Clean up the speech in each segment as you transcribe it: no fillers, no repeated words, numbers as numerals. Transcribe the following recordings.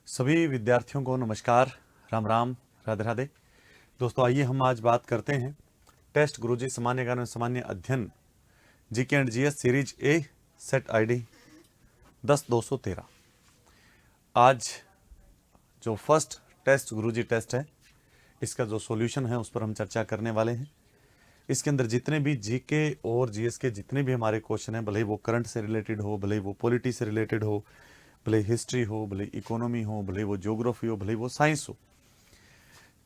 सभी विद्यार्थियों को नमस्कार, राम राम, राधे राधे। दोस्तों आइए हम आज बात करते हैं टेस्ट गुरुजी सामान्य ज्ञान एवं सामान्य अध्ययन GK and GS series A set ID 10-213। आज जो फर्स्ट टेस्ट गुरुजी टेस्ट है, इसका जो सॉल्यूशन है उस पर हम चर्चा करने वाले हैं। इसके अंदर जितने भी जीके और जीएस के जितने भी हमारे क्वेश्चन हैं, भले ही वो करंट से रिलेटेड हो, भले ही वो पॉलिटी से रिलेटेड हो, भले हिस्ट्री हो, भले इकोनॉमी हो, भले वो ज्योग्राफी हो, भले वो साइंस हो,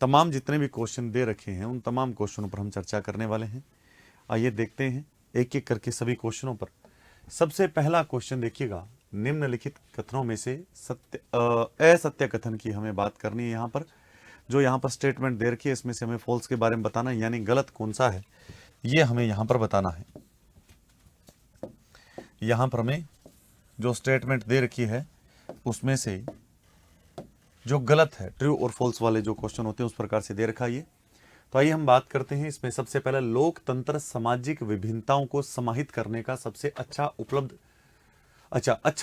तमाम जितने भी क्वेश्चन दे रखे हैं उन तमाम क्वेश्चनों पर हम चर्चा करने वाले हैं। आइए देखते हैं एक एक करके सभी क्वेश्चनों पर। सबसे पहला क्वेश्चन देखिएगा, निम्नलिखित कथनों में से असत्य कथन की हमें बात करनी है। यहाँ पर जो यहाँ पर स्टेटमेंट दे रखी है इसमें से हमें फॉल्स के बारे में बताना है, यानी गलत कौन सा है ये हमें यहाँ पर बताना है। यहाँ पर हमें जो स्टेटमेंट दे रखी है उसमें से जो गलत है, ट्रू और फॉल्स वाले जो क्वेश्चन होते हैं उस प्रकार से दे रखा है ये। तो आइए हम बात करते हैं। इसमें सबसे पहले लोकतंत्र सामाजिक विभिन्नताओं को समाहित करने का सबसे अच्छा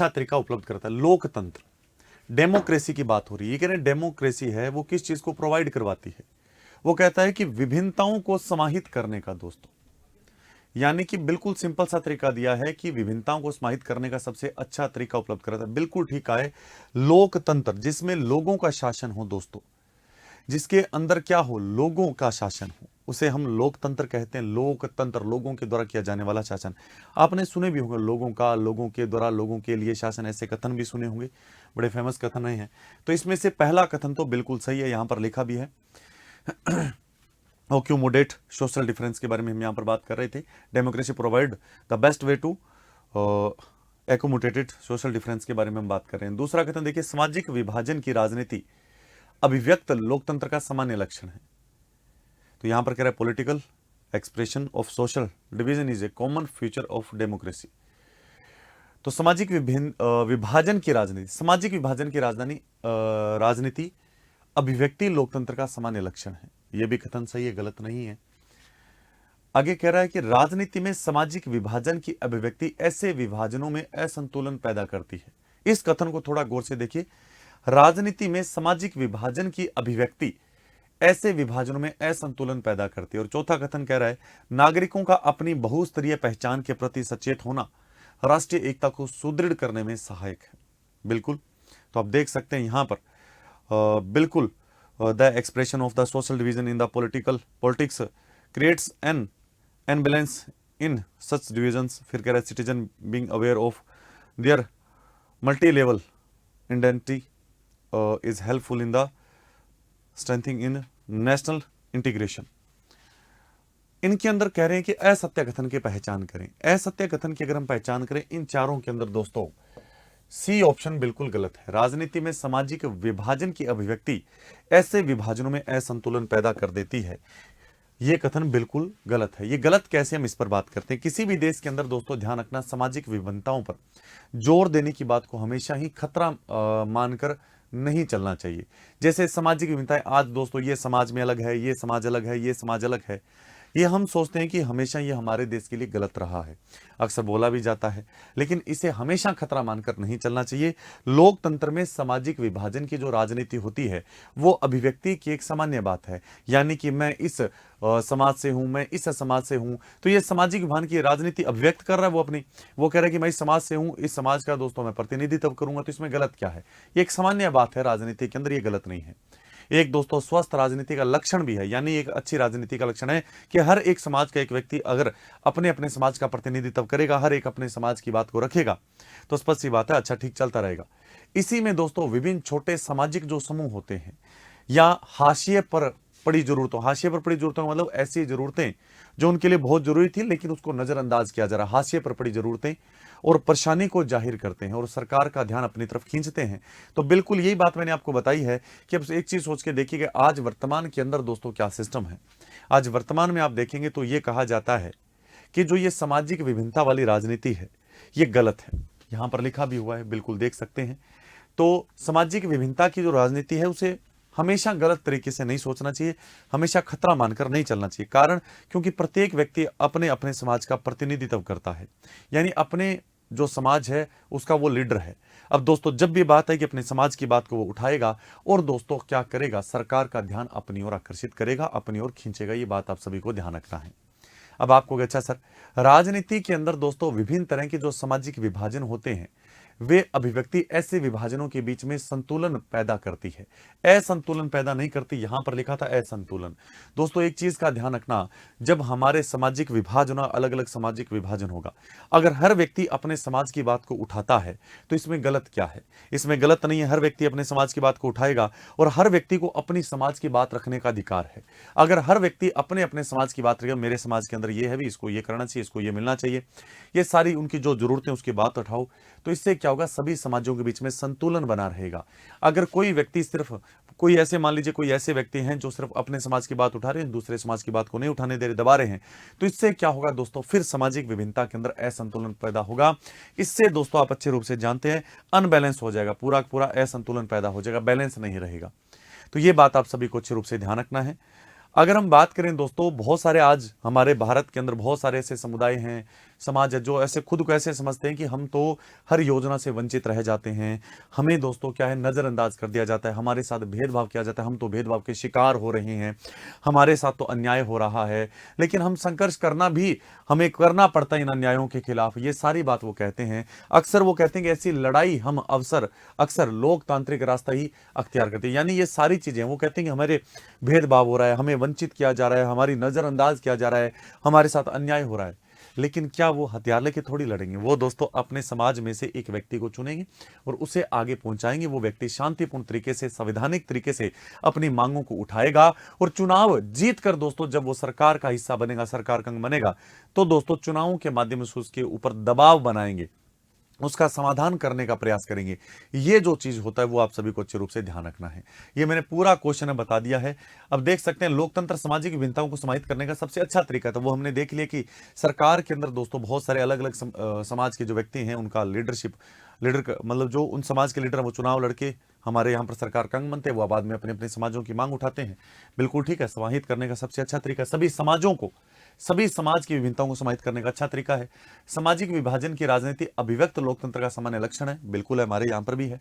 तरीका उपलब्ध करता है। लोकतंत्र, डेमोक्रेसी की बात हो रही है। ये कह रहे हैं डेमोक्रेसी है वो किस चीज को प्रोवाइड करवाती है, वो कहता है कि विभिन्नताओं को समाहित करने का। दोस्तों यानी कि बिल्कुल सिंपल सा तरीका दिया है कि विभिन्नताओं को समाहित करने का सबसे अच्छा तरीका उपलब्ध कराता है। बिल्कुल ठीक है, लोकतंत्र जिसमें लोगों का शासन हो। दोस्तों जिसके अंदर क्या हो, लोगों का शासन हो, उसे हम लोकतंत्र कहते हैं। लोकतंत्र लोगों के द्वारा किया जाने वाला शासन। आपने सुने भी होंगे लोगों का, लोगों के द्वारा, लोगों के लिए शासन, ऐसे कथन भी सुने होंगे, बड़े फेमस कथन हैं। तो इसमें से पहला कथन तो बिल्कुल सही है, यहां पर लिखा भी है। एक्यूमुलेट सोशल डिफरेंस के बारे में हम यहाँ पर बात कर रहे थे। Democracy provide the best way to accumulated social difference के बारे में हम बात कर रहे हैं। दूसरा कथन देखिए, सामाजिक विभाजन की राजनीति अभिव्यक्त लोकतंत्र का सामान्य लक्षण है। तो यहां पर कह रहा है political expression of social division is a common feature of democracy. तो सामाजिक विभाजन की राजनीति, सामाजिक विभाजन की राजनीति अभिव्यक्ति लोकतंत्र का सामान्य लक्षण है। यह भी कथन सही है, गलत नहीं है। आगे कह रहा है कि राजनीति में सामाजिक विभाजन की अभिव्यक्ति ऐसे विभाजनों में असंतुलन पैदा करती है। इस कथन को थोड़ा गौर से देखिए, राजनीति में सामाजिक विभाजन की अभिव्यक्ति ऐसे विभाजनों में असंतुलन पैदा करती है। और चौथा कथन कह रहा है नागरिकों का अपनी बहुस्तरीय पहचान के प्रति सचेत होना राष्ट्रीय एकता को सुदृढ़ करने में सहायक है। बिल्कुल, तो आप देख सकते हैं यहां पर बिल्कुल the expression of the social division in the politics creates an balance in such divisions. फिर कह रहा है citizen being aware of their multi level identity is helpful in the strengthening in national integration। इनके अंदर कह रहे हैं कि असत्य कथन की पहचान करें। असत्य कथन की अगर हम पहचान करें इन चारों के अंदर दोस्तों सी ऑप्शन बिल्कुल गलत है। राजनीति में सामाजिक विभाजन की अभिव्यक्ति ऐसे विभाजनों में असंतुलन पैदा कर देती है। यह कथन बिल्कुल गलत है। ये गलत कैसे, हम इस पर बात करते हैं। किसी भी देश के अंदर दोस्तों ध्यान रखना, सामाजिक विभिन्नताओं पर जोर देने की बात को हमेशा ही खतरा मानकर नहीं चलना चाहिए। जैसे सामाजिक विभिन्नताएं, आज दोस्तों ये समाज में अलग है, ये समाज अलग है, ये समाज अलग है, ये हम सोचते हैं कि हमेशा ये हमारे देश के लिए गलत रहा है, अक्सर बोला भी जाता है, लेकिन इसे हमेशा खतरा मानकर नहीं चलना चाहिए। लोकतंत्र में सामाजिक विभाजन की जो राजनीति होती है वो अभिव्यक्ति की एक सामान्य बात है। यानी कि मैं इस समाज से हूं, मैं इस समाज से हूं, तो ये सामाजिक विभाजन की राजनीति अभिव्यक्त कर रहा है। वो कह रहा है कि मैं इस समाज से हूं, इस समाज का दोस्तों मैं प्रतिनिधित्व करूंगा, तो इसमें गलत क्या है? ये एक सामान्य बात है राजनीति के अंदर, ये गलत नहीं है। एक दोस्तों स्वस्थ राजनीति का लक्षण भी है, यानी एक अच्छी राजनीति का लक्षण है कि हर एक समाज का एक व्यक्ति अगर अपने अपने समाज का प्रतिनिधित्व करेगा, हर एक अपने समाज की बात को रखेगा, तो स्पष्ट सी बात है अच्छा ठीक चलता रहेगा। इसी में दोस्तों विभिन्न छोटे सामाजिक जो समूह होते हैं या हाशिए पर पड़ी जरूरतों, हाशिए पर पड़ी जरूरतों का मतलब ऐसी जरूरतें जो उनके लिए बहुत जरूरी थी लेकिन उसको नजरअंदाज किया जा रहा, हाशिए पर पड़ी जरूरतें और परेशानी को जाहिर करते हैं और सरकार का ध्यान अपनी तरफ खींचते हैं। तो बिल्कुल यही बात मैंने आपको बताई है कि अब एक चीज सोच के देखिए कि आज वर्तमान के अंदर दोस्तों क्या सिस्टम है। आज वर्तमान में आप देखेंगे तो ये कहा जाता है कि जो ये सामाजिक विभिन्नता वाली राजनीति है ये गलत है। यहां पर लिखा भी हुआ है, बिल्कुल देख सकते हैं। तो सामाजिक विभिन्नता की जो राजनीति है उसे हमेशा गलत तरीके से नहीं सोचना चाहिए, हमेशा खतरा मानकर नहीं चलना चाहिए। कारण क्योंकि प्रत्येक व्यक्ति अपने अपने समाज का प्रतिनिधित्व करता है, यानी अपने जो समाज है उसका वो लीडर है। अब दोस्तों जब भी बात है कि अपने समाज की बात को वो उठाएगा और दोस्तों क्या करेगा, सरकार का ध्यान अपनी ओर आकर्षित करेगा, अपनी ओर खींचेगा। ये बात आप सभी को ध्यान रखना है। अब आपको अच्छा सर, राजनीति के अंदर दोस्तों विभिन्न तरह के जो सामाजिक विभाजन होते हैं, वे अभिव्यक्ति ऐसे विभाजनों के बीच में संतुलन पैदा करती है, असंतुलन पैदा नहीं करती। यहां पर लिखा था असंतुलन। दोस्तों एक चीज का ध्यान रखना, जब हमारे सामाजिक विभाजन, अलग अलग सामाजिक विभाजन होगा, अगर हर व्यक्ति अपने समाज की बात को उठाता है तो इसमें गलत क्या है? इसमें गलत नहीं है, हर व्यक्ति अपने समाज की बात को उठाएगा और हर व्यक्ति को अपनी समाज की बात रखने का अधिकार है। अगर हर व्यक्ति अपने अपने समाज की बात रखेगा, मेरे समाज के अंदर ये है भी, इसको ये करना चाहिए, इसको ये मिलना चाहिए, ये सारी उनकी जो जरूरतें उसकी बात उठाओ, तो इससे क्या होगा, सभी समाजों के बीच में संतुलन बना रहेगा। अगर कोई व्यक्ति सिर्फ, कोई ऐसे मान लीजिए कोई ऐसे व्यक्ति हैं जो सिर्फ अपने समाज की बात उठा रहे हैं, दूसरे समाज की बात को नहीं उठाने दे रहे, दबा रहे हैं, तो इससे क्या होगा दोस्तों, फिर सामाजिक विभिन्नता के अंदर असंतुलन पैदा होगा। इससे दोस्तों आप अच्छे रूप से जानते हैं अनबैलेंस हो जाएगा, पूरा पूरा असंतुलन पैदा हो जाएगा, बैलेंस नहीं रहेगा। तो ये बात आप सभी को अच्छे रूप से ध्यान रखना है। अगर हम बात करें दोस्तों, बहुत सारे आज हमारे भारत के अंदर बहुत सारे ऐसे समुदाय हैं, समाज है, जो ऐसे खुद को ऐसे समझते हैं कि हम तो हर योजना से वंचित रह जाते हैं, हमें दोस्तों क्या है, नजरअंदाज कर दिया जाता है, हमारे साथ भेदभाव किया जाता है, हम तो भेदभाव के शिकार हो रहे हैं, हमारे साथ तो अन्याय हो रहा है। लेकिन हम संघर्ष करना भी हमें करना पड़ता है इन अन्यायों के खिलाफ, ये सारी बात वो कहते हैं। अक्सर वो कहते हैं कि ऐसी लड़ाई हम अक्सर लोकतांत्रिक रास्ता ही अख्तियार करते हैं। यानी ये सारी चीजें वो कहते हैं कि हमारे भेदभाव हो रहा है, हमें वंचित किया जा रहा है, हमारी नजरअंदाज किया जा रहा है, हमारे साथ अन्याय हो रहा है। लेकिन क्या वो हथियार लेके थोड़ी लड़ेंगे? वो दोस्तों अपने समाज में से एक व्यक्ति को चुनेंगे और उसे आगे पहुंचाएंगे। वो व्यक्ति शांतिपूर्ण तरीके से, संवैधानिक तरीके से अपनी मांगों को उठाएगा और चुनाव जीत कर दोस्तों जब वो सरकार का हिस्सा बनेगा, सरकार का अंग बनेगा, तो दोस्तों चुनावों के माध्यम से उसके ऊपर दबाव बनाएंगे, उसका समाधान करने का प्रयास करेंगे। ये जो चीज होता है वो आप सभी को अच्छे रूप से ध्यान रखना है। ये मैंने पूरा क्वेश्चन बता दिया है। अब देख सकते हैं लोकतंत्र सामाजिक विभिन्नताओं को समाहित करने का सबसे अच्छा तरीका था वो हमने देख लिया कि सरकार के अंदर दोस्तों बहुत सारे अलग अलग समाज के जो व्यक्ति हैं उनका लीडर मतलब जो उन समाज के लीडर वो चुनाव लड़के हमारे यहाँ पर सरकार का अंग बनते हैं, वो बाद में अपने अपने समाजों की मांग उठाते हैं। बिल्कुल ठीक है, समाहित करने का सबसे अच्छा तरीका सभी समाज की विभिन्नताओं को समाहित करने का अच्छा तरीका है। सामाजिक विभाजन की राजनीति अभिव्यक्त लोकतंत्र का सामान्य लक्षण है, बिल्कुल है, हमारे यहाँ पर भी है,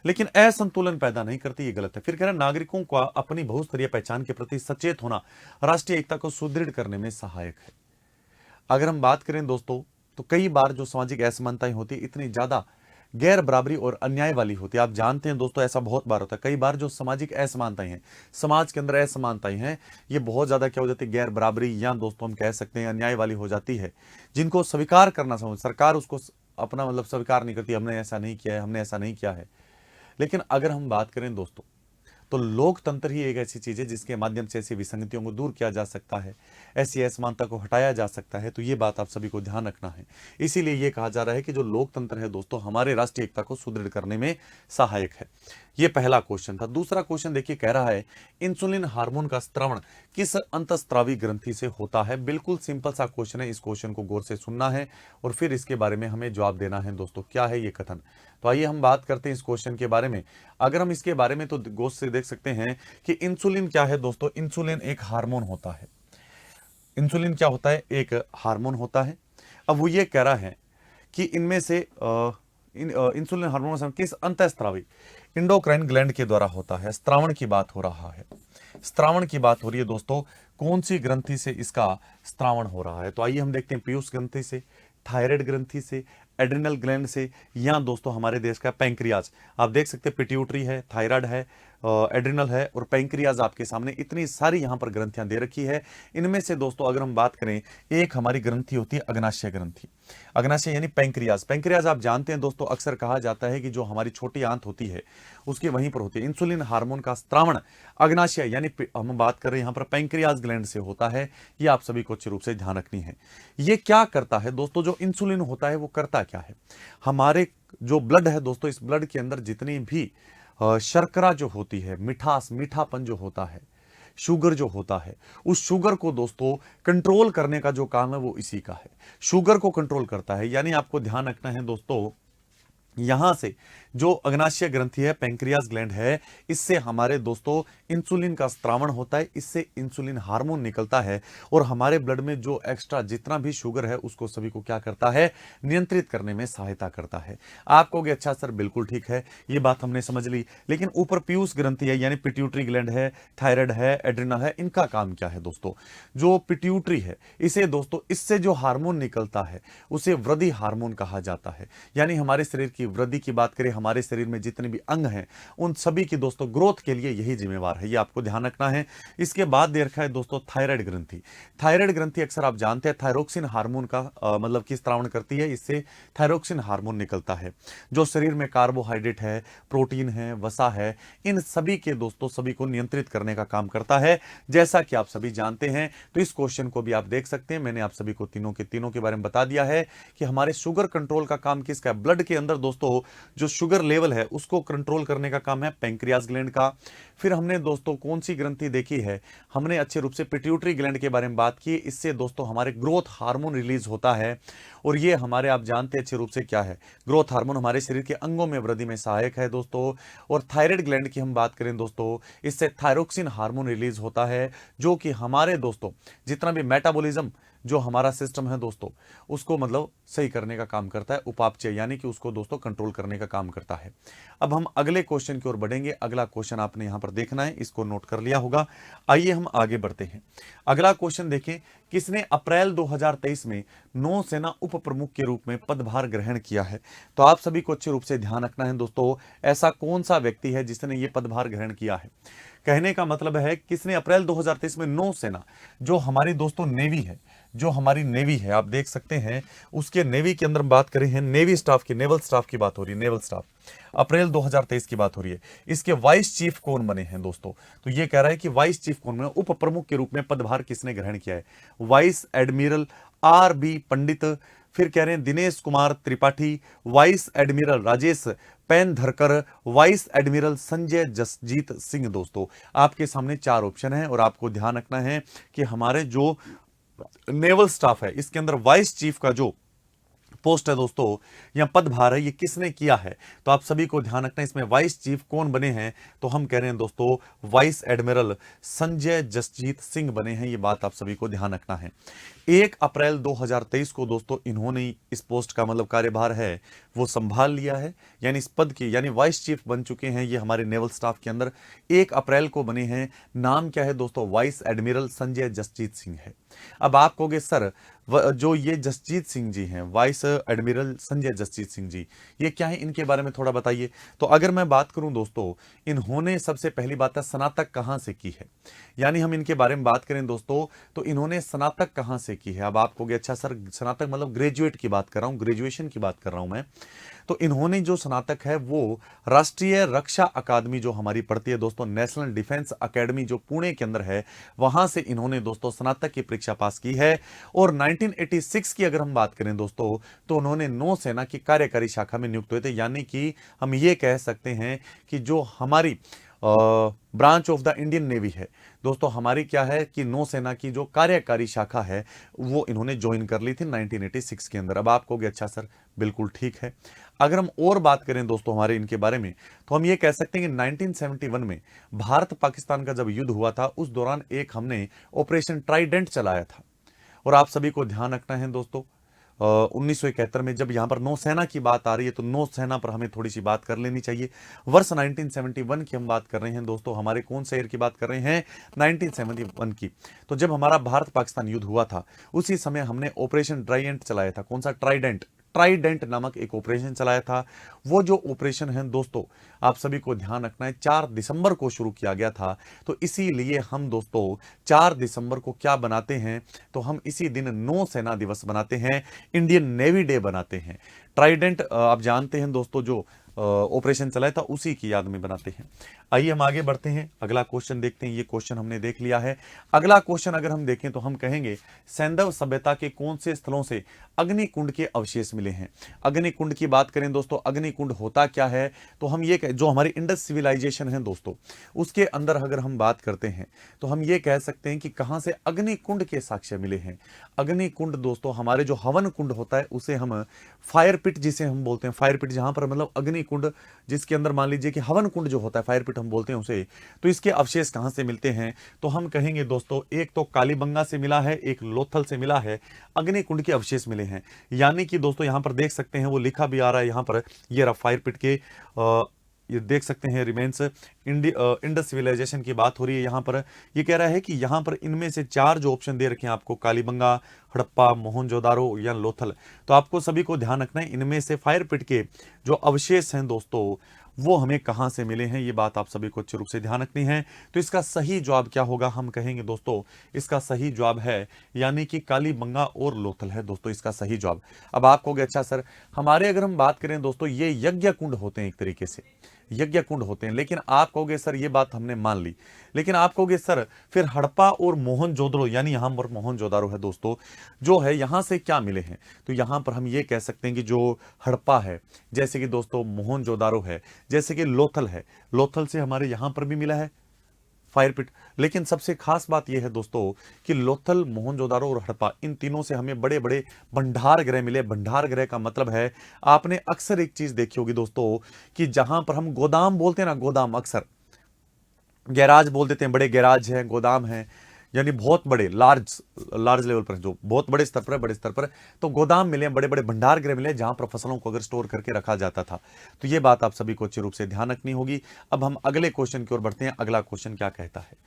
लेकिन असंतुलन पैदा नहीं करती, ये गलत है। फिर कह रहे हैं नागरिकों का अपनी बहुस्तरीय पहचान के प्रति सचेत होना राष्ट्रीय एकता को सुदृढ़ करने में सहायक है। अगर हम बात करें दोस्तों तो कई बार जो सामाजिक असमानताएं होती है इतनी ज्यादा गैर बराबरी और अन्याय वाली होती है। आप जानते हैं दोस्तों ऐसा बहुत बार होता है, कई बार जो सामाजिक असमानताएं हैं, समाज के अंदर असमानताएं हैं, ये बहुत ज्यादा क्या हो जाती है, गैर बराबरी या दोस्तों हम कह सकते हैं अन्याय वाली हो जाती है, जिनको स्वीकार करना समझ सरकार उसको अपना मतलब स्वीकार नहीं करती, हमने ऐसा नहीं किया है, हमने ऐसा नहीं किया है। लेकिन अगर हम बात करें दोस्तों तो लोकतंत्र ही एक ऐसी चीज है जिसके माध्यम से ऐसी विसंगतियों को दूर किया जा सकता है, ऐसी असमानता को हटाया जा सकता है। तो ये बात आप सभी को ध्यान रखना है। इसीलिए ये कहा जा रहा है कि जो लोकतंत्र है दोस्तों हमारे राष्ट्रीय एकता को सुदृढ़ करने में सहायक है। ये पहला क्वेश्चन था। दूसरा क्वेश्चन देखिए कह रहा है इंसुलिन हार्मोन का स्त्रवण किस अंतःस्रावी ग्रंथि से होता है। बिल्कुल सिंपल सा क्वेश्चन है, इस क्वेश्चन को गौर से सुनना है और फिर इसके बारे में हमें जवाब देना है दोस्तों, क्या है ये कथन। तो आइए हम बात करते हैं इस क्वेश्चन के बारे में। अगर हम इसके बारे में तो गौर से देख सकते हैं कि इंसुलिन क्या है दोस्तों। इंसुलिन एक हार्मोन होता है। इंसुलिन क्या होता है, एक हार्मोन होता है। अब वो ये कह रहा है कि इनमें से इंसुलिन हार्मोन किस अंतःस्रावी इंडोक्राइन ग्लैंड के द्वारा होता है। स्त्रावण की बात हो रहा है, स्त्रावण की बात हो रही है दोस्तों। कौन सी ग्रंथि से इसका स्त्रावण हो रहा है? तो आइए हम देखते हैं पीयूष ग्रंथि से, थायराइड ग्रंथि से, एड्रिनल ग्लैंड से, या दोस्तों हमारे देश का पैंक्रियाज। आप देख सकते हैं पिट्यूटरी है, थायराइड है, एड्रिनल है और पैंक्रियाज आपके सामने इतनी सारी यहां पर ग्रंथियां दे रखी है। इनमें से दोस्तों अगर हम बात करें, एक हमारी ग्रंथि होती है अग्नाशय ग्रंथि। अग्नाशय यानी पैंक्रियाज। पैंक्रियाज आप जानते हैं दोस्तों, अक्सर कहा जाता है कि जो हमारी छोटी आंत होती है उसके वहीं पर होती है। इंसुलिन हार्मोन का स्त्रावण अग्नाशय यानी हम बात कर रहे हैं यहां पर पैंक्रियाज ग्लैंड से होता है। ये आप सभी को अच्छे रूप से ध्यान रखनी है। ये क्या करता है दोस्तों, जो इंसुलिन होता है वो करता क्या है, हमारे जो ब्लड है दोस्तों, इस ब्लड के अंदर जितनी भी शर्करा जो होती है, मीठापन जो होता है, शुगर जो होता है, उस शुगर को दोस्तों कंट्रोल करने का जो काम है वो इसी का है। शुगर को कंट्रोल करता है। यानी आपको ध्यान रखना है दोस्तों यहां से जो अग्नाशय ग्रंथि है, पेंक्रियास ग्लैंड है, इससे हमारे दोस्तों इंसुलिन का स्त्रावण होता है, इससे इंसुलिन हार्मोन निकलता है और हमारे ब्लड में जो एक्स्ट्रा जितना भी शुगर है उसको सभी को क्या करता है, नियंत्रित करने में सहायता करता है। आप कहोगे अच्छा सर बिल्कुल ठीक है, ये बात हमने समझ ली, लेकिन ऊपर पीयूष ग्रंथि है यानी पिट्यूटरी ग्लैंड है, थायराइड है, एड्रिनल है, इनका काम क्या है दोस्तों? जो पिट्यूटरी है इसे दोस्तों, इससे जो हार्मोन निकलता है उसे वृद्धि हार्मोन कहा जाता है। यानी हमारे शरीर की वृद्धि की बात करें, हमारे शरीर में जितने भी अंग हैं उन सभी की दोस्तों ग्रोथ के लिए यही जिम्मेवार है, ये आपको ध्यान रखना है। इसके बाद दे रखा है दोस्तों थायराइड ग्रंथि। थायराइड ग्रंथि अक्सर आप जानते हैं थायरोक्सिन हार्मोन का मतलब कि स्त्रावण करती है, इससे थायरोक्सिन हार्मोन निकलता है जो शरीर में कार्बोहाइड्रेट है, प्रोटीन है, वसा है, इन सभी के दोस्तों सभी को नियंत्रित करने का काम करता है, जैसा कि आप सभी जानते हैं। तो इस क्वेश्चन को भी आप देख सकते हैं, मैंने आप सभी को तीनों के बारे में बता दिया है कि हमारे शुगर कंट्रोल का काम किसका है। ब्लड के अंदर दोस्तों जो शुगर लेवल है उसको कंट्रोल करने का काम है पेंक्रियास ग्लैंड का। फिर हमने दोस्तों कौन सी ग्रंथि देखी है, हमने अच्छे रूप से पिट्यूटरी ग्लैंड के बारे में बात की। इससे दोस्तों हमारे ग्रोथ हार्मोन रिलीज होता है और ये हमारे आप जानते हैं अच्छे रूप से क्या है, ग्रोथ हार्मोन हमारे शरीर के अंगों में वृद्धि में सहायक है दोस्तों। और थायराइड ग्लैंड की हम बात करें दोस्तों, इससे थायरोक्सिन हार्मोन रिलीज होता है जो कि हमारे दोस्तों जितना भी मेटाबॉलिज्म जो हमारा सिस्टम है दोस्तों उसको मतलब सही करने का काम करता है, उपापचय यानी कि उसको दोस्तों कंट्रोल करने का काम करता है। अब हम अगले क्वेश्चन की ओर बढ़ेंगे। अगला क्वेश्चन आपने यहां पर देखना है, इसको नोट कर लिया होगा। आइए हम आगे बढ़ते हैं। अगला क्वेश्चन देखें, किसने अप्रैल 2023 में नौसेना उप प्रमुख के रूप में पदभार ग्रहण किया है? तो आप सभी को अच्छे रूप से ध्यान रखना है दोस्तों, ऐसा कौन सा व्यक्ति है जिसने यह पदभार ग्रहण किया है। कहने का मतलब है किसने अप्रैल 2023 में नौसेना, जो हमारी दोस्तों नेवी है, जो हमारी नेवी है आप देख सकते हैं, उसके नेवी के अंदर बात करें हैं, नेवी स्टाफ की, नेवल स्टाफ की बात हो रही है, नेवल स्टाफ अप्रैल 2023 की बात हो रही है। इसके वाइस चीफ कौन बने हैं दोस्तों? तो ये कह रहा है कि वाइस चीफ कौन बने, उप प्रमुख के रूप में पदभार किसने ग्रहण किया है? Vice admiral RB. पंडित, फिर कह रहे हैं Dinesh Kumar Tripathi, vice admiral Rajesh Pendharkar, vice admiral Sanjay Jasjit Singh. दोस्तों आपके सामने चार ऑप्शन है और आपको ध्यान रखना है कि हमारे जो नेवल स्टाफ है इसके अंदर वाइस चीफ का जो पोस्ट है दोस्तों या पदभार है, ये किसने किया है? तो आप सभी को ध्यान रखना है, इसमें वाइस चीफ कौन बने हैं? तो हम कह रहे हैं दोस्तों वाइस एडमिरल संजय जसजीत सिंह बने हैं, ये बात आप सभी को ध्यान रखना है। 1 अप्रैल 2023 को दोस्तों इन्होंने इस पोस्ट का मतलब कार्यभार है वो संभाल लिया है, यानी इस पद की यानी वाइस चीफ बन चुके हैं ये हमारे नेवल स्टाफ के अंदर। 1 अप्रैल को बने हैं। नाम क्या है दोस्तों? वाइस एडमिरल संजय जसजीत सिंह है। अब आप कहोगे सर जो ये जसजीत सिंह जी हैं, वाइस एडमिरल संजय जसजीत सिंह जी, ये क्या है, इनके बारे में थोड़ा बताइए। तो अगर मैं बात करूं दोस्तों, इन्होंने सबसे पहली बात है स्नातक कहां से की है, यानी हम इनके बारे में बात करें दोस्तों तो इन्होंने स्नातक कहां से की है। अब आप कहोगे अच्छा सर स्नातक मतलब ग्रेजुएट की बात कर रहा हूं, ग्रेजुएशन की बात कर रहा हूं मैं। तो इन्होंने जो स्नातक है वो राष्ट्रीय रक्षा अकादमी जो हमारी पड़ती है दोस्तों, नेशनल डिफेंस अकेडमी जो पुणे के अंदर है, वहां से इन्होंने दोस्तों स्नातक की परीक्षा पास की है। और 1986 की अगर हम बात करें दोस्तों तो उन्होंने नौसेना की कार्यकारी शाखा में नियुक्त हुए थे, यानी कि हम ये कह सकते हैं कि जो हमारी branch of the Indian navy है दोस्तों, हमारी क्या है कि नौसेना की जो कार्यकारी शाखा है वो इन्होंने ज्वाइन कर ली थी 1986 के अंदर। अब आप कहोगे अच्छा सर बिल्कुल ठीक है। अगर हम और बात करें दोस्तों हमारे इनके बारे में तो हम ये कह सकते हैं कि 1971 में भारत पाकिस्तान का जब युद्ध हुआ था उस दौरान एक हमने ऑपरेशन ट्राइडेंट चलाया था। और आप सभी को ध्यान रखना है दोस्तों 1971 में जब यहां पर नौसेना की बात आ रही है तो नौसेना पर हमें थोड़ी सी बात कर लेनी चाहिए। वर्ष 1971 की हम बात कर रहे हैं दोस्तों, हमारे कौन से ईयर की बात कर रहे हैं? 1971 की। तो जब हमारा भारत पाकिस्तान युद्ध हुआ था उसी समय हमने ऑपरेशन ट्राइडेंट चलाया था। कौन सा? ट्राइडेंट, ट्राइडेंट नामक एक ऑपरेशन चलाया था। वो जो ऑपरेशन है दोस्तों आप सभी को ध्यान रखना है 4 दिसंबर को शुरू किया गया था। तो इसीलिए हम दोस्तों 4 दिसंबर को क्या बनाते हैं? तो हम इसी दिन नौसेना दिवस बनाते हैं, इंडियन नेवी डे बनाते हैं। ट्राइडेंट आप जानते हैं दोस्तों जो ऑपरेशन चलाया था उसी की याद में बनाते हैं। आइए हम आगे बढ़ते हैं, अगला क्वेश्चन देखते हैं। ये क्वेश्चन हमने देख लिया है। अगला क्वेश्चन अगर हम देखें तो हम कहेंगे सैंधव सभ्यता के कौन से स्थलों से अग्निकुंड के अवशेष मिले हैं। अग्निकुंड की बात करें दोस्तों, अग्निकुंड होता क्या है, तो हम ये जो हमारी इंडस सिविलाइजेशन है दोस्तों, उसके अंदर अगर हम बात करते हैं तो हम ये कह सकते हैं कि कहां से अग्निकुंड के साक्ष्य मिले हैं। अग्निकुंड दोस्तों हमारे जो हवन कुंड होता है उसे हम फायर पिट जिसे हम बोलते हैं, फायर पिट जहां पर मतलब अग्निकुंड जिसके अंदर मान लीजिए कि हवन कुंड जो होता है फायर पिट हम बोलते हैं उसे, तो इसके अवशेष कहां से मिलते हैं, तो हम कहेंगे दोस्तों एक तो कालीबंगा से मिला है, एक लोथल से मिला है, अग्निकुंड के अवशेष मिले हैं। यानी कि दोस्तों यहां पर देख सकते हैं वो लिखा भी आ रहा है यहां पर, ये रहा फायर पिट के ये देख सकते हैं रिमेन्स इंडस सिविलाइजेशन की बात हो रही है यहां पर। ये कह रहा है कि यहां पर इनमें से 4 जो ऑप्शन दे रखे हैं आपको, कालीबंगा, हड़प्पा, मोहनजोदारो या लोथल, तो आपको सभी को ध्यान रखना है इनमें से फायर पिट के जो अवशेष हैं दोस्तों वो हमें कहां से मिले हैं, ये बात आप सभी को अच्छे रूप से ध्यान रखनी है। तो इसका सही जवाब क्या होगा, हम कहेंगे दोस्तों इसका सही जवाब है यानी कि कालीबंगा और लोथल है दोस्तों इसका सही जवाब। अब आप कहोगे अच्छा सर हमारे अगर हम बात करें दोस्तों ये यज्ञ कुंड होते हैं, एक तरीके से यज्ञ कुंड होते हैं, लेकिन आप कहोगे सर ये बात हमने मान ली, लेकिन आप कहोगे सर फिर हड़प्पा और मोहनजोदड़ो यानी यहां पर मोहनजोदारो है दोस्तों जो है यहां से क्या मिले हैं, तो यहां पर हम ये कह सकते हैं कि जो हड़प्पा है, जैसे कि दोस्तों मोहनजोदारो है, जैसे कि लोथल है, लोथल से हमारे यहां पर भी मिला है फायर पिट। लेकिन सबसे खास बात यह है दोस्तों कि लोथल, मोहनजोदारो और हड़प्पा इन तीनों से हमें बड़े बड़े भंडार गृह मिले। भंडार गृह का मतलब है आपने अक्सर एक चीज देखी होगी दोस्तों कि जहां पर हम गोदाम बोलते हैं ना, गोदाम अक्सर गैराज बोल देते हैं, बड़े गैराज हैं, गोदाम हैं, यानी बहुत बड़े लार्ज लेवल पर जो बहुत बड़े स्तर पर बड़े स्तर पर तो गोदाम मिले, बड़े बड़े भंडार गृह मिले जहां पर फसलों को अगर स्टोर करके रखा जाता था। तो ये बात आप सभी को अच्छे रूप से ध्यान रखनी होगी। अब हम अगले क्वेश्चन की ओर बढ़ते हैं। अगला क्वेश्चन क्या कहता है,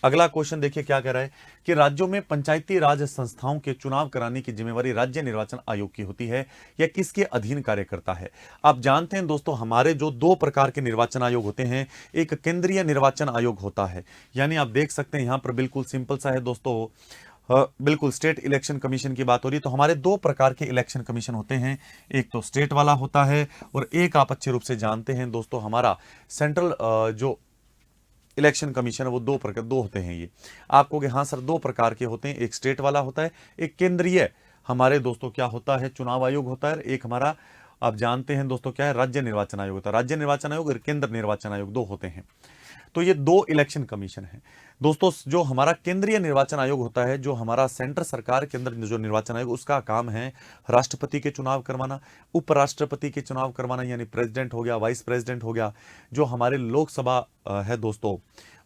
अगला क्वेश्चन देखिए क्या कह रहा है कि राज्यों में पंचायती राज संस्थाओं के चुनाव कराने की जिम्मेवारी राज्य निर्वाचन आयोग की होती है या किसके अधीन कार्य करता है। आप जानते हैं दोस्तों हमारे जो 2 प्रकार के निर्वाचन आयोग होते हैं, एक केंद्रीय निर्वाचन आयोग होता है, यानी आप देख सकते हैं यहां पर बिल्कुल सिंपल सा है दोस्तों, बिल्कुल स्टेट इलेक्शन कमीशन की बात हो रही है। तो हमारे 2 प्रकार के इलेक्शन कमीशन होते हैं, एक तो स्टेट वाला होता है और एक आप अच्छे रूप से जानते हैं दोस्तों हमारा सेंट्रल जो इलेक्शन कमीशन है वो 2 होते हैं। ये आप कहोगे हाँ सर 2 प्रकार के होते हैं, एक स्टेट वाला होता है, एक केंद्रीय हमारे दोस्तों क्या होता है चुनाव आयोग होता है, एक हमारा आप जानते हैं दोस्तों क्या है राज्य निर्वाचन आयोग होता है। राज्य निर्वाचन आयोग और केंद्र निर्वाचन आयोग 2 होते हैं। तो ये 2 इलेक्शन कमीशन है दोस्तों। जो हमारा केंद्रीय निर्वाचन आयोग होता है, जो हमारा सेंटर सरकार के अंदर जो निर्वाचन आयोग, उसका काम है राष्ट्रपति के चुनाव करवाना, उपराष्ट्रपति के चुनाव करवाना, यानी प्रेसिडेंट हो गया, वाइस प्रेसिडेंट हो गया, जो हमारे लोकसभा है दोस्तों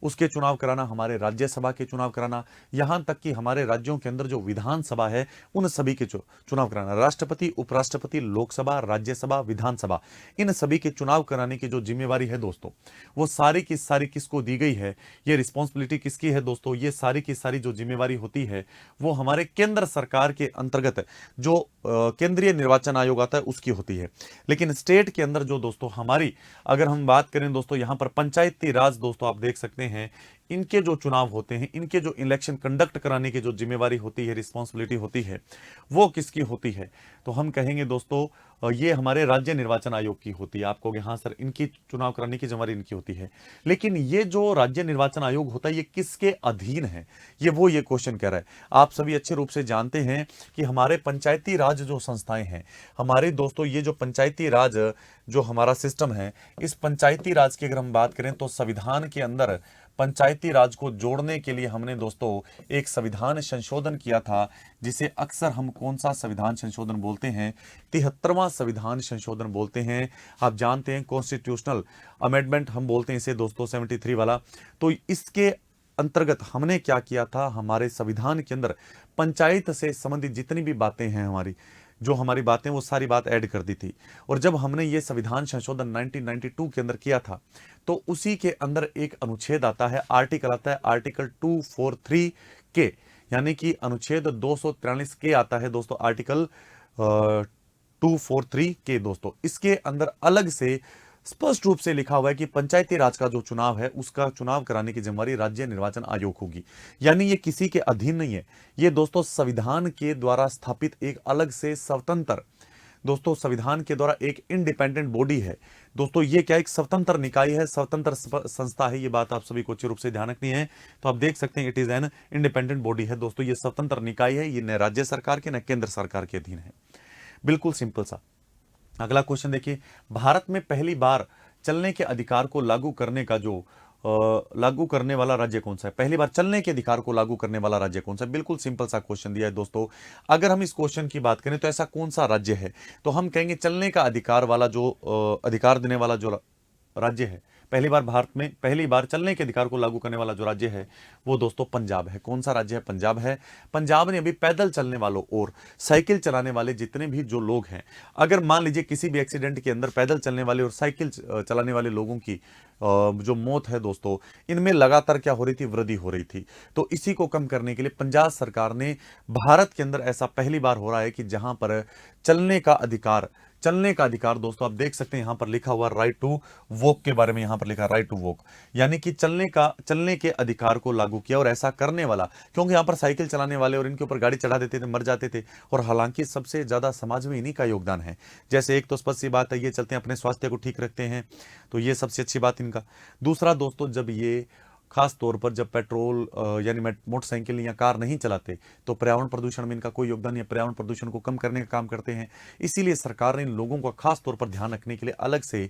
उसके चुनाव कराना, हमारे राज्यसभा के चुनाव कराना, यहां तक कि हमारे राज्यों के अंदर जो विधानसभा है उन सभी के चुनाव कराना। राष्ट्रपति, उपराष्ट्रपति, लोकसभा, राज्यसभा, विधानसभा, इन सभी के चुनाव कराने की जो जिम्मेवारी है दोस्तों वो सारी की सारी किसको दी गई है, ये रिस्पॉन्सिबिलिटी किसकी है दोस्तों, ये सारी की सारी जो जिम्मेवारी होती है वो हमारे केंद्र सरकार के अंतर्गत जो केंद्रीय निर्वाचन आयोग आता है उसकी होती है। लेकिन स्टेट के अंदर जो दोस्तों हमारी अगर हम बात करें दोस्तों यहां पर पंचायती राज दोस्तों आप देख सकते हैं इनके जो चुनाव होते हैं, इनके जो इलेक्शन कंडक्ट कराने की जो जिम्मेवारी होती है, रिस्पॉन्सिबिलिटी होती है, वो किसकी होती है, तो हम कहेंगे दोस्तों ये हमारे राज्य निर्वाचन आयोग की होती है। आप कहोगे हाँ सर इनकी चुनाव कराने की जिम्मेवारी इनकी होती है, लेकिन ये जो राज्य निर्वाचन आयोग होता है ये किसके अधीन है, ये क्वेश्चन कह रहा है। आप सभी अच्छे रूप से जानते हैं कि हमारे पंचायती राज जो संस्थाएं हैं हमारे दोस्तों, ये जो पंचायती राज जो हमारा सिस्टम है, इस पंचायती राज की अगर हम बात करें तो संविधान के अंदर पंचायती राज को जोड़ने के लिए हमने दोस्तों एक संविधान संशोधन किया था, जिसे अक्सर हम कौन सा संविधान संशोधन बोलते हैं, 73वां संविधान संशोधन बोलते हैं। आप जानते हैं कॉन्स्टिट्यूशनल अमेंडमेंट हम बोलते हैं इसे दोस्तों, 73 वाला। तो इसके अंतर्गत हमने क्या किया था, हमारे संविधान के अंदर पंचायत से संबंधित जितनी भी बातें हैं हमारी बातें वो सारी बात ऐड कर दी थी। और जब हमने ये संविधान संशोधन 1992 के अंदर किया था तो उसी के अंदर एक अनुच्छेद आता है, आर्टिकल आता है, आर्टिकल 243 के, यानी कि अनुच्छेद 243 के आता है दोस्तों, आर्टिकल 243 के दोस्तों। इसके अंदर अलग से स्पष्ट रूप से लिखा हुआ है कि पंचायती राज का जो चुनाव है उसका चुनाव कराने की जिम्मेवारी राज्य निर्वाचन आयोग होगी। यानी ये किसी के अधीन नहीं है, ये दोस्तों संविधान के द्वारा स्थापित एक अलग से स्वतंत्र दोस्तों संविधान के द्वारा एक इंडिपेंडेंट बॉडी है। दोस्तों ये क्या एक स्वतंत्र निकाय है, स्वतंत्र संस्था है, ये बात आप सभी को अच्छे रूप से ध्यान रखनी है। तो आप देख सकते हैं it is an independent body है दोस्तों, ये स्वतंत्र निकाय है, ये न राज्य सरकार के न केंद्र सरकार के अधीन है। बिल्कुल सिंपल सा। अगला क्वेश्चन देखिए, भारत में पहली बार चलने के अधिकार को लागू करने का जो लागू करने वाला राज्य कौन सा है? पहली बार चलने के अधिकार को लागू करने वाला राज्य कौन सा है? बिल्कुल सिंपल सा क्वेश्चन दिया है दोस्तों। अगर हम इस क्वेश्चन की बात करें तो ऐसा कौन सा राज्य है, तो हम कहेंगे चलने का अधिकार वाला जो अधिकार देने वाला जो राज्य है, पहली बार भारत में पहली बार चलने के अधिकार को लागू करने वाला जो राज्य है वो दोस्तों पंजाब है। कौन सा राज्य है? पंजाब है। पंजाब ने अभी पैदल चलने वालों और साइकिल चलाने वाले जितने भी जो लोग हैं, अगर मान लीजिए किसी भी एक्सीडेंट के अंदर पैदल चलने वाले और साइकिल चलाने वाले लोगों की जो मौत है दोस्तों, इनमें लगातार क्या हो रही थी? वृद्धि हो रही थी। तो इसी को कम करने के लिए पंजाब सरकार ने, भारत के अंदर ऐसा पहली बार हो रहा है कि जहां पर चलने का अधिकार दोस्तों आप देख सकते हैं यहां पर लिखा हुआ राइट टू वॉक के बारे में, यहां पर लिखा राइट टू वॉक, यानी कि चलने के अधिकार को लागू किया। और ऐसा करने वाला, क्योंकि यहां पर साइकिल चलाने वाले और इनके ऊपर गाड़ी चढ़ा देते थे, मर जाते थे, और हालांकि सबसे ज्यादा समाज में इन्हीं का योगदान है। जैसे एक तो स्पष्ट सी बात है, ये चलते हैं अपने स्वास्थ्य को ठीक रखते हैं, तो ये सबसे अच्छी बात इनका। दूसरा दोस्तों, जब ये खास तौर पर जब पेट्रोल यानी मोटरसाइकिल या कार नहीं चलाते तो पर्यावरण प्रदूषण में इनका कोई योगदान नहीं है, पर्यावरण प्रदूषण को कम करने का काम करते हैं। इसीलिए सरकार ने इन लोगों का खास तौर पर ध्यान रखने के लिए अलग से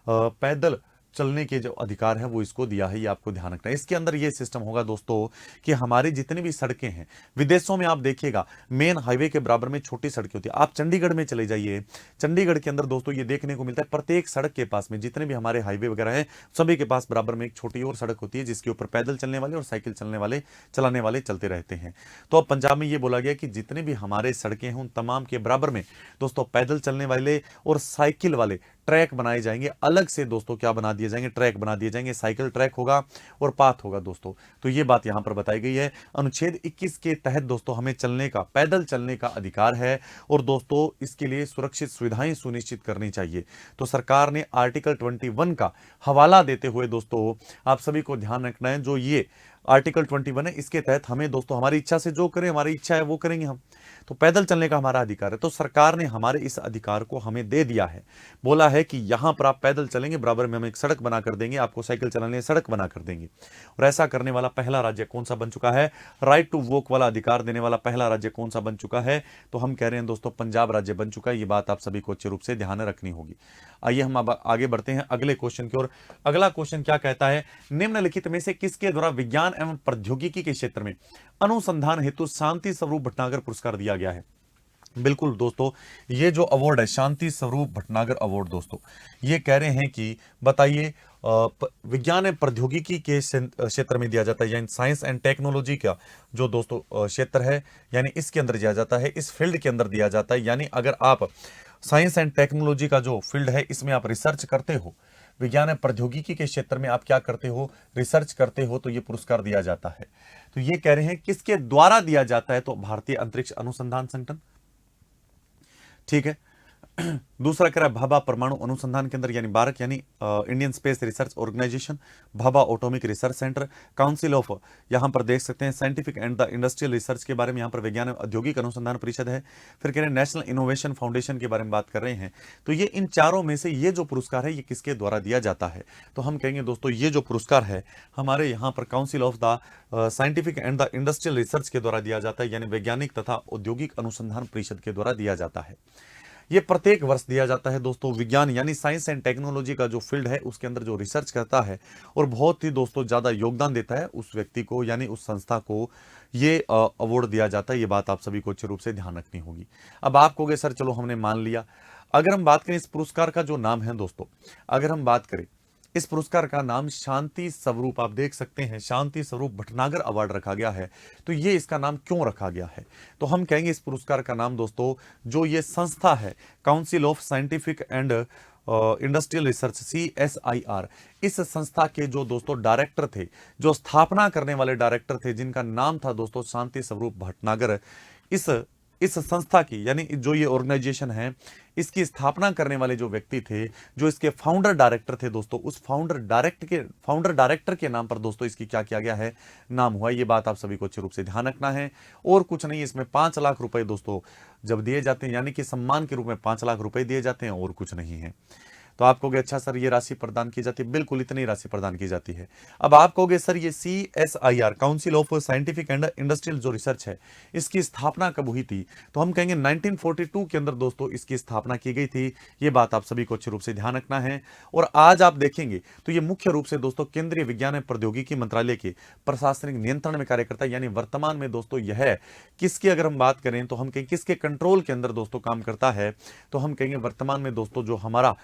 पैदल चलने के जो अधिकार है वो इसको दिया है, ये आपको ध्यान रखना है। इसके अंदर ये सिस्टम होगा दोस्तों कि हमारी जितनी भी सड़कें हैं, विदेशों में आप देखिएगा मेन हाईवे के बराबर में छोटी सड़कें होती है। आप चंडीगढ़ में चले जाइए, चंडीगढ़ के अंदर दोस्तों ये देखने को मिलता है प्रत्येक सड़क के पास में, जितने भी हमारे हाईवे वगैरह हैं सभी के पास बराबर में एक छोटी और सड़क होती है जिसके ऊपर पैदल चलने वाले और साइकिल चलाने वाले चलते रहते हैं। तो अब पंजाब में ये बोला गया कि जितने भी हमारे सड़कें हैं उन तमाम के बराबर में दोस्तों पैदल चलने वाले और साइकिल वाले ट्रैक बनाए जाएंगे, अलग से दोस्तों क्या बना दिए जाएंगे? ट्रैक बना दिए जाएंगे, साइकिल ट्रैक होगा और पाथ होगा दोस्तों। तो ये बात यहां पर बताई गई है। अनुच्छेद 21 के तहत दोस्तों हमें पैदल चलने का अधिकार है, और दोस्तों इसके लिए सुरक्षित सुविधाएं सुनिश्चित करनी चाहिए। तो सरकार ने आर्टिकल 21 का हवाला देते हुए दोस्तों आप सभी को ध्यान रखना है, जो ये आर्टिकल 21 है, इसके तहत हमें दोस्तों हमारी इच्छा से जो करें, हमारी इच्छा है वो करेंगे हम। तो पैदल चलने का हमारा अधिकार है, तो सरकार ने हमारे इस अधिकार को हमें दे दिया है। बोला है कि यहां पर आप पैदल चलेंगे, बराबर में हम एक सड़क बना कर देंगे, आपको साइकिल चलाने सड़क बना कर देंगे। और ऐसा करने वाला पहला राज्य कौन सा बन चुका है? राइट टू वॉक वाला अधिकार देने वाला पहला राज्य कौन सा बन चुका है? तो हम कह रहे हैं दोस्तों पंजाब राज्य बन चुका है। ये बात आप सभी को अच्छे रूप से ध्यान रखनी होगी। आइए हम अब आगे बढ़ते हैं अगले क्वेश्चन की ओर। अगला क्वेश्चन क्या कहता है? निम्नलिखित में से किसके द्वारा विज्ञान एवं प्रौद्योगिकी के क्षेत्र में अनुसंधान हेतु शांति स्वरूप भटनागर पुरस्कार दिया गया है? बिल्कुल दोस्तों, ये जो अवार्ड है शांति स्वरूप भटनागर अवार्ड दोस्तों, ये कह रहे हैं कि बताइए विज्ञान एवं प्रौद्योगिकी के क्षेत्र में दिया जाता है, यानी साइंस एंड टेक्नोलॉजी का जो दोस्तों क्षेत्र है, यानी इसके अंदर दिया जाता है, इस फील्ड के अंदर दिया जाता है। यानी अगर आप साइंस एंड टेक्नोलॉजी का जो फील्ड है इसमें आप रिसर्च करते हो, विज्ञान एवं प्रौद्योगिकी के क्षेत्र में आप क्या करते हो? रिसर्च करते हो, तो ये पुरस्कार दिया जाता है। तो ये कह रहे हैं किसके द्वारा दिया जाता है? तो भारतीय अंतरिक्ष अनुसंधान संगठन, ठीक है। दूसरा कह रहा है भाभा परमाणु अनुसंधान केंद्र यानी बारक, यानी Indian space research organisation, Bhabha atomic research centre, council of, यहां पर देख सकते हैं scientific and the industrial research के बारे में, यहां पर विज्ञान औद्योगिक अनुसंधान परिषद है। फिर कह रहे हैं नेशनल इनोवेशन फाउंडेशन के बारे में बात कर रहे हैं। तो ये इन चारों में से ये जो पुरस्कार है ये किसके द्वारा दिया जाता है? तो हम कहेंगे दोस्तों ये जो पुरस्कार है हमारे यहाँ पर council of the scientific and the industrial research के द्वारा दिया जाता है, यानी वैज्ञानिक तथा औद्योगिक अनुसंधान परिषद के द्वारा दिया जाता है। ये प्रत्येक वर्ष दिया जाता है दोस्तों। विज्ञान यानी साइंस एंड टेक्नोलॉजी का जो फील्ड है उसके अंदर जो रिसर्च करता है और बहुत ही दोस्तों ज्यादा योगदान देता है, उस व्यक्ति को यानी उस संस्था को ये अवार्ड दिया जाता है। ये बात आप सभी को अच्छे रूप से ध्यान रखनी होगी। अब आप कहोगे सर चलो हमने मान लिया, अगर हम बात करें इस पुरस्कार का जो नाम है दोस्तों, अगर हम बात करें इस पुरस्कार का नाम शांति स्वरूप, आप देख सकते हैं शांति स्वरूप भटनागर अवार्ड रखा गया है। तो ये इसका नाम क्यों रखा गया है? तो हम कहेंगे इस पुरस्कार का नाम दोस्तों जो ये संस्था है council of scientific and industrial research CSIR, इस संस्था के जो दोस्तों डायरेक्टर थे, जो स्थापना करने वाले डायरेक्टर थे, जिनका नाम था दोस्तों शांति स्वरूप भटनागर, इस इस संस्था की यानी जो ये ऑर्गेनाइजेशन है इसकी स्थापना करने वाले जो व्यक्ति थे, जो इसके फाउंडर डायरेक्टर थे दोस्तों, उस फाउंडर डायरेक्टर के नाम पर दोस्तों इसकी क्या किया गया है, नाम हुआ। ये बात आप सभी को अच्छे रूप से ध्यान रखना है। और कुछ नहीं, इसमें 5 लाख रुपए दोस्तों जब दिए जाते हैं, यानी कि सम्मान के रूप में 5 लाख रुपए दिए जाते हैं, और कुछ नहीं है। तो आप कहोगे अच्छा सर ये राशि प्रदान की जाती है, बिल्कुल इतनी राशि प्रदान की जाती है। अब आप कहोगे सर ये CSIR, council of scientific and industrial जो रिसर्च है, इसकी स्थापना कब हुई थी, तो हम कहेंगे 1942 के अंदर दोस्तों इसकी स्थापना की गई थी। ये बात आप सभी को अच्छे रूप से ध्यान रखना है। और आज आप देखेंगे तो ये मुख्य रूप से दोस्तों केंद्रीय विज्ञान एवं प्रौद्योगिकी मंत्रालय के प्रशासनिक नियंत्रण में कार्य करता है। यानी वर्तमान में दोस्तों यह किसकी अगर हम बात करें तो हम कहेंगे किसके कंट्रोल के अंदर दोस्तों काम करता है, तो हम कहेंगे वर्तमान में दोस्तों जो हमारा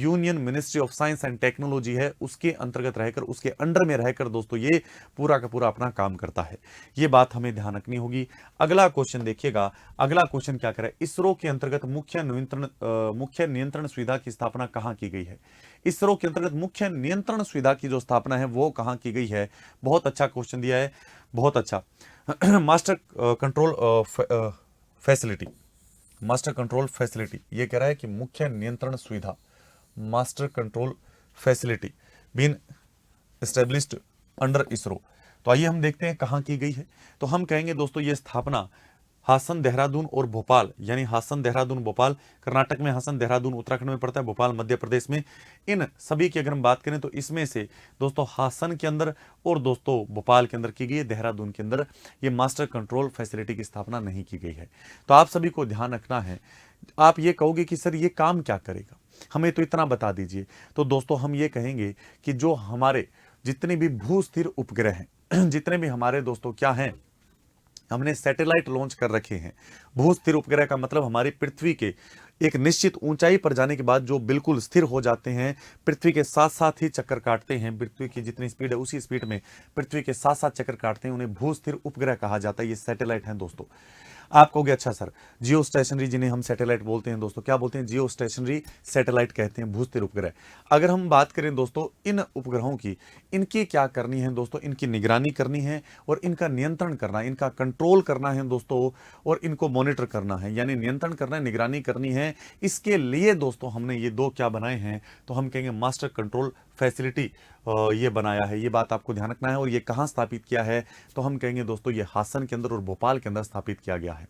union ministry of science and technology है उसके अंतर्गत रहकर, उसके अंडर में रहकर दोस्तों ये पूरा का पूरा अपना काम करता है। ये बात हमें ध्यान रखनी होगी। अगला क्वेश्चन देखिएगा, अगला क्वेश्चन क्या करे, इसरो के अंतर्गत मुख्य नियंत्रण सुविधा की स्थापना कहां की गई है। इसरो के अंतर्गत मुख्य नियंत्रण सुविधा की जो स्थापना है वो कहां की गई है। बहुत अच्छा क्वेश्चन दिया है, बहुत अच्छा। Master control facility, master control facility ये कह रहा है कि मुख्य नियंत्रण सुविधा, master control facility been established under ISRO. तो आइए हम देखते हैं कहां की गई है। तो हम कहेंगे दोस्तों ये स्थापना हासन, देहरादून और भोपाल, यानी हासन, देहरादून, भोपाल, कर्नाटक में हासन, देहरादून उत्तराखंड में पड़ता है, भोपाल मध्य प्रदेश में, इन सभी की अगर हम बात करें तो इसमें से दोस्तों हासन के अंदर और दोस्तों भोपाल के अंदर की गई है, देहरादून के अंदर ये मास्टर कंट्रोल फैसिलिटी की स्थापना नहीं की गई है। तो आप सभी को ध्यान रखना है। आप ये कहोगे कि सर ये काम क्या करेगा, हमें तो इतना बता दीजिए। तो दोस्तों हम ये कहेंगे कि जो हमारे जितने भी भू स्थिर उपग्रह हैं, जितने भी हमारे दोस्तों क्या हैं, हमने सैटेलाइट लॉन्च कर रखे हैं। भू स्थिर उपग्रह का मतलब हमारी पृथ्वी के एक निश्चित ऊंचाई पर जाने के बाद जो बिल्कुल स्थिर हो जाते हैं, पृथ्वी के साथ साथ ही चक्कर काटते हैं, पृथ्वी की जितनी स्पीड है उसी स्पीड में पृथ्वी के साथ साथ चक्कर काटते हैं, उन्हें भू स्थिर उपग्रह कहा जाता है। ये सैटेलाइट हैं दोस्तों। आप कहोगे अच्छा सर जियो स्टेशनरी जिन्हें हम सैटेलाइट बोलते हैं दोस्तों, क्या बोलते हैं, जियो स्टेशनरी सैटेलाइट कहते हैं, भू स्थिर उपग्रह। अगर हम बात करें दोस्तों इन उपग्रहों की, इनकी क्या करनी है दोस्तों, इनकी निगरानी करनी है और इनका नियंत्रण करना है, इनका कंट्रोल करना है दोस्तों, और इनको मॉनिटर करना है, यानी नियंत्रण करना है, निगरानी करनी है। इसके लिए दोस्तों हमने ये दो क्या बनाए हैं, तो हम कहेंगे मास्टर कंट्रोल फैसिलिटी ये बनाया है। ये बात आपको ध्यान रखना है। और ये कहाँ स्थापित किया है, तो हम कहेंगे दोस्तों ये हासन के अंदर और भोपाल के अंदर स्थापित किया गया है।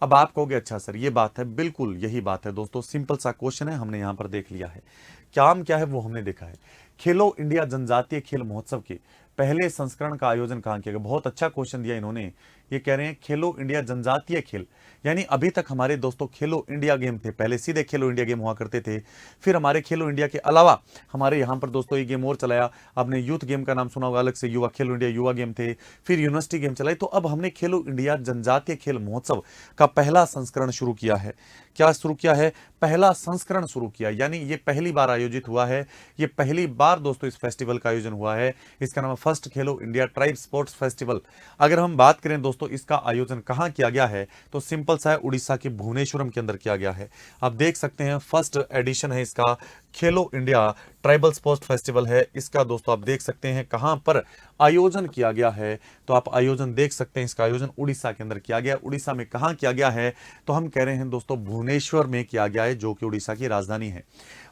अब आप कहोगे अच्छा सर ये बात है, बिल्कुल यही बात है दोस्तों, सिंपल सा क्वेश्चन है, हमने यहाँ पर देख लिया है। काम क्या है वो हमने देखा है। खेलो इंडिया जनजातीय खेल महोत्सव के पहले संस्करण का आयोजन कहाँ किया गया। बहुत अच्छा क्वेश्चन दिया इन्होंने। ये कह रहे हैं खेलो इंडिया जनजातीय खेल, यानी अभी तक हमारे दोस्तों खेलो इंडिया गेम थे, पहले सीधे खेलो इंडिया गेम हुआ करते थे, फिर हमारे खेलो इंडिया के अलावा हमारे यहाँ पर दोस्तों ये गेम और चलाया। आपने यूथ गेम का नाम सुना होगा अलग से, युवा खेलो इंडिया युवा गेम थे, फिर यूनिवर्सिटी गेम चलाई। तो अब हमने खेलो इंडिया जनजातीय खेल महोत्सव का पहला संस्करण शुरू किया है। क्या शुरू किया है, पहला संस्करण शुरू किया, यानी ये पहली बार आयोजित हुआ है, ये पहली बार दोस्तों इस फेस्टिवल का आयोजन हुआ है। इसका नाम फर्स्ट खेलो इंडिया ट्राइब स्पोर्ट्स फेस्टिवल। अगर हम बात करें दोस्तों इसका आयोजन कहां किया गया है, तो सिंपल सा है, उड़ीसा के भुवनेश्वरम के अंदर किया गया है। आप देख सकते हैं फर्स्ट एडिशन है इसका, खेलो इंडिया ट्राइबल स्पोर्ट्स फेस्टिवल है इसका दोस्तों। आप देख सकते हैं कहां पर आयोजन किया गया है, तो आप आयोजन देख सकते हैं, इसका आयोजन उड़ीसा के अंदर किया गया। उड़ीसा में कहां किया गया है, तो हम कह रहे हैं दोस्तों भुवनेश्वर में किया गया है, जो कि उड़ीसा की राजधानी है।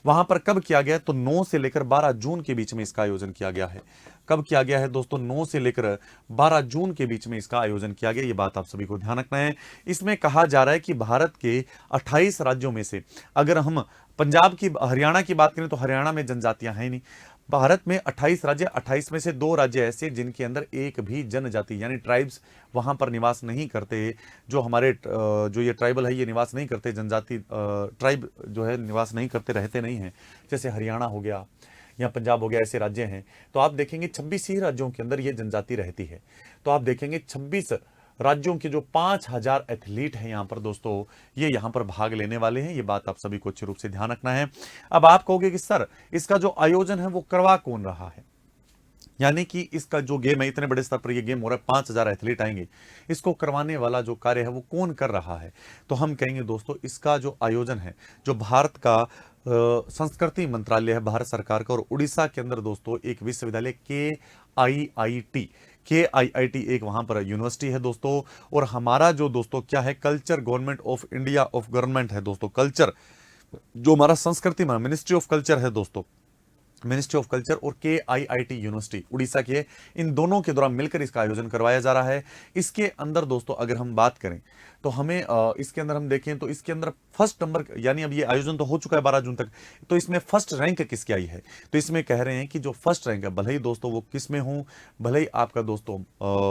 वहां पर कब किया गया, तो 9 से लेकर 12 जून के बीच में इसका आयोजन किया गया है। कब किया गया है दोस्तों, 9 से लेकर 12 जून के बीच में इसका आयोजन किया गया। ये बात आप सभी को ध्यान रखना है। इसमें कहा जा रहा है कि भारत के 28 राज्यों में से, अगर हम पंजाब की हरियाणा की बात करें तो हरियाणा में जनजातियां हैं नहीं। भारत में 28 राज्य, 28 में से 2 राज्य ऐसे जिनके अंदर एक भी जनजाति यानी ट्राइब्स वहां पर निवास नहीं करते। जो हमारे जो ये ट्राइबल है ये निवास नहीं करते, जनजाति ट्राइब जो है निवास नहीं करते, रहते नहीं हैं। जैसे हरियाणा हो गया या पंजाब हो गया, ऐसे राज्य हैं। तो आप देखेंगे 26 ही राज्यों के अंदर ये जनजाति रहती है। तो आप देखेंगे 26 राज्यों के जो 5000 एथलीट हैं यहाँ पर दोस्तों, ये यहाँ पर भाग लेने वाले हैं। ये बात आप सभी को अच्छे रूप से ध्यान रखना है। अब आप कहोगे कि सर इसका जो आयोजन है वो करवा कौन रहा है, यानी कि इसका जो गेम है, इतने बड़े स्तर पर ये गेम हो रहा है, 5000 एथलीट आएंगे, इसको करवाने वाला जो कार्य है वो कौन कर रहा है, तो हम कहेंगे दोस्तों इसका जो आयोजन है, जो भारत का संस्कृति मंत्रालय है भारत सरकार का, और उड़ीसा के अंदर दोस्तों एक विश्वविद्यालय KIIT KIIT एक वहां पर यूनिवर्सिटी है दोस्तों। और हमारा जो दोस्तों क्या है, culture government of India of government है दोस्तों। कल्चर जो हमारा संस्कृति में मिनिस्ट्री ऑफ कल्चर है दोस्तों, मिनिस्ट्री ऑफ कल्चर और KIIT यूनिवर्सिटी उड़ीसा की है, इन दोनों के द्वारा मिलकर इसका आयोजन करवाया जा रहा है। इसके अंदर दोस्तों अगर हम बात करें तो हमें इसके अंदर हम देखें तो इसके अंदर फर्स्ट नंबर, यानी अब ये आयोजन तो हो चुका है 12 जून तक, तो इसमें फर्स्ट रैंक किसकी आई है, तो इसमें कह रहे हैं कि जो फर्स्ट रैंक है, भले ही दोस्तों वो किस में हो, भले ही आपका दोस्तों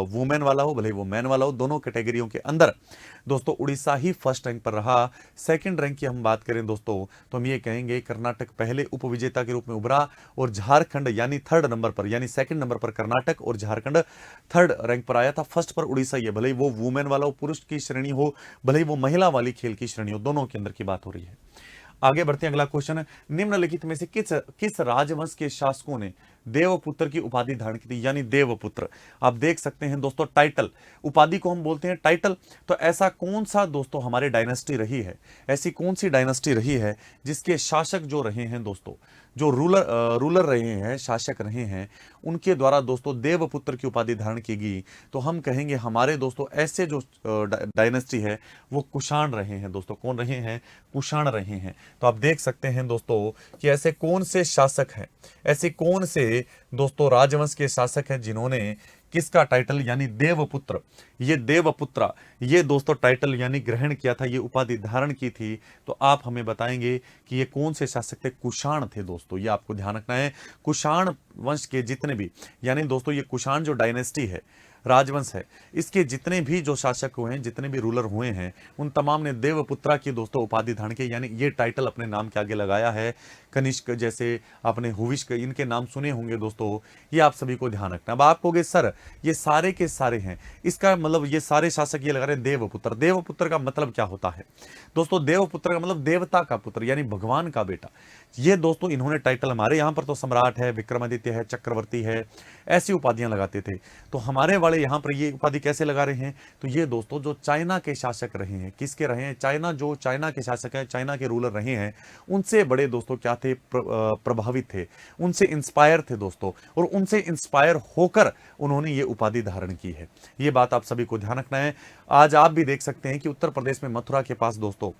वुमेन वाला हो, भले ही वो मैन वाला हो, दोनों कैटेगरियों के अंदर दोस्तों उड़ीसा ही फर्स्ट रैंक पर रहा। सेकंड रैंक की हम बात करें दोस्तों तो हम ये कहेंगे कर्नाटक पहले उपविजेता के रूप में उभरा, और झारखंड यानी थर्ड नंबर पर, यानी सेकंड नंबर पर कर्नाटक और झारखंड थर्ड रैंक पर आया था। फर्स्ट पर उड़ीसा ही है, भले ही वो वुमेन वाला हो, पुरुष की श्रेणी हो, भले ही वो महिला वाली खेल की श्रेणी हो, दोनों के अंदर की बात हो रही है। आगे बढ़ते हैं, अगला क्वेश्चन है, निम्नलिखित में से किस राजवंश के शासकों ने देवपुत्र की उपाधि धारण की थी, यानी देवपुत्र। आप देख सकते हैं दोस्तों टाइटल, उपाधि को हम बोलते हैं टाइटल। तो ऐसा कौन सा दोस्तों हमारे डायनेस्टी रही है, ऐसी कौन सी डायनेस्टी रही है जिसके शासक जो रहे हैं दोस्तों, जो रूलर रहे हैं, शासक रहे हैं, उनके द्वारा दोस्तों देवपुत्र की उपाधि धारण की गई। तो हम कहेंगे हमारे दोस्तों ऐसे जो डायनेस्टी है वो कुषाण रहे हैं दोस्तों। कौन रहे हैं, कुषाण रहे हैं। तो आप देख सकते हैं दोस्तों कि ऐसे कौन से शासक हैं, ऐसे कौन से दोस्तों राजवंश के शासक हैं जिन्होंने किसका टाइटल यानी देवपुत्र, ये देवपुत्र, ये दोस्तों टाइटल यानी ग्रहण किया था, ये उपाधि धारण की थी। तो आप हमें बताएंगे कि ये कौन से शासक थे, कुषाण थे दोस्तों। ये आपको ध्यान रखना है, कुषाण वंश के जितने भी, यानी दोस्तों ये कुषाण जो डायनेस्टी है, राजवंश है, इसके जितने भी जो शासक हुए हैं, जितने भी रूलर हुए हैं, उन तमाम ने देवपुत्रा की दोस्तों उपाधि धारण की, यानी ये टाइटल अपने नाम के आगे लगाया है। कनिष्क जैसे आपने हुविष्क, इनके नाम सुने होंगे दोस्तों, ये आप सभी को ध्यान रखना। अब आप कहोगे सर ये सारे के सारे हैं, इसका मतलब ये सारे शासक ये लगा रहे हैं देवपुत्र। देवपुत्र का मतलब क्या होता है दोस्तों, देवपुत्र का मतलब देवता का पुत्र, यानी भगवान का बेटा। ये दोस्तों इन्होंने टाइटल, हमारे यहां पर तो सम्राट है, विक्रमादित्य है, चक्रवर्ती है, ऐसी उपाधियां लगाते थे। तो हमारे वाले यहां पर ये उपाधि कैसे लगा रहे हैं, तो ये दोस्तों जो चाइना के शासक रहे हैं, किसके रहे हैं, चाइना, जो चाइना के शासक हैं, चाइना के रूलर रहे हैं, उनसे बड़े दोस्तों क्या थे, प्रभावित थे, उनसे इंस्पायर थे दोस्तों, और उनसे इंस्पायर होकर उन्होंने ये उपाधि धारण की है। ये बात आप सभी को ध्यान रखना है। आज आप भी देख सकते हैं कि उत्तर प्रदेश में मथुरा के पास दोस्तों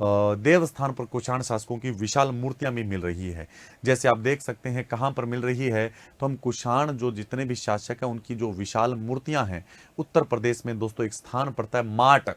देवस्थान पर कुषाण शासकों की विशाल मूर्तियां भी मिल रही है। जैसे आप देख सकते हैं कहां पर मिल रही है, तो हम कुषाण जो जितने भी शासक हैं उनकी जो विशाल मूर्तियां हैं, उत्तर प्रदेश में दोस्तों एक स्थान पड़ता है माट,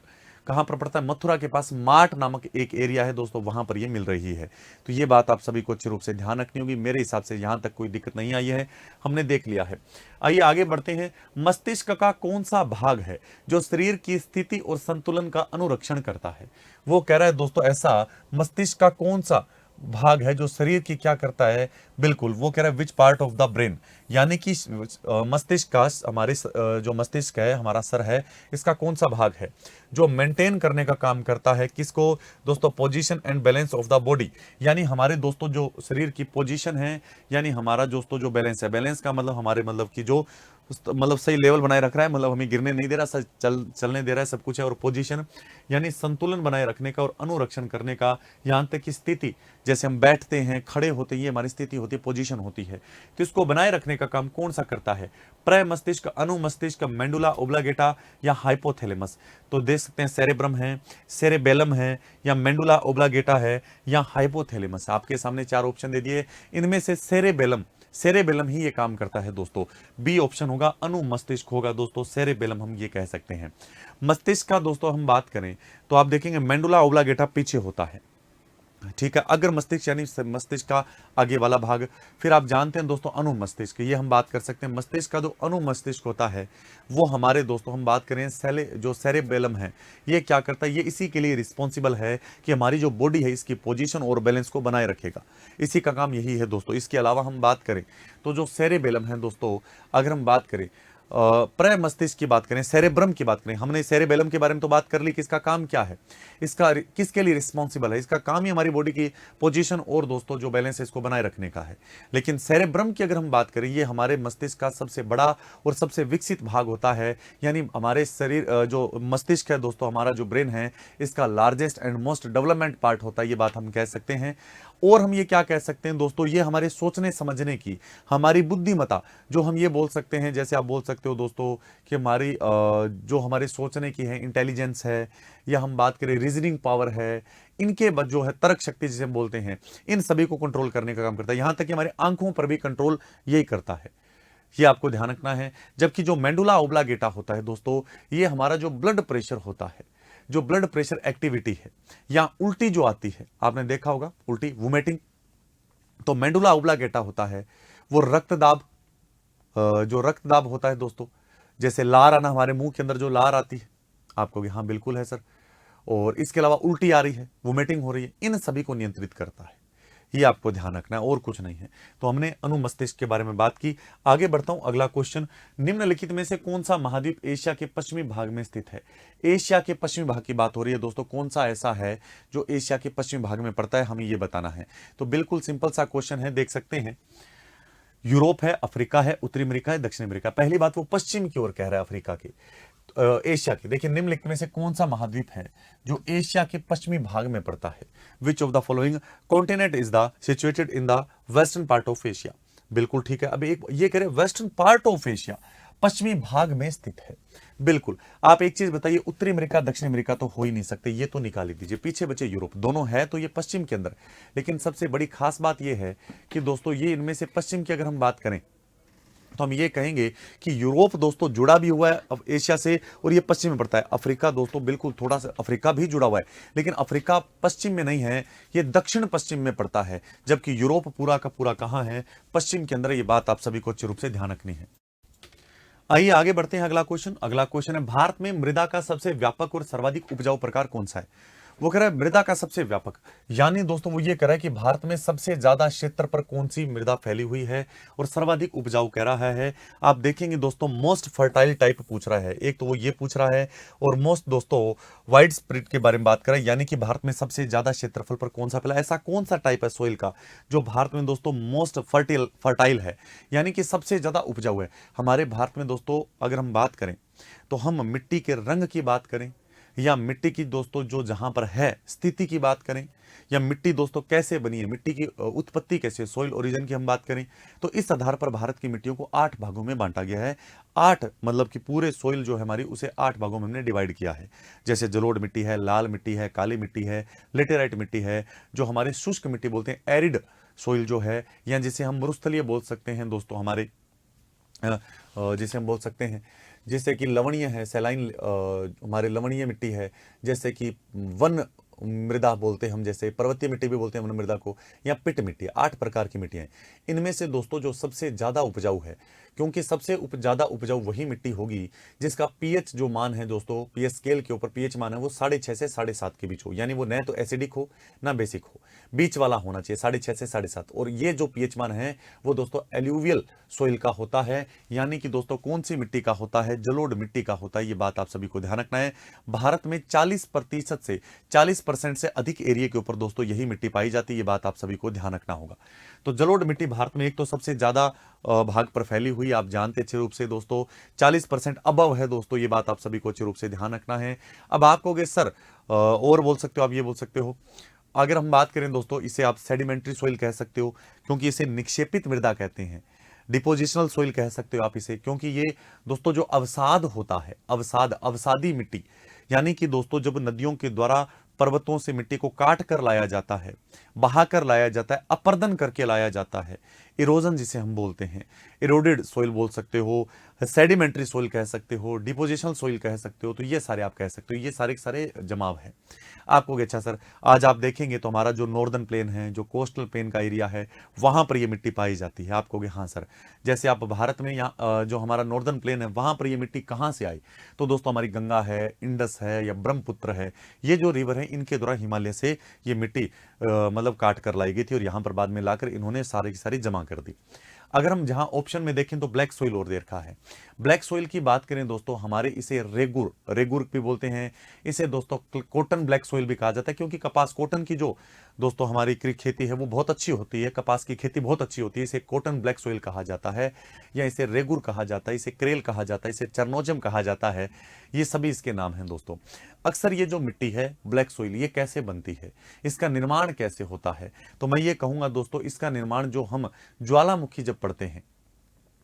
कहां पर पड़ता है, मथुरा के पास माट नामक एक एरिया है दोस्तों, वहां पर ये मिल रही है। तो ये बात आप सभी को अच्छे रूप से ध्यान रखनी होगी। मेरे हिसाब से यहां तक कोई दिक्कत नहीं आई है, हमने देख लिया है। आइए आगे बढ़ते हैं। मस्तिष्क का कौन सा भाग है जो शरीर की स्थिति और संतुलन का अनुरक्षण करता है, वो कह रहा है दोस्तों ऐसा मस्तिष्क का कौन सा भाग है जो शरीर की क्या करता है, बिल्कुल वो कह रहा है which part of the brain, यानी कि मस्तिष्क का, हमारे जो मस्तिष्क है, हमारा सर है, इसका कौन सा भाग है जो मेंटेन करने का काम करता है, किसको दोस्तों, position and balance of the body, यानी हमारे दोस्तों जो शरीर की पोजीशन है, यानी हमारा दोस्तों जो बैलेंस है, बैलेंस का मतलब हमारे मतलब की जो मतलब सही लेवल बनाए रख रहा है, मतलब हमें गिरने नहीं दे रहा, चलने दे रहा है, सब कुछ है। और पोजीशन यानी संतुलन बनाए रखने का और अनुरक्षण करने का, यहाँ तक की स्थिति, जैसे हम बैठते हैं, खड़े होते हैं, ये हमारी स्थिति होती है, पोजीशन होती है। तो इसको बनाए रखने का काम कौन सा करता है, प्रमस्तिष्क, अनुमस्तिष्क, मेंडुला ओब्लागेटा या हाइपोथैलेमस। तो देख सकते हैं सेरेब्रम है, सेरेबेलम है, या मेंडुला ओब्लागेटा है, या हाइपोथैलेमस। आपके सामने 4 ऑप्शन दे दिए, इनमें से सेरेबेलम ही ये काम करता है दोस्तों। बी ऑप्शन होगा, अनुमस्तिष्क होगा दोस्तों, सेरेबेलम हम ये कह सकते हैं। मस्तिष्क का दोस्तों हम बात करें तो आप देखेंगे मेंडुला ओब्लागेटा पीछे होता है, ठीक है, अगर मस्तिष्क यानी मस्तिष्क का आगे वाला भाग। फिर आप जानते हैं दोस्तों अनुमस्तिष्क, ये हम बात कर सकते हैं। मस्तिष्क का जो अनुमस्तिष्क होता है वो हमारे दोस्तों हम बात करें जो सेरेबेलम है, ये क्या करता है, ये इसी के लिए रिस्पॉन्सिबल है कि हमारी जो बॉडी है इसकी पोजीशन और बैलेंस को बनाए रखेगा, इसी का काम यही है दोस्तों। इसके अलावा हम बात करें तो जो सेरेबेलम है दोस्तों, अगर हम बात करें प्रमस्तिष्क की बात करें, सेरेब्रम की बात करें, हमने सेरेबेलम के बारे में तो बात कर ली कि इसका काम क्या है, इसका किसके लिए रिस्पॉन्सिबल है, इसका काम ही हमारी बॉडी की पोजीशन और दोस्तों जो बैलेंस है इसको बनाए रखने का है। लेकिन सेरेब्रम की अगर हम बात करें, ये हमारे मस्तिष्क का सबसे बड़ा और सबसे विकसित भाग होता है, यानी हमारे शरीर जो मस्तिष्क है दोस्तों, हमारा जो ब्रेन है, इसका largest and most development part होता है, ये बात हम कह सकते हैं। और हम ये क्या कह सकते हैं दोस्तों, ये हमारे सोचने समझने की, हमारी बुद्धिमत्ता, जो हम ये बोल सकते हैं, जैसे आप बोल सकते हो दोस्तों कि हमारी जो हमारे सोचने की है इंटेलिजेंस है, या हम बात करें रीजनिंग पावर है, इनके बाद जो है तर्क शक्ति जिसे हम बोलते हैं, इन सभी को कंट्रोल करने का काम करता है। यहां तक कि हमारे आंखों पर भी कंट्रोल यही करता है, ये आपको ध्यान रखना है। जबकि जो मेंडुला ओब्लांगेटा होता है दोस्तों, ये हमारा जो ब्लड प्रेशर होता है, जो ब्लड प्रेशर एक्टिविटी है, या उल्टी जो आती है, आपने देखा होगा उल्टी वोमिटिंग, तो मेंडुला ओब्लांगेटा होता है वो रक्तदाब, जो रक्तदाब होता है दोस्तों, जैसे लार आना, हमारे मुंह के अंदर जो लार आती है, आप कहोगे हाँ बिल्कुल है सर, और इसके अलावा उल्टी आ रही है, वोमिटिंग हो रही है, इन सभी को नियंत्रित करता है। ये आपको ध्यान रखना है और कुछ नहीं है। तो हमने अनुमस्तिष्क के बारे में बात की। आगे बढ़ता हूं, अगला क्वेश्चन, निम्नलिखित में से कौन सा महाद्वीप एशिया के पश्चिमी भाग में स्थित है? एशिया के पश्चिमी भाग की बात हो रही है दोस्तों, कौन सा ऐसा है जो एशिया के पश्चिमी भाग में पड़ता है, हमें ये बताना है। तो बिल्कुल सिंपल सा क्वेश्चन है, देख सकते हैं, यूरोप है, अफ्रीका है, उत्तरी अमेरिका है, दक्षिण अमेरिका। पहली बात वो पश्चिम की ओर कह रहा है, अफ्रीका की, एशिया की। देखिए निम्नलिखित में से कौन सा महाद्वीप है जो एशिया के पश्चिमी भाग में पड़ता है? Which of the following continent is the situated in the western part of Asia? बिल्कुल ठीक है। अब एक ये कह रहे वेस्टर्न पार्ट ऑफ एशिया, पश्चिमी भाग में स्थित है। बिल्कुल। आप एक चीज बताइए, उत्तरी अमेरिका दक्षिण अमेरिका तो हो ही नहीं सकते, ये तो निकाल ही दीजिए, पीछे बचे यूरोप, दोनों है तो ये पश्चिम के अंदर। लेकिन सबसे बड़ी खास बात यह है कि दोस्तों ये इनमें से पश्चिम की अगर हम बात करें तो हम ये कहेंगे कि यूरोप दोस्तों जुड़ा भी हुआ है अब एशिया से, और ये पश्चिम में पड़ता है। अफ्रीका दोस्तों बिल्कुल थोड़ा सा अफ्रीका भी जुड़ा हुआ है, लेकिन अफ्रीका पश्चिम में नहीं है, ये दक्षिण पश्चिम में पड़ता है। जबकि यूरोप पूरा का पूरा कहां है? पश्चिम के अंदर। ये बात आप सभी को अच्छे रूप से ध्यान रखनी है। आइए आगे बढ़ते हैं। अगला क्वेश्चन, अगला क्वेश्चन है, भारत में मृदा का सबसे व्यापक और सर्वाधिक उपजाऊ प्रकार कौन सा है? वो कह रहा है मृदा का सबसे व्यापक, यानी दोस्तों वो ये कह रहा है कि भारत में सबसे ज्यादा क्षेत्र पर कौन सी मृदा फैली हुई है और सर्वाधिक उपजाऊ कह रहा है। आप देखेंगे दोस्तों मोस्ट फर्टाइल टाइप पूछ रहा है, एक तो वो ये पूछ रहा है, और मोस्ट दोस्तों वाइड स्प्रेड के बारे में बात कर रहा है, यानी कि भारत में सबसे ज्यादा क्षेत्रफल पर कौन सा फैला, ऐसा कौन सा टाइप है सोइल का जो भारत में दोस्तों मोस्ट फर्टाइल है, यानी कि सबसे ज्यादा उपजाऊ है। हमारे भारत में दोस्तों अगर हम बात करें तो हम मिट्टी के रंग की बात करें, या मिट्टी की दोस्तों जो जहां पर है स्थिति की बात करें, या मिट्टी दोस्तों कैसे बनी है, मिट्टी की उत्पत्ति कैसे, सोइल ओरिजिन की हम बात करें, तो इस आधार पर भारत की मिट्टियों को 8 भागों में बांटा गया है। 8 मतलब कि पूरे सोइल जो है हमारी, उसे 8 भागों में हमने डिवाइड किया है। जैसे जलोढ़ मिट्टी है, लाल मिट्टी है, काली मिट्टी है, लेटेराइट मिट्टी है, जो हमारे शुष्क मिट्टी बोलते हैं, एरिड सोइल जो है, या जिसे हम मरुस्थलीय बोल सकते हैं दोस्तों, हमारे जिसे हम बोल सकते हैं जैसे कि लवणीय है, सैलाइन हमारे लवणीय मिट्टी है, जैसे कि वन मृदा बोलते हैं हम, जैसे पर्वतीय मिट्टी भी बोलते हैं वन मृदा को, या पिट मिट्टी। 8 प्रकार की मिट्टियां हैं। इनमें से दोस्तों जो सबसे ज्यादा उपजाऊ है, क्योंकि सबसे ज्यादा उपजाऊ वही मिट्टी होगी जिसका पीएच जो मान है दोस्तों, पीएच स्केल के ऊपर पीएच मान है वो 6.5 से 7.5 के बीच हो, यानी वो न तो एसिडिक हो ना बेसिक हो, बीच वाला होना चाहिए, 6.5 से 7.5। और ये जो पीएच मान है वो दोस्तों एल्यूवियल सोइल का होता है, यानी कि दोस्तों कौन सी मिट्टी का होता है? जलोढ़ मिट्टी का होता है। ये बात आप सभी को ध्यान रखना है। भारत में 40% से 40% से अधिक एरिया के ऊपर दोस्तों यही मिट्टी पाई जाती है। ये बात आप सभी को ध्यान रखना होगा। तो जलोढ़ मिट्टी भारत में एक तो सबसे ज्यादा भाग पर फैली हुई, आप जानते अच्छे रूप से दोस्तों, 40% अबव है दोस्तों। ये बात आप सभी को अच्छे रूप से ध्यान रखना है। अब आप कहोगे सर और बोल सकते हो, आप ये बोल सकते हो, अगर हम बात करें दोस्तों, इसे आप सेडिमेंट्री सोइल कह सकते हो, क्योंकि इसे निक्षेपित मृदा कहते हैं। डिपोजिशनल सोइल कह सकते हो आप इसे, क्योंकि ये दोस्तों जो अवसाद होता है, अवसादी मिट्टी, यानी कि दोस्तों जब नदियों के द्वारा पर्वतों से मिट्टी को काट कर लाया जाता है, बहा कर लाया जाता है, अपर्दन करके लाया जाता है, इरोजन जिसे हम बोलते हैं, इरोडेड सोइल बोल सकते हो, सेडिमेंट्री सोइल कह सकते हो, डिपोजिशनल सोइल कह सकते हो, तो ये सारे आप कह सकते हो। ये सारे के सारे जमाव है। आपको अच्छा सर, आज आप देखेंगे तो हमारा जो नॉर्दर्न प्लेन है, जो कोस्टल प्लेन का एरिया है, वहां पर ये मिट्टी पाई जाती है। आप कहोगे हाँ सर, जैसे आप भारत में यहाँ जो हमारा नॉर्दर्न प्लेन है वहां पर ये मिट्टी कहाँ से आई? तो दोस्तों हमारी गंगा है, इंडस है, या ब्रह्मपुत्र है, ये जो रिवर है इनके द्वारा हिमालय से ये मिट्टी मतलब काट कर लाई गई थी, और यहां पर बाद में लाकर इन्होंने सारी की सारी जमा कर दी। अगर हम जहां ऑप्शन में देखें तो ब्लैक सोइल और दे रखा है। ब्लैक सोइल की बात करें दोस्तों, हमारे इसे रेगुर भी बोलते हैं, इसे दोस्तों कॉटन ब्लैक सोइल भी कहा जाता है, क्योंकि कपास कॉटन की जो दोस्तों हमारी खेती है वो बहुत अच्छी होती है, कपास की खेती बहुत अच्छी होती है, इसे कॉटन ब्लैक सोइल कहा जाता है, या इसे रेगुर कहा जाता है, इसे क्रेल कहा जाता है, इसे चरनोजम कहा जाता है, ये सभी इसके नाम हैं दोस्तों। अक्सर ये जो मिट्टी है ब्लैक सोइल, ये कैसे बनती है, इसका निर्माण कैसे होता है, तो मैं ये कहूंगा दोस्तों, इसका निर्माण जो हम ज्वालामुखी जब पढ़ते हैं,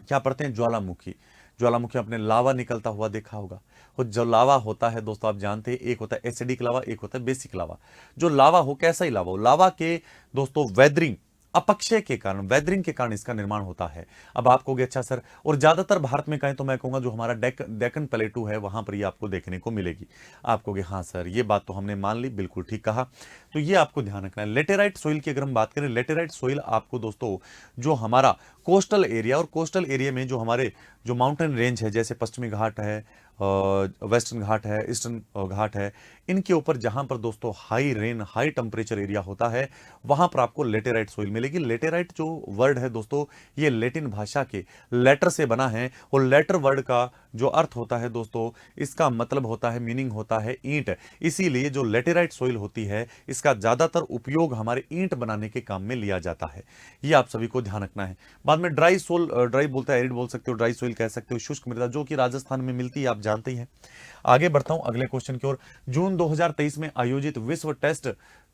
क्या पढ़ते हैं, ज्वालामुखी, ज्वालामुखी अपने लावा निकलता हुआ देखा होगा। और जो लावा होता है दोस्तों आप जानते हैं, एक होता है एसिडिक लावा, एक होता है बेसिक लावा। जो लावा हो, कैसा ही लावा हो, लावा के दोस्तों वेदरिंग, अपक्षय के कारण, वेदरिंग के कारण इसका निर्माण होता है। अब आप कहोगे अच्छा सर, और ज्यादातर भारत में कहें तो मैं कहूंगा जो हमारा डेक्कन प्लेटू है वहां पर ये आपको देखने को मिलेगी। आप कहोगे हाँ सर, ये बात तो हमने मान ली, बिल्कुल ठीक कहा। तो ये आपको ध्यान रखना है। लेटेराइट सोइल की अगर हम बात करें, लेटेराइट सोइल आपको दोस्तों जो हमारा कोस्टल एरिया, और कोस्टल एरिया में जो हमारे जो माउंटेन रेंज है, जैसे पश्चिमी घाट है, वेस्टर्न घाट है, ईस्टर्न घाट है, इनके ऊपर जहां पर दोस्तों high rain, high temperature area होता है, वहां पर आपको लेटेराइट सोइल मिलेगी। लेटेराइट जो वर्ड है दोस्तों, ये लैटिन भाषा के लेटर से बना है, और लेटर वर्ड का जो अर्थ होता है दोस्तों, इसका मतलब होता है, मीनिंग होता है ईंट। इसीलिए जो लेटेराइट सोइल होती है, इसका ज्यादातर उपयोग हमारे ईंट बनाने के काम में लिया जाता है। ये आप सभी को ध्यान रखना है। बाद में ड्राई सोल, ड्राई बोलता है, एरिड बोल सकते हो, ड्राई सोइल कह सकते हो, शुष्क मृदा, जो कि राजस्थान में मिलती है, आप जानते ही हैं। आगे बढ़ता हूं अगले क्वेश्चन की ओर। जून 2023 में आयोजित विश्व टेस्ट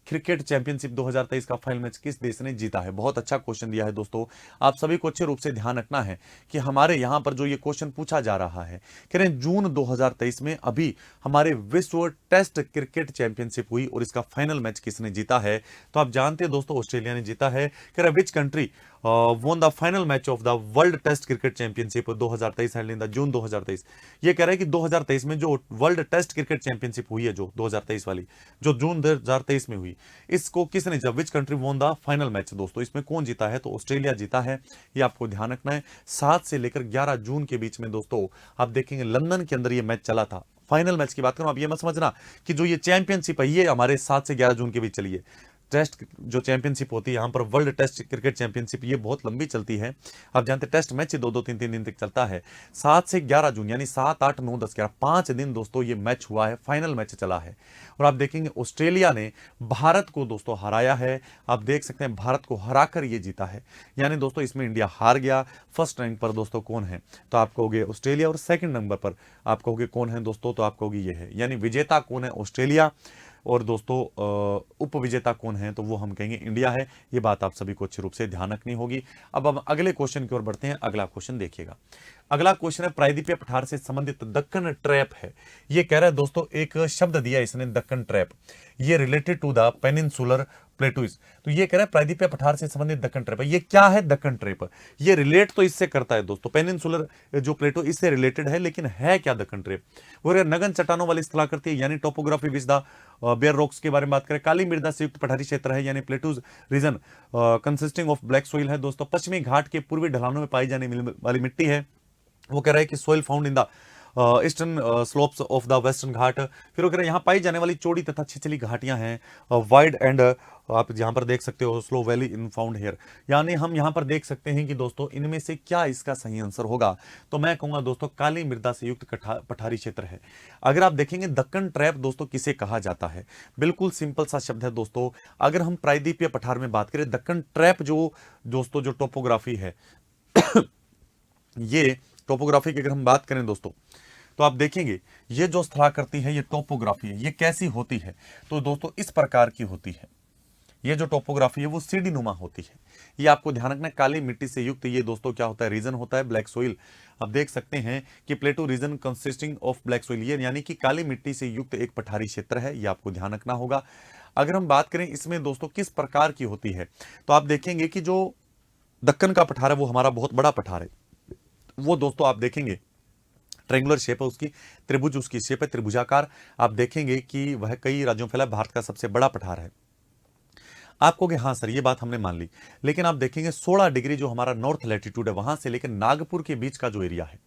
क्रिकेट चैंपियनशिप 2023 का फाइनल मैच किस देश ने जीता है? बहुत अच्छा क्वेश्चन दिया है दोस्तों। आप सभी को अच्छे रूप से ध्यान रखना है कि हमारे यहां पर जो ये क्वेश्चन पूछा जा रहा है, कह रहे हैं जून 2023 में अभी हमारे विश्व टेस्ट क्रिकेट चैंपियनशिप हुई, और इसका फाइनल मैच किसने जीता है? तो आप जानते हैं दोस्तों, ऑस्ट्रेलिया ने जीता है। कह रहे which country won the final match of the world test cricket championship 2023 held in the June 2023। ये कह रहे हैं कि 2023 में जो वर्ल्ड टेस्ट क्रिकेट चैंपियनशिप हुई है, जो 2023 वाली, जो जून 2023 में हुई, इसको किसने, जब which country won the final match दोस्तों, इसमें कौन जीता है? तो ऑस्ट्रेलिया जीता है। ये आपको ध्यान रखना है। 7 से लेकर 11 जून के बीच में दोस्तों आप देखेंगे लंदन के अंदर ये मैच चला था। फाइनल मैच की बात करूं, आप ये मत समझना कि जो ये चैंपियनशिप है ये हमारे 7 से 11 जून के बीच चली है। टेस्ट जो चैंपियनशिप होती है यहाँ पर, वर्ल्ड टेस्ट क्रिकेट चैंपियनशिप, ये बहुत लंबी चलती है। आप जानते हैं टेस्ट मैच 2-2, 3-3 दिन तक चलता है। 7 से 11 जून यानी 7, 8, 9, 10, 11, 5 दिन दोस्तों ये मैच हुआ है, फाइनल मैच चला है। और आप देखेंगे ऑस्ट्रेलिया ने भारत को दोस्तों हराया है। आप देख सकते हैं भारत को हराकर ये जीता है, यानी दोस्तों इसमें इंडिया हार गया। फर्स्ट रैंक पर दोस्तों कौन है? तो आप कहोगे ऑस्ट्रेलिया, और सेकंड नंबर पर आप कहोगे कौन है दोस्तों? तो आप कहोगे ये है, यानी विजेता कौन है? ऑस्ट्रेलिया। और दोस्तों उपविजेता कौन है? तो वो हम कहेंगे इंडिया है। ये बात आप सभी को अच्छे रूप से ध्यान रखनी होगी। अब हम अगले क्वेश्चन की ओर बढ़ते हैं। अगला क्वेश्चन देखिएगा। अगला क्वेश्चन है प्रायद्वीपीय पठार से संबंधित दक्कन ट्रैप है। ये कह रहा है दोस्तों, एक शब्द दिया इसने दक्कन ट्रैप, ये related to the peninsular plateaus. तो ये कह रहा है प्रायद्वीपीय पठार से संबंधित दक्कन ट्रैप है। ये क्या है दक्कन ट्रैप? ये रिलेट तो इससे करता है दोस्तों, पेनिनसुलर जो प्लेटो इससे रिलेटेड है, लेकिन है क्या दक्कन ट्रैप? वो नगन चट्टानों वाली स्थलाकृति है, यानी topography with the bare rocks के बारे में बात करें। काली मृदा से युक्त पठारी क्षेत्र है, यानी plateaus region consisting of black soil है दोस्तों। पश्चिमी घाट के पूर्वी ढलानों में पाई जाने वाली मिट्टी है। वो कह रहा है कि soil found in the eastern slopes of the western Ghat. फिर वो कह रहे हैं यहाँ पाई जाने वाली चौड़ी तथा छिछली घाटियां हैं, वाइड एंड आप यहाँ पर देख सकते हो slow valley in found here. यानी हम यहाँ पर देख सकते हैं कि दोस्तों इनमें से क्या इसका सही आंसर होगा? तो मैं कहूंगा दोस्तों काली मृदा से युक्त पठारी क्षेत्र है। अगर आप देखेंगे दक्कन ट्रैप दोस्तों किसे कहा जाता है, बिल्कुल सिंपल सा शब्द है दोस्तों। अगर हम प्रायद्वीपीय पठार में बात करें, दक्कन ट्रैप जो दोस्तों जो टोपोग्राफी है ये टोपोग्राफी की अगर हम बात करें दोस्तों, तो आप देखेंगे ये जो स्थलाकृति है, ये टोपोग्राफी है, ये कैसी होती है? तो दोस्तों इस प्रकार की होती है। ये जो टोपोग्राफी है वो सीढ़ी नुमा होती है। ये आपको ध्यान रखना है। काली मिट्टी से युक्त ये दोस्तों क्या होता है? रीजन होता है ब्लैक सोइल। आप देख सकते हैं कि plateau region consisting of black soil, ये यानी कि काली मिट्टी से युक्त एक पठारी क्षेत्र है। ये आपको ध्यान रखना होगा। अगर हम बात करें इसमें दोस्तों किस प्रकार की होती है, तो आप देखेंगे कि जो दक्कन का पठार है वो हमारा बहुत बड़ा पठार है। वो दोस्तों आप देखेंगे ट्रेंगुलर शेप है उसकी, त्रिभुज उसकी शेप है, त्रिभुजाकार। आप देखेंगे कि वह कई राज्यों में फैला, भारत का सबसे बड़ा पठार है। आप कहोगे हाँ सर ये बात हमने मान ली, लेकिन आप देखेंगे 16 डिग्री जो हमारा नॉर्थ लैटिट्यूड है, वहां से लेकर नागपुर के बीच का जो एरिया है,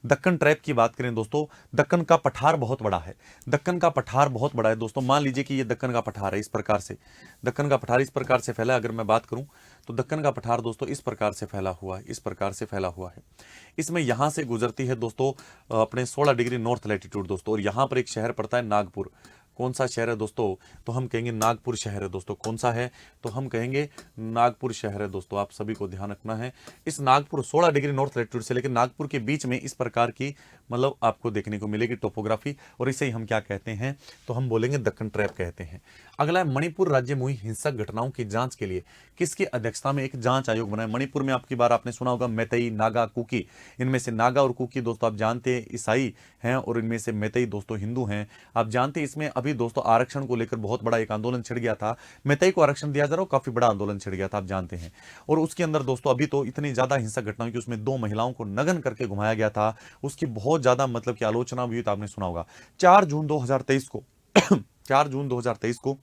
दक्कन ट्रैप की बात करें दोस्तों, दक्कन का पठार बहुत बड़ा है, दक्कन का पठार बहुत बड़ा है दोस्तों। मान लीजिए कि ये दक्कन का पठार है, इस प्रकार से दक्कन का पठार इस प्रकार से फैला है। अगर मैं बात करूं तो दक्कन का पठार दोस्तों इस प्रकार से फैला हुआ है, इस प्रकार से फैला हुआ है। इसमें यहां से गुजरती है दोस्तों अपने 16 डिग्री नॉर्थ लैटिट्यूड दोस्तों, और यहां पर एक शहर पड़ता है नागपुर। कौन सा शहर है दोस्तों? तो हम कहेंगे नागपुर शहर है दोस्तों। कौन सा है? तो हम कहेंगे नागपुर शहर है दोस्तों। आप सभी को ध्यान रखना है, इस नागपुर 16 डिग्री नॉर्थ लैटिट्यूड से लेकर नागपुर के बीच में इस प्रकार की मतलब आपको देखने को मिलेगी टोपोग्राफी, और इसे ही हम क्या कहते हैं? तो हम बोलेंगे दक्कन ट्रैप कहते हैं। अगला है मणिपुर राज्य में हुई हिंसक घटनाओं की जांच के लिए किसकी अध्यक्षता में एक जांच आयोग बना है? मणिपुर में आपकी बार आपने सुना होगा मैतेई, नागा, कुकी। इनमें से नागा और कुकी दोस्तों आप जानते हैं ईसाई हैं, और इनमें से मैतेई दोस्तों हिंदू हैं। आप जानते हैं इसमें अभी दोस्तों आरक्षण को लेकर बहुत बड़ा एक आंदोलन छिड़ गया था। मैतेई को आरक्षण दिया जा रहा हो, काफी बड़ा आंदोलन छिड़ गया था, आप जानते हैं। और उसके अंदर दोस्तों अभी तो इतनी ज्यादा हिंसक घटनाओं की, उसमें 2 महिलाओं को नग्न करके घुमाया गया था, उसकी बहुत ज्यादा मतलब की आलोचना हुई, तो आपने सुना होगा। 4 जून 2023 को 4 जून 2023 को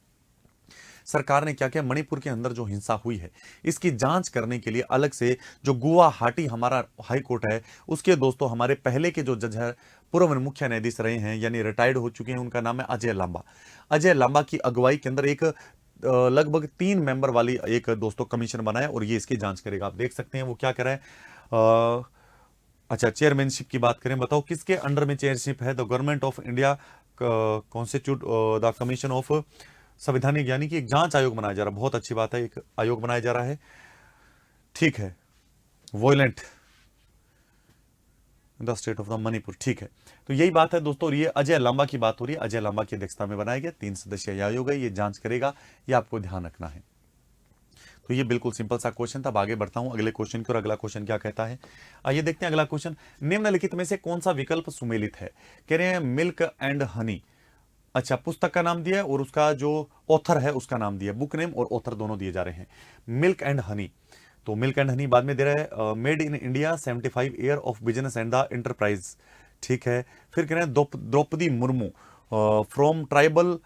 सरकार ने क्या किया? मणिपुर के अंदर जो हिंसा हुई है इसकी जांच करने के लिए अलग से जो गुवाहाटी हमारा हाई कोर्ट है, उसके दोस्तों हमारे पहले के जो जज है, पूर्व मुख्य न्यायाधीश रहे हैं, यानी रिटायर्ड हो चुके हैं, उनका नाम है अजय लांबा। अजय लांबा की अगुवाई के अंदर एक लगभग 3 मेंबर वाली एक दोस्तों कमीशन बनाया, और ये इसकी जांच करेगा। आप देख सकते हैं वो क्या कर रहा है। अच्छा, चेयरमैनशिप की बात करें, बताओ किसके अंडर में चेयरशिप है? The government of India constitute the commission of संवैधानिक, यानी कि एक जांच आयोग बनाया जा रहा है। बहुत अच्छी बात है, एक आयोग बनाया जा रहा है, ठीक है। Violent the state of the Manipur, ठीक है। तो यही बात है दोस्तों, ये अजय लांबा की बात हो रही है। अजय लांबा की अध्यक्षता में बनाया गया 3 सदस्यीय आयोग है, ये जांच करेगा, ये आपको ध्यान रखना है। तो ये बिल्कुल सिंपल सा क्वेश्चन था। अब आगे बढ़ता हूं अगले क्वेश्चन की, और अगला क्वेश्चन क्या कहता है, आइए देखते हैं अगला क्वेश्चन। निम्नलिखित में से कौन सा विकल्प सुमेलित है? कह रहे हैं मिल्क एंड हनी। अच्छा, पुस्तक का नाम दिया है और उसका जो ऑथर है उसका नाम दिया है, बुक नेम और ऑथर दोनों दिए जा रहे हैं। मिल्क एंड हनी, तो मिल्क एंड हनी बाद में दे रहा है made in India 75 year of business and the enterprise, ठीक है। फिर कह रहे हैं Draupadi Murmu from tribal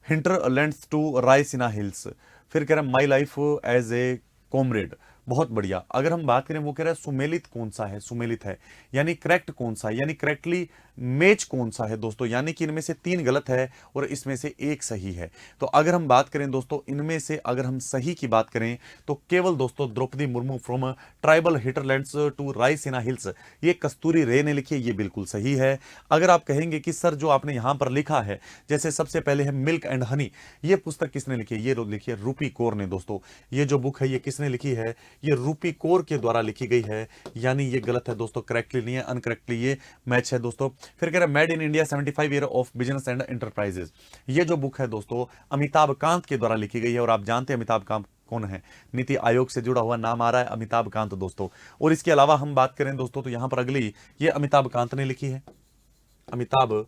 hinterlands to Raisina hills. फिर कह रहे हैं my life as a comrade, बहुत बढ़िया। अगर हम बात करें, वो कह रहा है सुमेलित कौन सा है? सुमेलित है यानी करेक्ट कौन सा है, यानी करेक्टली मैच कौन सा है दोस्तों, यानी कि इनमें से 3 गलत है और इसमें से 1 सही है। तो अगर हम बात करें दोस्तों, इनमें से अगर हम सही की बात करें तो केवल दोस्तों Draupadi Murmu from tribal hinterlands to Raisina hills, ये कस्तूरी रे ने लिखी है, ये बिल्कुल सही है। अगर आप कहेंगे कि सर जो आपने यहां पर लिखा है, जैसे सबसे पहले है मिल्क एंड हनी, ये पुस्तक किसने लिखी है? ये लिखी है रूपी कौर ने दोस्तों। ये जो बुक है ये किसने लिखी है? ये रूपी कौर के द्वारा लिखी गई है, यानी ये गलत है दोस्तों, करेक्टली नहीं है, अनकरेक्टली ये मैच है दोस्तों। फिर कह रहा है made in India 75 year of business and enterprises, ये जो बुक है दोस्तों अमिताभ कांत के द्वारा लिखी गई है, और आप जानते हैं अमिताभ कांत कौन है? नीति आयोग से जुड़ा हुआ नाम आ रहा है अमिताभ कांत दोस्तों। और इसके अलावा हम बात करें दोस्तों तो यहां पर अगली ये अमिताभ कांत ने लिखी है, अमिताभ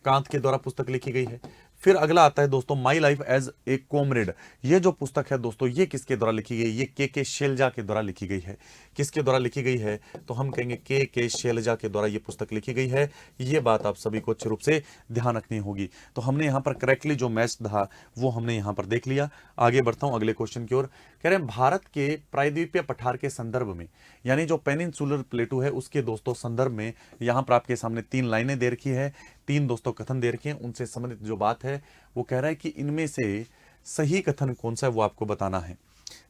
कांत के द्वारा पुस्तक लिखी गई है। फिर अगला आता है दोस्तों my life as a comrade, ये जो पुस्तक है दोस्तों ये किसके द्वारा लिखी गई? ये के शैलजा के द्वारा लिखी गई है। किसके द्वारा लिखी गई है? तो हम कहेंगे के शैलजा के द्वारा ये पुस्तक लिखी गई है। ये बात आप सभी को अच्छे रूप से ध्यान रखनी होगी। तो हमने यहाँ पर करेक्टली जो मैच था वो हमने यहाँ पर देख लिया। आगे बढ़ता हूँ अगले क्वेश्चन की ओर। कह रहे हैं भारत के प्रायद्वीपीय पठार के संदर्भ में, यानी जो पेनिनसुलर प्लेटू है उसके दोस्तों संदर्भ में, यहाँ पर आपके सामने 3 लाइनें दे रखी है, 3 दोस्तों कथन दे रखे हैं, उनसे संबंधित जो बात है वो कह रहा है कि इनमें से सही कथन कौन सा है वो आपको बताना है।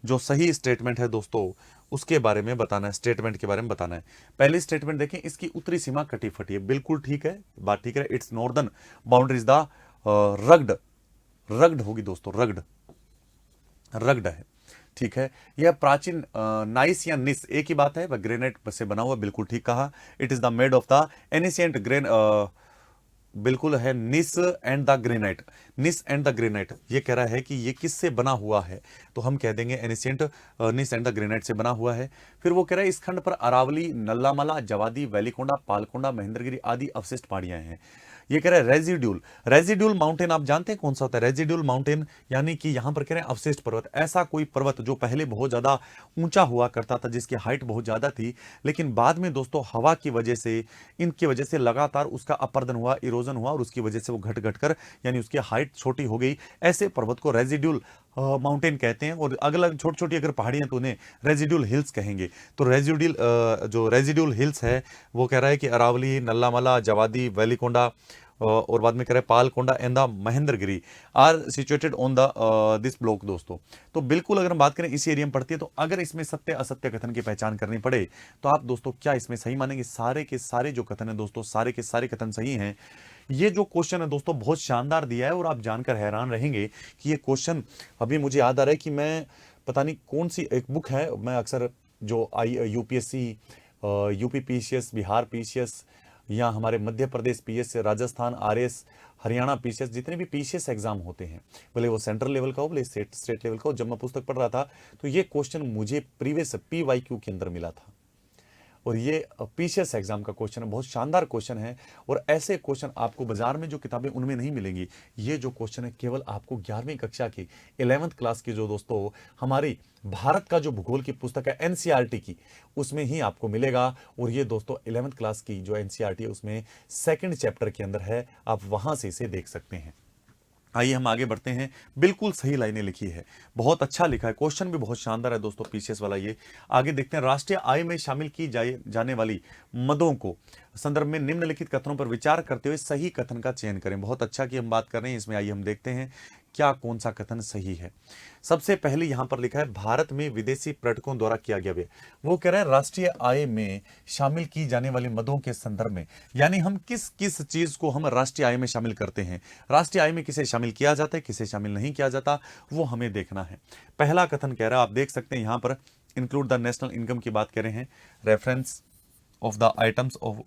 जो सही स्टेटमेंट है दोस्तों उसके बारे में बताना है, स्टेटमेंट के बारे में बताना है। पहली स्टेटमेंट देखें, इसकी उत्तरी सीमा कटी फटी है, बिल्कुल ठीक है, बात ठीक है। It's northern boundary is the rugged, rugged होगी दोस्तों, रग्ड, रग्ड है, ठीक है। यह प्राचीन नाइस या निस एक ही बात है, वह ग्रेनाइट से बना हुआ, बिल्कुल ठीक कहा। It is the made of the ancient बिल्कुल है निस एंड द ग्रेनाइट, निस एंड द ग्रेनाइट। ये कह रहा है कि ये किससे बना हुआ है, तो हम कह देंगे एनिशिएंट निस एंड द ग्रेनाइट से बना हुआ है। फिर वो कह रहा है इस खंड पर अरावली, नल्लामला, जवादी, वैलीकोंडा, पालकोंडा, महेंद्रगिरी आदि अवशिष्ट पहाड़ियां हैं। ये कह रहा है रेजिड्यूल, रेजिड्यूल माउंटेन आप जानते हैं कौन सा होता है? रेजिड्यूल माउंटेन यानी कि यहां पर कह रहे हैं अवशिष्ट पर्वत, ऐसा कोई पर्वत जो पहले बहुत ज्यादा ऊंचा हुआ करता था, जिसकी हाइट बहुत ज्यादा थी, लेकिन बाद में दोस्तों हवा की वजह से, इनकी वजह से लगातार उसका अपरदन हुआ, इरोजन हुआ, और उसकी वजह से वो घट घट कर यानी उसकी हाइट छोटी हो गई। ऐसे पर्वत को रेजिड्यूल माउंटेन कहते हैं, और अगला छोटी छोटी अगर पहाड़ियां तो उन्हें रेजिडुअल हिल्स कहेंगे। तो रेजिडुअल जो रेजिडुअल हिल्स है वो कह रहा है कि अरावली, नल्लामला, जवादी, वेलिकोंडा और बाद में कह रहे हैं Palakonda and the Mahendragiri are situated on the this block दोस्तों। तो बिल्कुल अगर हम बात करें इसी एरिया में पड़ती है, तो अगर इसमें सत्य असत्य कथन की पहचान करनी पड़े तो आप दोस्तों क्या इसमें सही मानेंगे? सारे के सारे जो कथन है दोस्तों, सारे के सारे कथन सही हैं। ये जो क्वेश्चन है दोस्तों बहुत शानदार दिया है, और आप जानकर हैरान रहेंगे कि ये क्वेश्चन अभी मुझे याद आ रहा है कि मैं पता नहीं कौन सी एक बुक है, मैं अक्सर जो UPSC, UP PCS, Bihar PCS, या हमारे Madhya Pradesh PS, Rajasthan RS, Haryana PCS, जितने भी पीसीएस एग्जाम होते हैं, भले वो सेंट्रल लेवल का हो, भले स्टेट लेवल का हो, जब मैं पुस्तक पढ़ रहा था तो ये क्वेश्चन मुझे प्रीवियस पीवाईक्यू के अंदर मिला था। और ये पीसीएस एग्जाम का क्वेश्चन है, बहुत शानदार क्वेश्चन है। और ऐसे क्वेश्चन आपको बाजार में जो किताबें उनमें नहीं मिलेंगी। ये जो क्वेश्चन है केवल आपको 11वीं कक्षा की 11th क्लास की जो दोस्तों हमारी भारत का जो भूगोल की पुस्तक है एनसीईआरटी की, उसमें ही आपको मिलेगा। और ये दोस्तों 11th क्लास की जो एनसीईआरटी है उसमें 2nd चैप्टर के अंदर है, आप वहां से इसे देख सकते हैं। आइए हम आगे बढ़ते हैं। बिल्कुल सही लाइनें लिखी है, बहुत अच्छा लिखा है, क्वेश्चन भी बहुत शानदार है दोस्तों पीसीएस वाला। ये आगे देखते हैं। राष्ट्रीय आय में शामिल की जाने वाली मदों को संदर्भ में निम्नलिखित कथनों पर विचार करते हुए सही कथन का चयन करें। बहुत अच्छा कि हम बात कर रहे हैं इसमें, आइए हम देखते हैं क्या कौन सा कथन सही है। सबसे पहले यहां पर लिखा है भारत में विदेशी पर्यटकों द्वारा किया गया व्यय। वो कह रहे हैं राष्ट्रीय आय में शामिल की जाने वाली मदों के संदर्भ में, यानी हम किस किस चीज को हम राष्ट्रीय आय में शामिल करते हैं। राष्ट्रीय आय में किसे शामिल किया जाता है, किसे शामिल नहीं किया जाता, वो हमें देखना है। पहला कथन कह रहा है, आप देख सकते हैं यहां पर इंक्लूड द नेशनल इनकम की बात कर रहे हैं, reference of the items of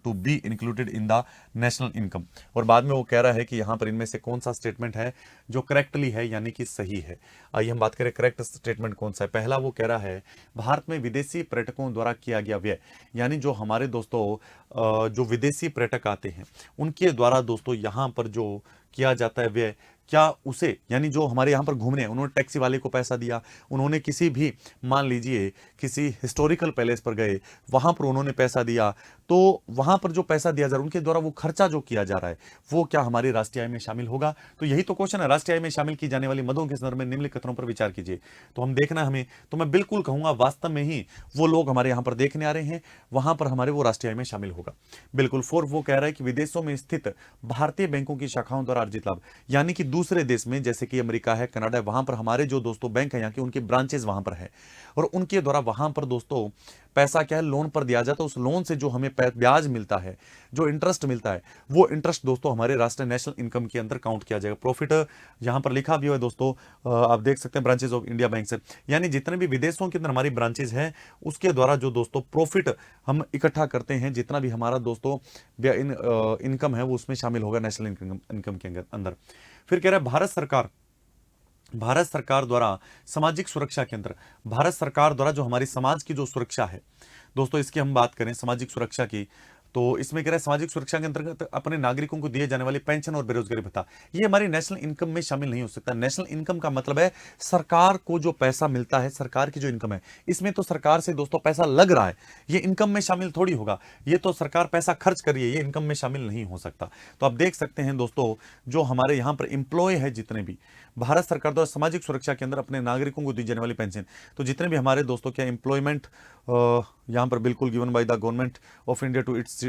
to be included in the national income. और बाद में वो कह रहा है कि यहाँ पर इनमें से कौन सा स्टेटमेंट है जो करेक्टली है, यानी कि सही है। आइए हम बात करें करेक्ट स्टेटमेंट कौन सा है। पहला वो कह रहा है भारत में विदेशी पर्यटकों द्वारा किया गया व्यय, यानी जो हमारे दोस्तों जो विदेशी पर्यटक आते हैं उनके द्वारा दोस्तों यहाँ पर जो किया जाता है व्यय, क्या उसे, यानी जो हमारे यहाँ पर घूमने उन्होंने टैक्सी वाले को पैसा दिया, उन्होंने किसी भी मान लीजिए किसी हिस्टोरिकल पैलेस पर गए वहां पर उन्होंने पैसा दिया, तो वहां पर जो पैसा दिया जा रहा है उनके द्वारा वो खर्चा जो किया जा रहा है वो क्या हमारी राष्ट्रीय आय में शामिल होगा। तो यही तो क्वेश्चन है, राष्ट्रीय आय में शामिल की जाने वाली मदों के संदर्भ में निम्नलिखित कथनों पर विचार कीजिए। तो हम देखना हमें, तो मैं बिल्कुल कहूंगा वास्तव में ही वो लोग हमारे यहाँ पर देखने आ रहे हैं, वहां पर हमारे वो राष्ट्रीय आय में शामिल होगा बिल्कुल। 4 वो कह रहा है कि विदेशों में स्थित भारतीय बैंकों की शाखाओं द्वारा अर्जित लाभ, यानी कि दूसरे देश में जैसे कि अमेरिका है, कनाडा है, वहां पर हमारे जो दोस्तों बैंक है यहाँ के, उनके ब्रांचेस वहां पर है, और उनके द्वारा वहां पर दोस्तों पैसा क्या है लोन पर दिया जाता है। उस लोन से जो हमें ब्याज मिलता है, जो इंटरेस्ट मिलता है, वो इंटरेस्ट दोस्तों हमारे राष्ट्रीय नेशनल इनकम के अंदर काउंट किया जाएगा। प्रॉफिट यहां पर लिखा भी है दोस्तों, आप देख सकते हैं ब्रांचेस ऑफ इंडिया बैंक से, यानी जितने भी विदेशों के अंदर हमारी ब्रांचेज हैं उसके द्वारा जो दोस्तों प्रॉफिट हम इकट्ठा करते हैं, जितना भी हमारा दोस्तों इनकम है वो उसमें शामिल होगा नेशनल इनकम के अंदर। फिर कह रहा है भारत सरकार द्वारा सामाजिक सुरक्षा के अंदर, भारत सरकार द्वारा जो हमारी समाज की जो सुरक्षा है दोस्तों, इसकी हम बात करें सामाजिक सुरक्षा की, तो इसमें कह रहा है सामाजिक सुरक्षा के अंतर्गत अपने नागरिकों को दिए जाने वाली पेंशन और बेरोजगारी भत्ता, ये हमारी नेशनल इनकम में शामिल नहीं हो सकता। नेशनल इनकम का मतलब है सरकार को जो पैसा मिलता है, सरकार की जो इनकम है, इसमें तो सरकार से दोस्तों पैसा लग रहा है, ये इनकम में शामिल थोड़ी होगा। ये तो सरकार पैसा खर्च कर रही है, ये इनकम में शामिल नहीं हो सकता। तो आप देख सकते हैं दोस्तों जो हमारे यहाँ पर एम्प्लॉय है, जितने भी भारत सरकार द्वारा सामाजिक सुरक्षा के अंदर अपने नागरिकों को दी जाने वाली पेंशन, तो जितने भी हमारे दोस्तों क्या एम्प्लॉयमेंट यहाँ पर बिल्कुल given by the government of India to its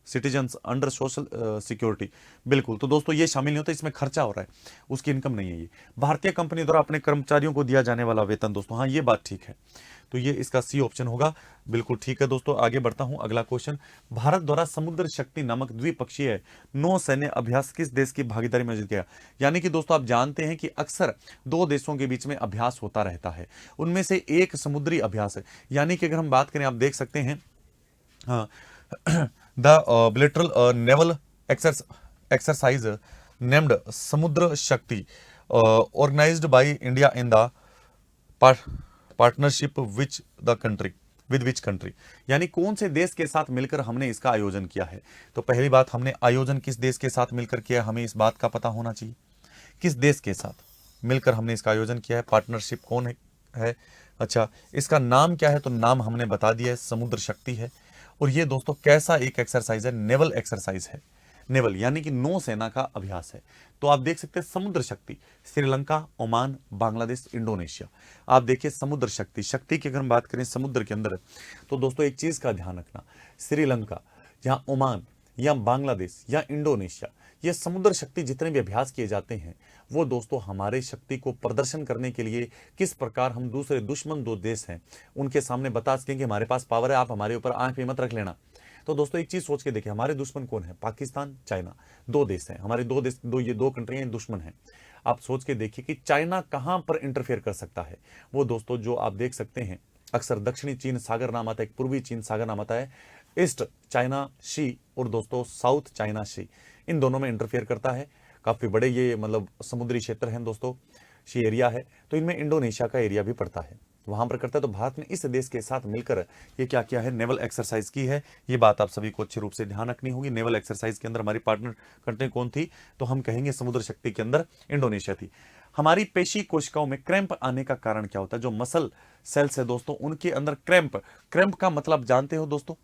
citizens under social security, बिल्कुल। तो दोस्तों ये शामिल नहीं होता, इसमें खर्चा हो रहा है, उसकी इनकम नहीं है। ये भारतीय कंपनी द्वारा अपने कर्मचारियों को दिया जाने वाला वेतन दोस्तों, हाँ ये बात ठीक है, तो ये इसका सी ऑप्शन होगा, बिल्कुल ठीक है दोस्तों। आगे बढ़ता हूं, अगला क्वेश्चन, भारत द्वारा समुद्र शक्ति नामक द्विपक्षीय नौसैन्य अभ्यास किस देश की भागीदारी में आयोजित किया। यानी कि दोस्तों आप जानते हैं कि अक्सर 2 देशों के बीच में अभ्यास होता रहता है, उनमें से एक समुद्री अभ्यास है। यानी कि अगर हम बात करें, आप देख सकते हैं हाँ the bilateral naval exercise named Samudra Shakti organised by India in the partnership with which country, यानी कौन से देश के साथ मिलकर हमने इसका आयोजन किया है। तो पहली बात, हमने आयोजन किस देश के साथ मिलकर किया, हमें इस बात का पता होना चाहिए, किस देश के साथ मिलकर हमने इसका आयोजन किया है, पार्टनरशिप कौन है। अच्छा, इसका नाम क्या है, तो नाम हमने बता दिया है, समुद्र शक्ति है। और ये दोस्तों कैसा एक एक्सरसाइज है, नेवल एक्सरसाइज है। यानी कि दोस्तों आप जानते हैं कि अक्सर 2 देशों के बीच में अभ्यास होता रहता है, उनमें से एक समुद्री अभ्यास है। यानी कि अक्सर 2 देशों के बीच में अभ्यास होता रहता है, उनमें से एक समुद्री अभ्यास है। और ये दोस्तों कैसा एक एक्सरसाइज है, नेवल एक्सरसाइज है। नेवल यानी कि नौसेना का अभ्यास है। तो आप देख सकते हैं समुद्र शक्ति, श्रीलंका, ओमान, बांग्लादेश, इंडोनेशिया। आप देखिए समुद्र शक्ति, शक्ति की अगर हम बात करें समुद्र के अंदर, तो दोस्तों एक चीज का ध्यान रखना, श्रीलंका या ओमान या बांग्लादेश या इंडोनेशिया, ये समुद्र शक्ति जितने भी अभ्यास किए जाते हैं वो दोस्तों हमारे शक्ति को प्रदर्शन करने के लिए, किस प्रकार हम दूसरे दुश्मन दो देश हैं उनके सामने बता सकें कि हमारे पास पावर है, आप हमारे ऊपर आंख पे मत रख लेना। तो दोस्तों एक चीज सोच के देखिए, हमारे दुश्मन कौन है? पाकिस्तान, चाइना, दो देश हैं हमारे, दो देश, ये दो कंट्री दुश्मन हैं। आप सोच के देखिए कि चाइना कहां पर इंटरफेयर कर सकता है। वो दोस्तों जो आप देख सकते हैं, अक्सर दक्षिणी चीन सागर नाम आता है, एक पूर्वी चीन सागर नाम आता है, ईस्ट चाइना सी और दोस्तों साउथ चाइना सी, इन दोनों में इंटरफेयर करता है। काफी बड़े ये मतलब समुद्री क्षेत्र हैं दोस्तों, सी एरिया है। तो इनमें इंडोनेशिया का एरिया भी पड़ता है, वहां पर करता है। तो भारत ने इस देश के साथ मिलकर ये क्या किया है, नेवल एक्सरसाइज की है। ये बात आप सभी को अच्छे रूप से ध्यान रखनी होगी। नेवल एक्सरसाइज के अंदर हमारी पार्टनर कंट्री कौन थी? तो हम कहेंगे समुद्र शक्ति के अंदर इंडोनेशिया थी। हमारी पेशी कोशिकाओं में क्रैम्प आने का कारण क्या होता है? जो मसल सेल्स है दोस्तों उनके अंदर क्रैम्प, क्रैम्प का मतलब जानते हो दोस्तों?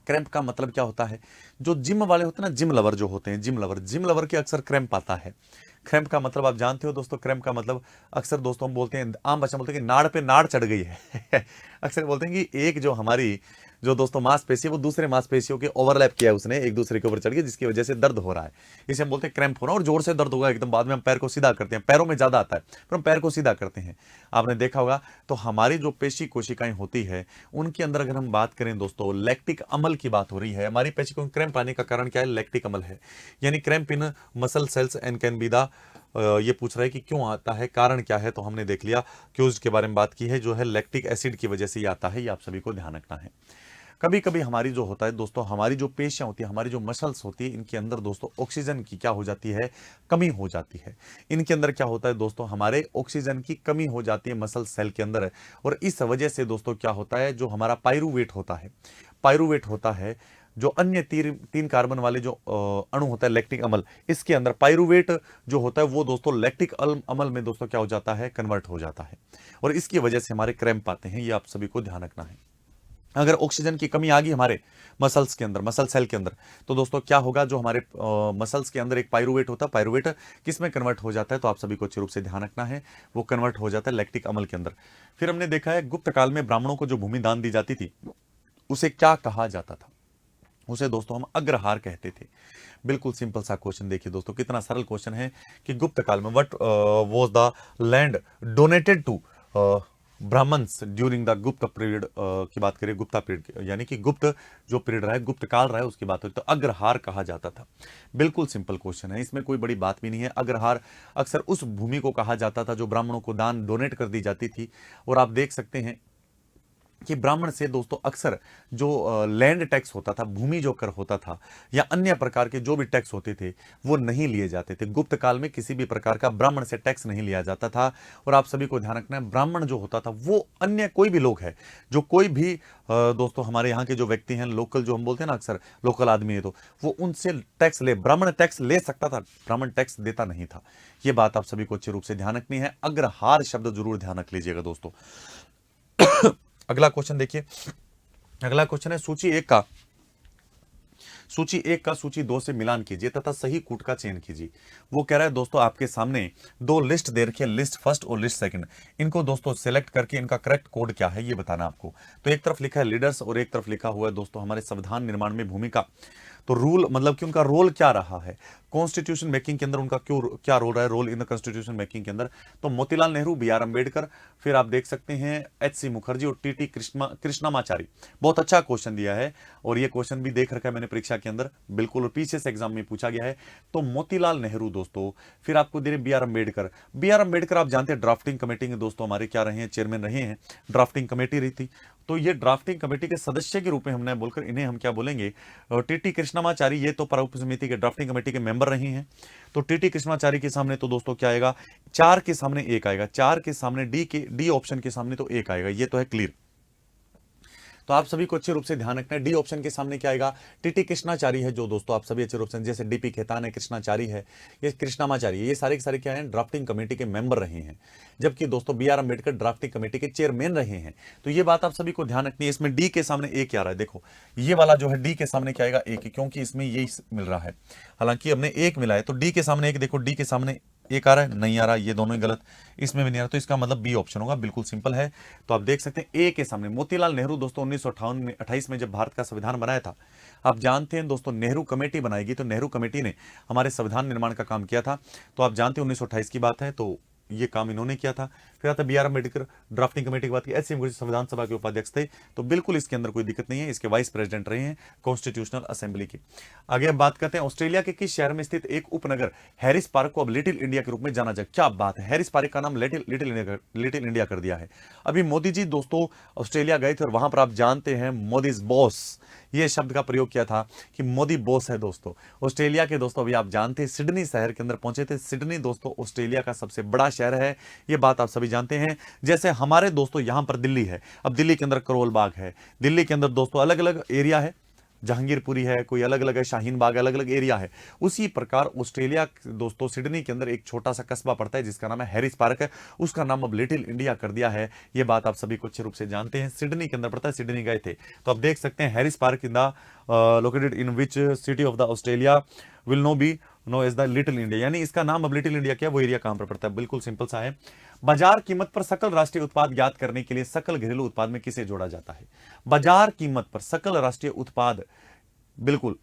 क्रैम्प का मतलब क्या होता है? जो जिम वाले होते हैं ना, जिम लवर जो होते हैं, जिम लवर के अक्सर क्रैम्प आता है। क्रैम्प का मतलब आप जानते हो दोस्तों? क्रैम्प का मतलब अक्सर दोस्तों हम बोलते हैं, आम भाषा में बोलते हैं कि नाड़ पे नाड़ चढ़ गई है अक्सर बोलते हैं कि एक जो हमारी जो दोस्तों मांसपेशी है वो दूसरे मांसपेशियों के ओवरलैप किया उसने, एक दूसरे के ऊपर चढ़ गई, जिसकी वजह से दर्द हो रहा है। इसे हम बोलते हैं क्रैम्प होना, और जोर से दर्द होगा एकदम। बाद में हम पैर को सीधा करते हैं, पैरों में ज्यादा आता है पर हम पैर को सीधा करते हैं, आपने देखा होगा। तो हमारी जो पेशी कोशिकाएं होती है उनके अंदर अगर हम बात करें दोस्तों, लैक्टिक अम्ल की बात हो रही है। हमारी पेशी को क्रैम्प आने का कारण क्या है? लैक्टिक अम्ल है, यानी cramp in muscle cells and can be the, ये पूछ रहा है कि क्यों आता है, कारण क्या है? तो हमने देख लिया, क्यूज के बारे में बात की है, जो है लैक्टिक एसिड की वजह से ये आता है। ये आप सभी को ध्यान रखना है। कभी कभी हमारी जो होता है दोस्तों, हमारी जो पेशियां होती है, हमारी जो मसल्स होती है, इनके अंदर दोस्तों ऑक्सीजन की क्या हो जाती है? कमी हो जाती है। इनके अंदर क्या होता है दोस्तों? हमारे ऑक्सीजन की कमी हो जाती है मसल सेल के अंदर, और इस वजह से दोस्तों क्या होता है, जो हमारा पायरूवेट होता है, पायरूवेट होता है, जो अन्य तीन कार्बन वाले जो अणु होता है लैक्टिक अम्ल, इसके अंदर पायरूवेट जो होता है वो दोस्तों लैक्टिक अम्ल में दोस्तों क्या हो जाता है? कन्वर्ट हो जाता है, और इसकी वजह से हमारे क्रैम्प आते हैं। ये आप सभी को ध्यान रखना है। अगर ऑक्सीजन की कमी आ गई हमारे मसल्स के अंदर, मसल सेल के अंदर, तो दोस्तों क्या होगा? जो हमारे मसल्स के अंदर एक पायरूवेट होता है, पायरूवेट किस में कन्वर्ट हो जाता है? तो आप सभी को अच्छे रूप से ध्यान रखना है, वो कन्वर्ट हो जाता है लैक्टिक अम्ल के अंदर। फिर हमने देखा है गुप्त काल में ब्राह्मणों को जो भूमि दान दी जाती थी उसे क्या कहा जाता था? उसे दोस्तों हम अग्रहार कहते थे। बिल्कुल सिंपल सा क्वेश्चन देखिए दोस्तों, कितना सरल क्वेश्चन है कि गुप्त काल में what was the land donated to Brahmins during the Gupta period की बात करें, गुप्ता पीरियड यानी कि गुप्त जो पीरियड रहा है, गुप्त काल रहा है, उसकी बात हुई तो अग्रहार कहा जाता था। बिल्कुल सिंपल क्वेश्चन है, इसमें कोई बड़ी बात भी नहीं है। अग्रहार अक्सर उस भूमि को कहा जाता था जो ब्राह्मणों को दान डोनेट कर दी जाती थी। और आप देख सकते हैं कि ब्राह्मण से दोस्तों अक्सर जो लैंड टैक्स होता था, भूमि जो कर होता था, या अन्य प्रकार के जो भी टैक्स होते थे वो नहीं लिए जाते थे। गुप्त काल में किसी भी प्रकार का ब्राह्मण से टैक्स नहीं लिया जाता था। और आप सभी को ध्यान रखना है, ब्राह्मण जो होता था वो अन्य कोई भी लोग है, जो कोई भी दोस्तों हमारे यहाँ के जो व्यक्ति हैं, लोकल जो हम बोलते हैं ना, अक्सर लोकल आदमी है, तो वो उनसे टैक्स ले, ब्राह्मण टैक्स ले सकता था, ब्राह्मण टैक्स देता नहीं था। ये बात आप सभी को अच्छे रूप से ध्यान रखनी है। अग्रहार शब्द जरूर ध्यान रख लीजिएगा दोस्तों। अगला क्वेश्चन देखिए, अगला क्वेश्चन है सूची एक का सूची 2 से मिलान कीजिए तथा सही कूट का चयन कीजिए। वो कह रहा है दोस्तों आपके सामने 2 लिस्ट दे रखी है, लिस्ट फर्स्ट और लिस्ट सेकंड। इनको दोस्तों सेलेक्ट करके इनका करेक्ट कोड क्या है ये बताना आपको। तो एक तरफ लिखा है लीडर्स और एक तरफ लिखा हुआ है दोस्तों हमारे संविधान निर्माण में भूमिका। तो रूल मतलब कि उनका रोल क्या रहा है कॉन्स्टिट्यूशन मेकिंग के अंदर, उनका क्या रोल रहा है, role in the constitution making के अंदर। तो मोतीलाल नेहरू, बी आर अम्बेडकर, फिर आप देख सकते हैं एच.सी. मुखर्जी और टी.टी. कृष्णामाचारी। बहुत अच्छा क्वेश्चन दिया है और ये क्वेश्चन भी देख रखा है मैंने परीक्षा के अंदर, बिल्कुल पीछे से एग्जाम में पूछा गया है। तो मोतीलाल नेहरू दोस्तों, फिर आपको दे रहे B R Ambedkar. B R Ambedkar आप जानते हैं ड्राफ्टिंग कमेटी के दोस्तों हमारे क्या रहे हैं, चेयरमैन रहे हैं, ड्राफ्टिंग कमेटी रही थी। तो ये ड्राफ्टिंग कमेटी के सदस्य के रूप में हमने बोलकर इन्हें हम क्या बोलेंगे, टी.टी. कृष्णामाचारी। ये तो प्रारूप समिति के ड्राफ्टिंग कमेटी के मेंबर रहे हैं। तो टी.टी. कृष्णामाचारी के सामने तो दोस्तों क्या आएगा, 4 के सामने 1 आएगा, 4 के सामने डी ऑप्शन के सामने तो 1 आएगा, ये तो है क्लियर। तो आप सभी को अच्छे रूप से ध्यान रखना है। डी ऑप्शन के सामने क्या आएगा, टीटी कृष्णाचारी है, जो दोस्तों आप सभी अच्छे रूप से, जैसे डीपी खेतान है, कृष्णाचारी है, ये कृष्णामाचारी है, ये सारे के सारे क्या है, ड्राफ्टिंग कमेटी के मेंबर रहे हैं, जबकि दोस्तों B R Ambedkar drafting committee के चेयरमैन रहे हैं। तो ये बात आप सभी को ध्यान रखनी है। इसमें डी के सामने ए क्या आ रहा है, देखो ये वाला जो है डी के सामने क्या आएगा, एक, क्योंकि इसमें ये मिल रहा है, हालांकि हमने एक मिला है, तो डी के सामने एक, देखो डी के सामने एक आ रहा है, नहीं आ रहा, ये दोनों ही गलत, इसमें भी नहीं आ रहा, तो इसका मतलब बी ऑप्शन होगा, बिल्कुल सिंपल है। तो आप देख सकते हैं ए के सामने मोतीलाल नेहरू दोस्तों 1958 में जब भारत का संविधान बनाया था, आप जानते हैं दोस्तों नेहरू कमेटी बनाएगी, तो नेहरू कमेटी ने हमारे संविधान निर्माण का काम किया था, तो आप जानते हैं 1928 की बात है, तो ये काम इन्होंने किया था। फिर आता B R Ambedkar drafting committee की बात की, एस मुखर्जी संविधान सभा के उपाध्यक्ष थे, तो बिल्कुल इसके अंदर कोई दिक्कत नहीं है, इसके वाइस प्रेसिडेंट रहे हैं कॉन्स्टिट्यूशनल असेंबली की। आगे अब बात करते हैं ऑस्ट्रेलिया के किस शहर में स्थित एक उपनगर हैरिस पार्क को अब लिटिल इंडिया के रूप में जाना जाए। क्या बात है, हैरिस पार्क का नाम लिटिल इंडिया कर दिया है। अभी मोदी जी दोस्तों ऑस्ट्रेलिया गए थे और वहां पर आप जानते हैं मोदीज बॉस, ये शब्द का प्रयोग किया था कि मोदी बॉस है दोस्तों ऑस्ट्रेलिया के। दोस्तों अभी आप जानते हैं सिडनी शहर के अंदर पहुंचे थे। सिडनी दोस्तों ऑस्ट्रेलिया का सबसे बड़ा शहर है, ये बात आप सभी जानते हैं। जैसे हमारे दोस्तों यहां पर दिल्ली है, अब दिल्ली के अंदर करोल बाग है, दिल्ली के अंदर दोस्तों अलग अलग एरिया है, जहांगीरपुरी है, कोई अलग अलग है, शाहीन बाग, अलग अलग एरिया है। उसी प्रकार ऑस्ट्रेलिया दोस्तों सिडनी के अंदर एक छोटा सा कस्बा पड़ता है जिसका नाम है हैरिस पार्क है, उसका नाम अब लिटिल इंडिया कर दिया है। ये बात आप सभी को अच्छे रूप से जानते हैं। सिडनी के अंदर पड़ता है, सिडनी गए थे, तो आप देख सकते हैं Harris park in the located in which city of the Australia will no be known as the little India, यानी इसका नाम अब लिटिल इंडिया क्या है, वो एरिया कहां पर पड़ता है, बिल्कुल सिंपल सा है। बाजार कीमत पर सकल राष्ट्रीय उत्पाद ज्ञात करने के लिए सकल घरेलू उत्पाद में किसे जोड़ा जाता है। बाजार कीमत पर सकल राष्ट्रीय उत्पाद, बिल्कुल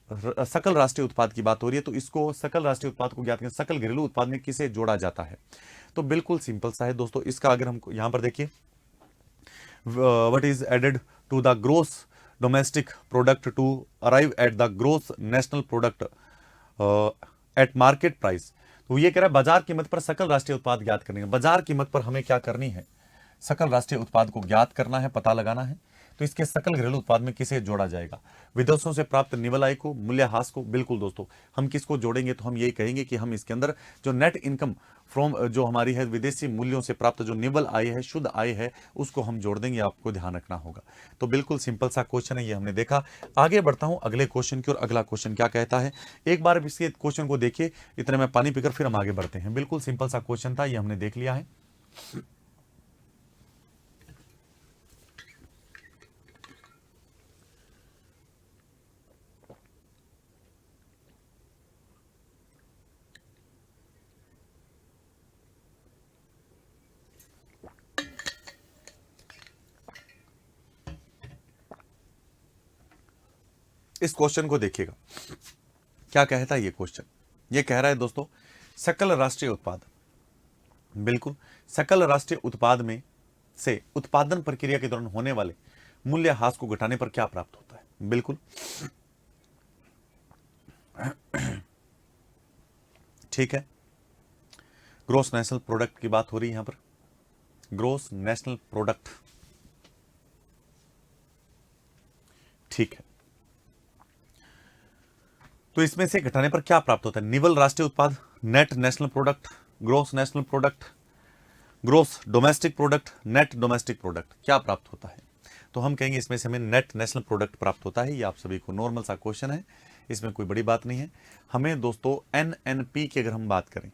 सकल राष्ट्रीय उत्पाद की बात हो रही है, तो इसको सकल राष्ट्रीय उत्पाद को ज्ञात करने सकल घरेलू उत्पाद में किसे जोड़ा जाता है, तो बिल्कुल सिंपल सा है दोस्तों। इसका अगर हम यहां पर देखिए, what is added to the gross domestic product to arrive at the gross national product at market price, तो ये कह रहा है बाजार कीमत पर सकल राष्ट्रीय उत्पाद ज्ञात करनी है। बाजार कीमत पर हमें क्या करनी है, सकल राष्ट्रीय उत्पाद को ज्ञात करना है, पता लगाना है। तो इसके सकल घरेलू उत्पाद में किसे जोड़ा जाएगा, विदेशों से प्राप्त निवल आय को, मूल्यह्रास को, बिल्कुल दोस्तों हम किसको जोड़ेंगे, तो हम यही कहेंगे कि हम इसके अंदर जो नेट इनकम फ्रॉम जो हमारी है विदेशी मूल्यों से प्राप्त जो निवल आय है, शुद्ध आय है, उसको हम जोड़ देंगे, आपको ध्यान रखना होगा। तो बिल्कुल सिंपल सा क्वेश्चन है, ये हमने देखा। आगे बढ़ता हूं अगले क्वेश्चन की, और अगला क्वेश्चन क्या कहता है, एक बार इसके क्वेश्चन को देखिए, इतने में पानी पीकर फिर हम आगे बढ़ते हैं। बिल्कुल सिंपल सा क्वेश्चन था, ये हमने देख लिया है। इस क्वेश्चन को देखिएगा, क्या कहता है ये क्वेश्चन, ये कह रहा है दोस्तों सकल राष्ट्रीय उत्पाद, बिल्कुल सकल राष्ट्रीय उत्पाद में से उत्पादन प्रक्रिया के दौरान होने वाले मूल्यह्रास को घटाने पर क्या प्राप्त होता है। बिल्कुल ठीक है, ग्रोस नेशनल प्रोडक्ट की बात हो रही है यहां पर, ग्रोस नेशनल प्रोडक्ट, ठीक है। तो इसमें से घटाने पर क्या प्राप्त होता है, निवल राष्ट्रीय उत्पाद, net national product, gross national product, gross domestic product, net domestic product, क्या प्राप्त होता है। तो हम कहेंगे इसमें से हमें नेट नेशनल प्रोडक्ट प्राप्त होता है। ये आप सभी को नॉर्मल सा क्वेश्चन है, इसमें कोई बड़ी बात नहीं है। हमें दोस्तों एनएनपी की अगर हम बात करें,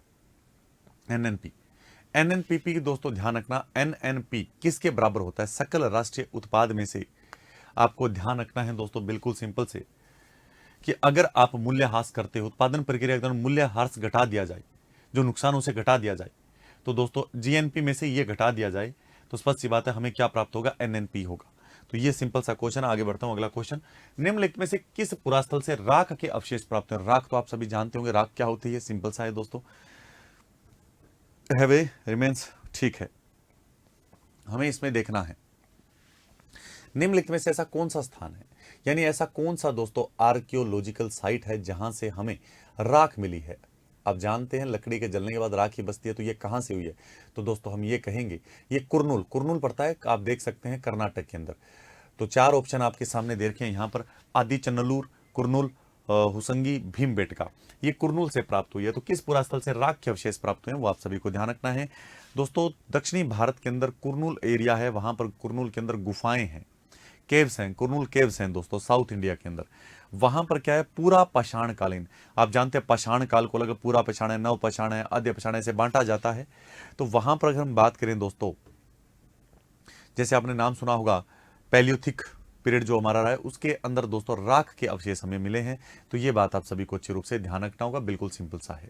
एनएनपी की दोस्तों ध्यान रखना, एनएनपी किसके बराबर होता है, सकल राष्ट्रीय उत्पाद में से। आपको ध्यान रखना है दोस्तों बिल्कुल सिंपल से, कि अगर आप मूल्यह्रास करते हो, उत्पादन प्रक्रिया के दौरान मूल्यह्रास घटा दिया जाए, जो नुकसान उसे घटा दिया जाए, तो दोस्तों जीएनपी में से ये घटा दिया जाए, तो स्पष्ट सी बात है हमें क्या प्राप्त होगा, एनएनपी होगा। तो ये सिंपल सा क्वेश्चन। आगे बढ़ता हूं अगला क्वेश्चन, निम्नलिखित में से किस पुरास्थल से राख के अवशेष प्राप्त हैं। राख तो आप सभी जानते होंगे, राख क्या होती है, सिंपल सा है दोस्तों, हैवे रिमेन्स, ठीक है। हमें इसमें देखना है निम्नलिखित में से ऐसा कौन सा स्थान है, यानी ऐसा कौन सा दोस्तों आर्कियोलॉजिकल साइट है जहां से हमें राख मिली है। आप जानते हैं लकड़ी के जलने के बाद राख ही बचती है, तो ये कहां से हुई है, तो दोस्तों हम ये कहेंगे ये कुरनूल पड़ता है, आप देख सकते हैं कर्नाटक के अंदर। तो चार ऑप्शन आपके सामने दे रखे हैं यहाँ पर, आदि चन्नलूर, कुरनूल, हुसंगी, भीमबेटका, ये कुरनूल से प्राप्त हुई है। तो किस पुरास्थल से राख के अवशेष प्राप्त हुए हैं वो आप सभी को ध्यान रखना है दोस्तों। दक्षिणी भारत के अंदर कुरनूल एरिया है, वहां पर कुरनूल के अंदर गुफाएं हैं। केव्स हैं, कुरनूल केव्स हैं दोस्तों साउथ इंडिया के अंदर। वहां पर क्या है, पूरा पाषाण कालीन, आप जानते हैं पाषाण काल को अलग पूरा पाषाण है, नव पाषाण है, आद्य पाषाण से बांटा जाता है। तो वहां पर अगर हम बात करें दोस्तों, जैसे आपने नाम सुना होगा पैलियोथिक पीरियड जो हमारा रहा है, उसके अंदर दोस्तों राख के अवशेष हमें मिले हैं। तो ये बात आप सभी को अच्छे रूप से ध्यान रखना होगा, बिल्कुल सिंपल सा है।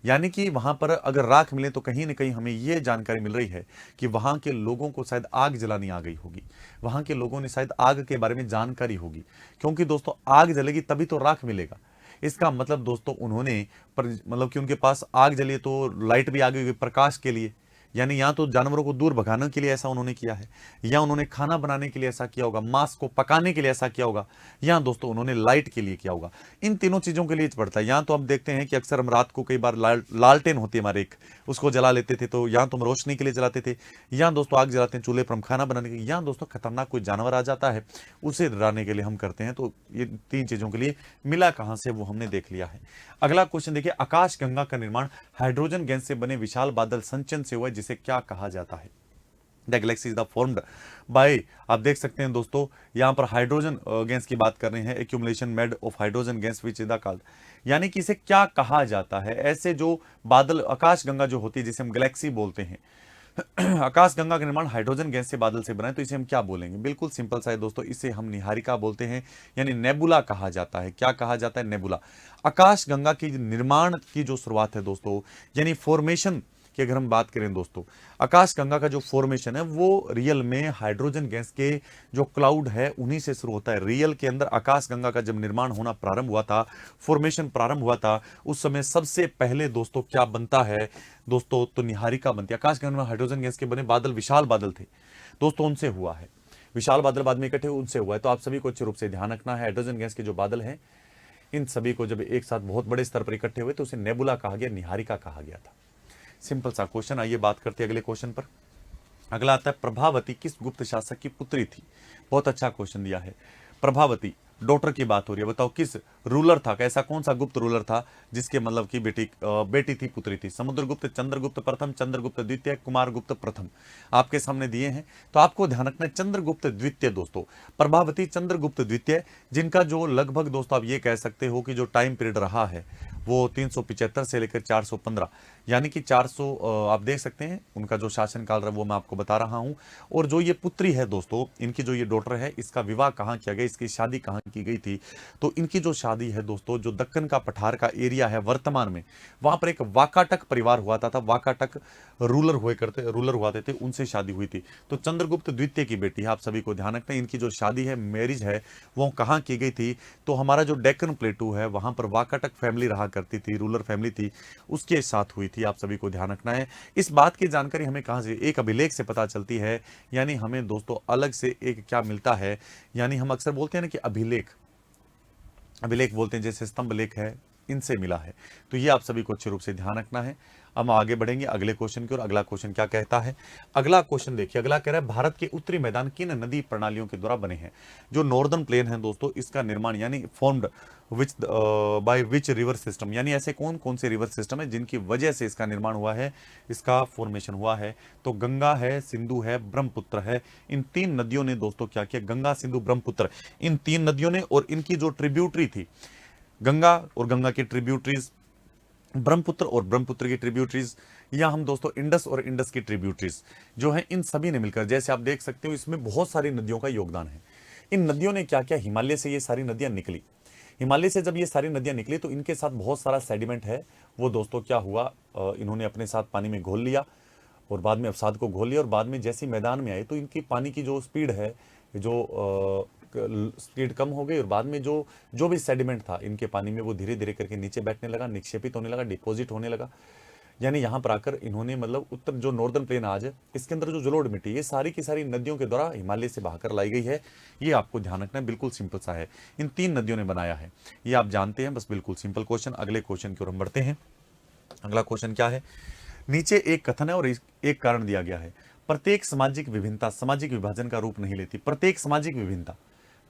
यानी कि वहां पर अगर राख मिले तो कहीं ना कहीं हमें यह जानकारी मिल रही है कि वहां के लोगों को शायद आग जलानी आ गई होगी, वहां के लोगों ने शायद आग के बारे में जानकारी होगी, क्योंकि दोस्तों आग जलेगी तभी तो राख मिलेगा। इसका मतलब दोस्तों उन्होंने मतलब कि उनके पास आग जली तो लाइट भी आ गई होगी प्रकाश के लिए, यानी या तो जानवरों को दूर भगाने के लिए ऐसा उन्होंने किया है, या उन्होंने खाना बनाने के लिए ऐसा किया होगा, मांस को पकाने के लिए ऐसा किया होगा, या दोस्तों उन्होंने लाइट के लिए किया होगा। इन तीनों चीजों के लिए पड़ता है। या तो हम देखते हैं कि अक्सर हम रात को कई बार लालटेन होती है हमारे एक, उसको जला लेते थे, तो या तो हम रोशनी के लिए जलाते थे, या दोस्तों आग जलाते हैं चूल्हे पर हम खाना बनाने के लिए, या दोस्तों खतरनाक कोई जानवर आ जाता है उसे डराने के लिए हम करते हैं। तो ये तीन चीजों के लिए मिला कहां से वो हमने देख लिया है। अगला क्वेश्चन देखिए, आकाश गंगा का निर्माण हाइड्रोजन गैस से बने विशाल बादल संचयन से हुआ है, जिसे क्या कहा जाता है? The Galaxy is the formed by, आप देख सकते हैं दोस्तों यहां पर हाइड्रोजन गैस की बात कर रहे हैं, accumulation made of hydrogen gas which is the called, यानी कि इसे क्या कहा जाता है? ऐसे जो बादल आकाश गंगा जो होती है जिसे हम गैलेक्सी बोलते हैं, आकाश गंगा का निर्माण हाइड्रोजन गैस से बादल से बना है, तो इसे हम क्या बोलेंगे? बिल्कुल सिंपल सा है दोस्तों, इसे हम निहारिका बोलते हैं, यानी नेबुला कहा जाता है। क्या कहा जाता है? नेबुला। आकाश गंगा की निर्माण की जो शुरुआत है दोस्तों, यानी फॉर्मेशन की अगर हम बात करें दोस्तों, आकाश गंगा का जो फॉर्मेशन है वो रियल में हाइड्रोजन गैस के जो क्लाउड है उन्हीं से शुरू होता है। रियल के अंदर आकाश गंगा का जब निर्माण होना प्रारंभ हुआ था, फॉर्मेशन प्रारंभ हुआ था, उस समय सबसे पहले दोस्तों क्या बनता है दोस्तों? तो निहारिका बनती है। आकाश गंगा में हाइड्रोजन गैस के बने बादल विशाल बादल थे दोस्तों, उनसे हुआ है। विशाल बादल बाद में इकट्ठे उनसे हुआ है। तो आप सभी को अच्छे रूप से ध्यान रखना है, हाइड्रोजन गैस के जो बादल हैं इन सभी को जब एक साथ बहुत बड़े स्तर पर इकट्ठे हुए तो उसे नेबुला कहा गया, निहारिका कहा गया था। सिंपल सा क्वेश्चन। आइए बात करते हैं अगले क्वेश्चन पर। अगला आता है, प्रभावती किस गुप्त शासक की पुत्री थी? बहुत अच्छा क्वेश्चन दिया है। प्रभावती डॉटर की बात हो रही है, बताओ किस रूलर था, कैसा कौन सा गुप्त रूलर था जिसके मतलब की बेटी थी, पुत्री थी? समुद्रगुप्त, चंद्रगुप्त प्रथम, चंद्रगुप्त द्वितीय, कुमारगुप्त प्रथम आपके सामने दिए हैं। तो आपको ध्यान रखना है चंद्रगुप्त द्वितीय दोस्तों, प्रभावती चंद्रगुप्त द्वितीय, जिनका जो लगभग दोस्तों आप ये कह सकते हो कि जो टाइम पीरियड रहा है वो 375 से लेकर 415, यानी कि 400 आप देख सकते हैं उनका जो शासनकाल रहा वो मैं आपको बता रहा हूं। और जो ये पुत्री है दोस्तों, इनकी जो ये डॉटर है, इसका विवाह कहाँ किया गया, इसकी शादी कहाँ की गई थी? तो इनकी जो शादी है दोस्तों, जो दक्कन का पठार का एरिया है वर्तमान में, वहां पर एक वाकाटक परिवार हुआ था, वाकाटक रूलर हुआ थे, उनसे शादी हुई थी। तो चंद्रगुप्त द्वितीय की बेटी है, आप सभी को ध्यान रखना है। इनकी जो शादी है, मैरिज है, वो कहाँ की गई थी? तो हमारा जो डेक्कन प्लेटू है वहां पर वाकाटक फैमिली रहा करती थी, रूलर फैमिली थी, उसके साथ हुई थी। आप सभी को ध्यान रखना है। इस बात की जानकारी हमें कहां से? एक अभिलेख से पता चलती है, यानी हमें दोस्तों अलग से एक क्या मिलता है, यानी हम अक्सर बोलते हैं ना कि अभिलेख बोलते हैं, जैसे स्तंभ लेख है, इनसे मिला है। तो ये आप सभी को अच्छे रूप से ध्यान रखना है। अब हम आगे बढ़ेंगे अगले क्वेश्चन की ओर। अगला क्वेश्चन क्या कहता है? अगला क्वेश्चन देखिए, अगला कह रहा है, भारत के उत्तरी मैदान किन नदी प्रणालियों के द्वारा बने हैं? जो नॉर्दर्न प्लेन है दोस्तों, इसका निर्माण यानी formed which by which river system, यानी ऐसे कौन कौन से रिवर सिस्टम है जिनकी वजह से इसका निर्माण हुआ है, इसका फॉर्मेशन हुआ है? तो गंगा है, सिंधु है, ब्रह्मपुत्र है। इन तीन नदियों ने दोस्तों क्या किया? गंगा, सिंधु, ब्रह्मपुत्र, इन तीन नदियों ने, और इनकी जो ट्रिब्यूटरी थी, गंगा और गंगा की ट्रिब्यूटरीज, ब्रह्मपुत्र और ब्रह्मपुत्र की ट्रिब्यूटरीज, या हम दोस्तों इंडस और इंडस की ट्रिब्यूटरीज जो है, इन सभी ने मिलकर, जैसे आप देख सकते हो इसमें बहुत सारी नदियों का योगदान है। इन नदियों ने क्या किया? हिमालय से ये सारी नदियां निकली। हिमालय से जब ये सारी नदियां निकली तो इनके साथ बहुत सारा सेडिमेंट है, वो दोस्तों क्या हुआ, इन्होंने अपने साथ पानी में घोल लिया, और बाद में अवसाद को घोल लिया, और बाद में जैसे मैदान में आए तो इनकी पानी की जो स्पीड है, जो स्पीड कम हो गई, और बाद में जो भी सेडिमेंट था इनके पानी में वो धीरे धीरे करके नीचे बैठने लगा, निक्षेपित होने लगा, डिपॉजिट होने लगा। यानी यहाँ पर आकर इन्होंने मतलब उत्तर जो नॉर्दर्न प्लेन आज है, इसके अंदर जो जलोढ़ मिट्टी, ये सारी की सारी नदियों के द्वारा हिमालय से बहाकर लाई गई है। ये आपको ध्यान रखना है, बिल्कुल सिंपल सा है। इन तीन नदियों ने बनाया है, ये आप जानते हैं, बस बिल्कुल सिंपल क्वेश्चन। अगले क्वेश्चन की ओर हम बढ़ते हैं। अगला क्वेश्चन क्या है? नीचे एक कथन है और एक कारण दिया गया है। प्रत्येक सामाजिक विभिन्नता सामाजिक विभाजन का रूप नहीं लेती। प्रत्येक सामाजिक विभिन्नता,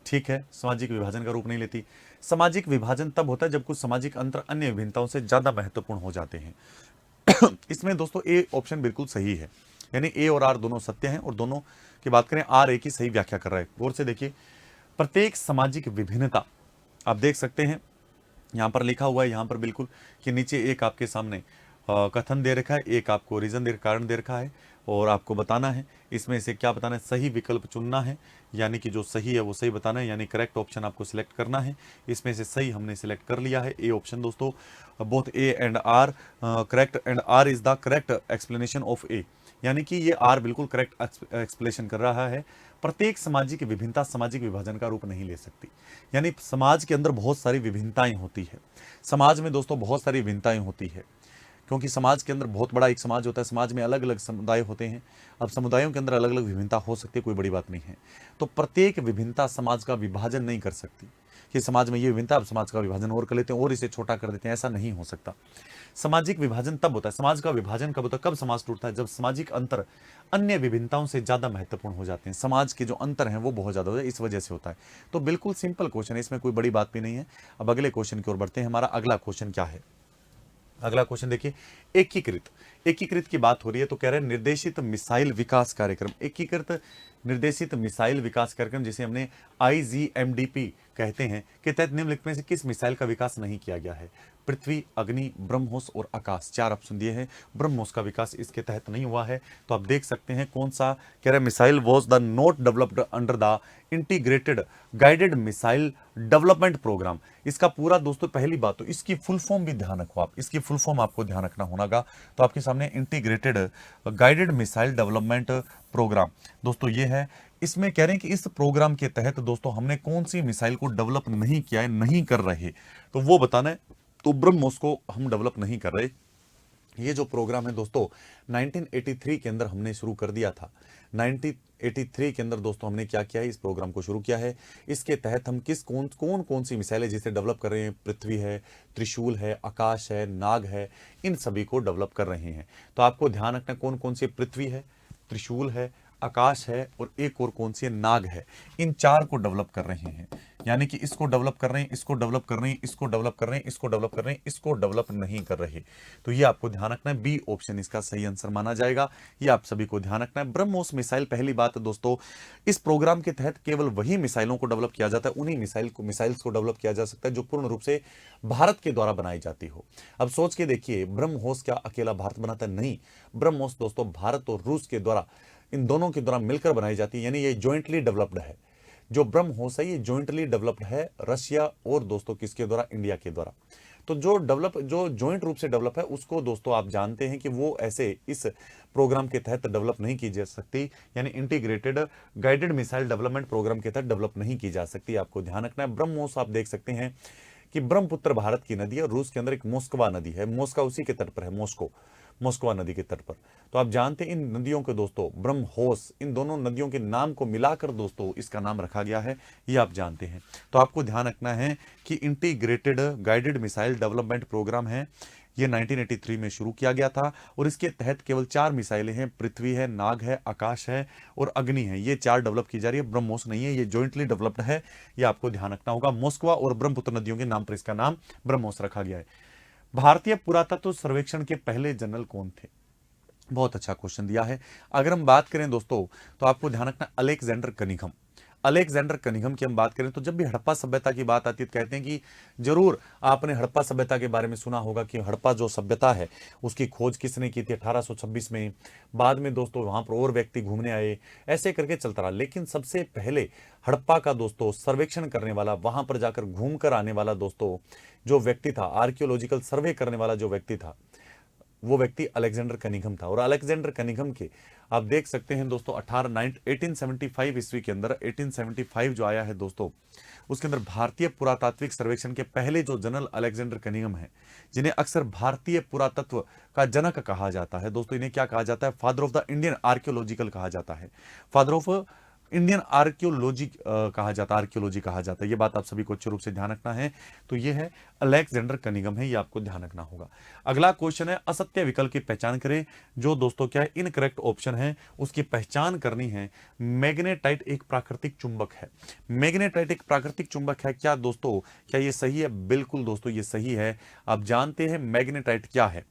ठीक है, सामाजिक विभाजन का रूप नहीं लेती। सामाजिक विभाजन तब होता है जब कुछ सामाजिक अंतर अन्य विभिन्नताओं से ज्यादा महत्वपूर्ण हो जाते हैं। इसमें दोस्तों ए ऑप्शन बिल्कुल सही है। यानी ए और आर दोनों सत्य हैं और दोनों की बात करें आर ए की सही व्याख्या कर रहा है। गौर से देखिए, प्रत्येक सामाजिक विभिन्नता आप देख सकते हैं यहां पर लिखा हुआ है, यहां पर बिल्कुल कि नीचे एक आपके सामने कथन दे रखा है, एक आपको रीजन दे कारण दे रखा है और आपको बताना है इसमें से क्या बताना है, सही विकल्प चुनना है, यानी कि जो सही है वो सही बताना है, यानी करेक्ट ऑप्शन आपको सिलेक्ट करना है। इसमें से सही हमने सिलेक्ट कर लिया है ए ऑप्शन दोस्तों, both A and R correct and R is the correct explanation of A, यानी कि ये आर बिल्कुल करेक्ट एक्सप्लेनेशन कर रहा है। प्रत्येक सामाजिक विभिन्नता सामाजिक विभाजन का रूप नहीं ले सकती, यानी समाज के अंदर बहुत सारी विभिन्नताएं होती है। समाज में दोस्तों बहुत सारी विभिन्नताएं होती है, क्योंकि समाज के अंदर बहुत बड़ा एक समाज होता है, समाज में अलग अलग समुदाय होते हैं। अब समुदायों के अंदर अलग अलग विभिन्नता हो सकती है, कोई बड़ी बात नहीं है। तो प्रत्येक विभिन्नता समाज का विभाजन नहीं कर सकती कि समाज में ये विभिन्नता, अब समाज का विभाजन और कर लेते हैं और इसे छोटा कर देते हैं, ऐसा नहीं हो सकता। सामाजिक विभाजन तब होता है, समाज का विभाजन कब होता है, कब समाज टूटता है, जब सामाजिक अंतर अन्य विभिन्नताओं से ज्यादा महत्वपूर्ण हो जाते हैं। समाज के जो अंतर हैं वो बहुत ज्यादा हो जाए, इस वजह से होता है। तो बिल्कुल सिंपल क्वेश्चन है, इसमें कोई बड़ी बात भी नहीं है। अब अगले क्वेश्चन की ओर बढ़ते हैं। हमारा अगला क्वेश्चन क्या है, अगला क्वेश्चन देखिए, एकीकृत की बात हो रही है तो कह रहे हैं निर्देशित मिसाइल विकास कार्यक्रम, एकीकृत निर्देशित मिसाइल विकास कार्यक्रम जिसे हमने IGMDP कहते हैं के तहत निम्नलिखित में से किस मिसाइल का विकास नहीं किया गया है। पृथ्वी, अग्नि, ब्रह्मोस और आकाश, चार ऑप्शन दिए हैं। ब्रह्मोस का विकास इसके तहत नहीं हुआ है, तो आप देख सकते हैं कौन सा कह रहे हैं, missile was the not developed under the integrated guided missile development programme. इसका पूरा दोस्तों पहली बात तो इसकी फुल फॉर्म भी ध्यान रखो आप, इसकी फुल फॉर्म आपको ध्यान रखना होगा। तो आपके सामने integrated guided missile development programme दोस्तों ये है। इसमें कह रहे हैं कि इस प्रोग्राम के तहत दोस्तों हमने कौन सी मिसाइल को डेवलप नहीं किया है, नहीं कर रहे, तो वो बताना है। तो ब्रह्मोस को हम डेवलप नहीं कर रहे। ये जो प्रोग्राम है दोस्तों 1983 के अंदर हमने शुरू कर दिया था। 1983 के अंदर दोस्तों हमने क्या किया है, इस प्रोग्राम को शुरू किया है। इसके तहत हम कौन सी मिसाइल है जिसे डेवलप कर रहे हैं, पृथ्वी है, त्रिशूल है, आकाश है, नाग है, इन सभी को डेवलप कर रहे हैं। तो आपको ध्यान रखना कौन कौन सी, पृथ्वी है, त्रिशूल है, आकाश है और एक और कौन सी है, नाग है। इन चार को डेवलप कर रहे हैं, यानी कि इसको डेवलप कर रहे हैं, इसको डेवलप कर रहे हैं, इसको डेवलप कर रहे हैं, इसको डेवलप कर रहे हैं, इसको डेवलप नहीं कर रहे। तो ये आपको ध्यान रखना है, बी ऑप्शन इसका सही आंसर माना जाएगा। ये आप सभी को ध्यान रखना है। ब्रह्मोस मिसाइल, पहली बात दोस्तों इस प्रोग्राम के तहत केवल वही मिसाइलों को डेवलप किया जाता है, उन्हीं मिसाइल्स को डेवलप किया जा सकता है जो पूर्ण रूप से भारत के द्वारा बनाई जाती हो। अब सोच के देखिए, ब्रह्मोस क्या अकेला भारत बनाता है? नहीं, ब्रह्मोस दोस्तों भारत और रूस के द्वारा, इन दोनों के द्वारा मिलकर बनाई जाती है, यानी ये जॉइंटली डेवलप्ड है। जो ब्रह्मोस है ये जॉइंटली डेवलप्ड है रशिया और दोस्तों किसके द्वारा, इंडिया के द्वारा। तो जो जॉइंट रूप से डेवलप है उसको दोस्तों आप जानते हैं कि वो ऐसे इस प्रोग्राम के तहत डेवलप नहीं की जा सकती, यानी integrated guided missile development programme के तहत डेवलप नहीं की जा सकती। आपको ध्यान रखना है। ब्रह्मोस आप देख सकते हैं कि ब्रह्मपुत्र भारत की नदी है और रूस के अंदर एक मोस्कवा नदी है, मोस्का उसी के तट पर है, मोस्कवा नदी के तट पर। तो आप जानते हैं इन नदियों के दोस्तों ब्रह्मोस, इन दोनों नदियों के नाम को मिलाकर दोस्तों इसका नाम रखा गया है, ये आप जानते हैं। तो आपको ध्यान रखना है कि integrated guided missile development programme है, ये 1983 में शुरू किया गया था और इसके तहत केवल 4 मिसाइलें हैं, पृथ्वी है, नाग है, आकाश है और अग्नि है। ये 4 डेवलप की जा रही है, ब्रह्मोस नहीं है, ये जॉइंटली डेवलप्ड है। ये आपको ध्यान रखना होगा। मोस्कवा और ब्रह्मपुत्र नदियों के नाम पर इसका नाम ब्रह्मोस रखा गया है। भारतीय पुरातत्व सर्वेक्षण के पहले जनरल कौन थे? बहुत अच्छा क्वेश्चन दिया है। अगर हम बात करें दोस्तों तो आपको ध्यान रखना अलेक्जेंडर कनिंघम। अलेक्जेंडर कनिंघम की हम बात करें तो जब भी हड़प्पा सभ्यता की बात आती है तो कहते हैं कि जरूर आपने हड़प्पा सभ्यता के बारे में सुना होगा कि हड़प्पा जो सभ्यता है उसकी खोज किसने की थी 1826 में। बाद में दोस्तों वहां पर और व्यक्ति घूमने आए, ऐसे करके चलता रहा। लेकिन सबसे पहले हड़प्पा का दोस्तों सर्वेक्षण करने वाला, वहां पर जाकर घूम कर आने वाला दोस्तों जो व्यक्ति था, आर्कियोलॉजिकल सर्वे करने वाला जो व्यक्ति था, वो व्यक्ति अलेक्जेंडर कनिंघम था। और अलेक्जेंडर कनिंघम के आप देख सकते हैं दोस्तों 1875 ईस्वी के अंदर 1875 जो आया है दोस्तों, उसके अंदर भारतीय पुरातात्विक सर्वेक्षण के पहले जो जनरल अलेक्जेंडर कनिंघम है, जिन्हें अक्सर भारतीय पुरातत्व का जनक कहा जाता है दोस्तों, इन्हें क्या कहा जाता है? Father of the Indian archaeological कहा जाता है, फादर ऑफ इंडियन आर्कियोलॉजी कहा जाता है, आर्कियोलॉजी कहा जाता है। ये बात आप सभी को अच्छे रूप से ध्यान रखना है। तो ये है अलेक्जेंडर कनिंघम है, ये आपको ध्यान रखना होगा। अगला क्वेश्चन है असत्य विकल्प की पहचान करें। जो दोस्तों क्या है इनकरेक्ट ऑप्शन है उसकी पहचान करनी है। मैग्नेटाइट एक प्राकृतिक चुंबक है। मैग्नेटाइट एक प्राकृतिक चुंबक है क्या दोस्तों? क्या ये सही है? बिल्कुल दोस्तों ये सही है। आप जानते हैं मैग्नेटाइट क्या है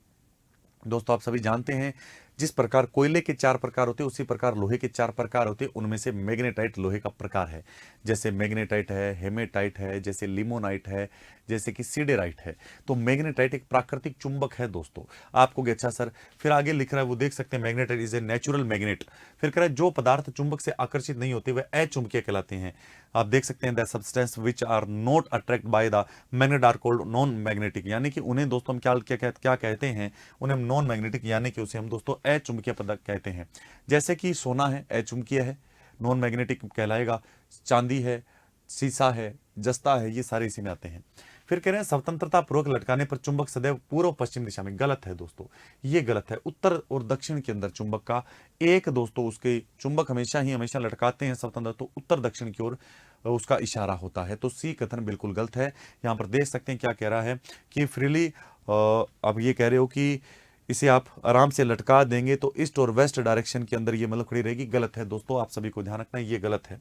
दोस्तों, आप सभी जानते हैं जिस प्रकार कोयले के 4 प्रकार होते हैं उसी प्रकार लोहे के 4 प्रकार होते हैं, उनमें से मैग्नेटाइट लोहे का प्रकार है। जैसे मैग्नेटाइट है, हेमेटाइट है, जैसे लिमोनाइट है, जैसे कि सीडेराइट है। तो मैग्नेटाइट एक प्राकृतिक चुंबक है दोस्तों। आपको अच्छा सर, फिर आगे लिख रहा है, वो देख सकते हैं magnetite is a natural magnet. फिर कह रहा है जो पदार्थ चुंबक से आकर्षित नहीं होते वे अचुंबकीय कहलाते हैं। आप देख सकते हैं the substance which are not attract by the magnet are called non magnetic, यानी कि उन्हें दोस्तों हम क्या कहते हैं, उन्हें हम नॉन मैग्नेटिक यानी कि उसे हम दोस्तों अचुंबकीय पदार्थ कहते हैं। जैसे कि सोना है अचुंबकीय है, नॉन मैग्नेटिक कहलाएगा। चांदी है, सीसा है, जस्ता है, ये सारे इसी में आते हैं। फिर कह रहे हैं स्वतंत्रता पूर्वक लटकाने पर चुंबक सदैव पूर्व पश्चिम दिशा में। गलत है दोस्तों, ये गलत है। उत्तर और दक्षिण के अंदर चुंबक का एक दोस्तों उसके चुंबक हमेशा लटकाते हैं स्वतंत्र, तो उत्तर दक्षिण की ओर उसका इशारा होता है। तो सी कथन बिल्कुल गलत है। यहाँ पर देख सकते हैं क्या कह रहा है कि फ्रीली, अब ये कह रहे हो कि इसे आप आराम से लटका देंगे तो ईस्ट और वेस्ट डायरेक्शन के अंदर ये मतलब खड़ी रहेगी। गलत है दोस्तों, आप सभी को ध्यान रखना है, ये गलत है।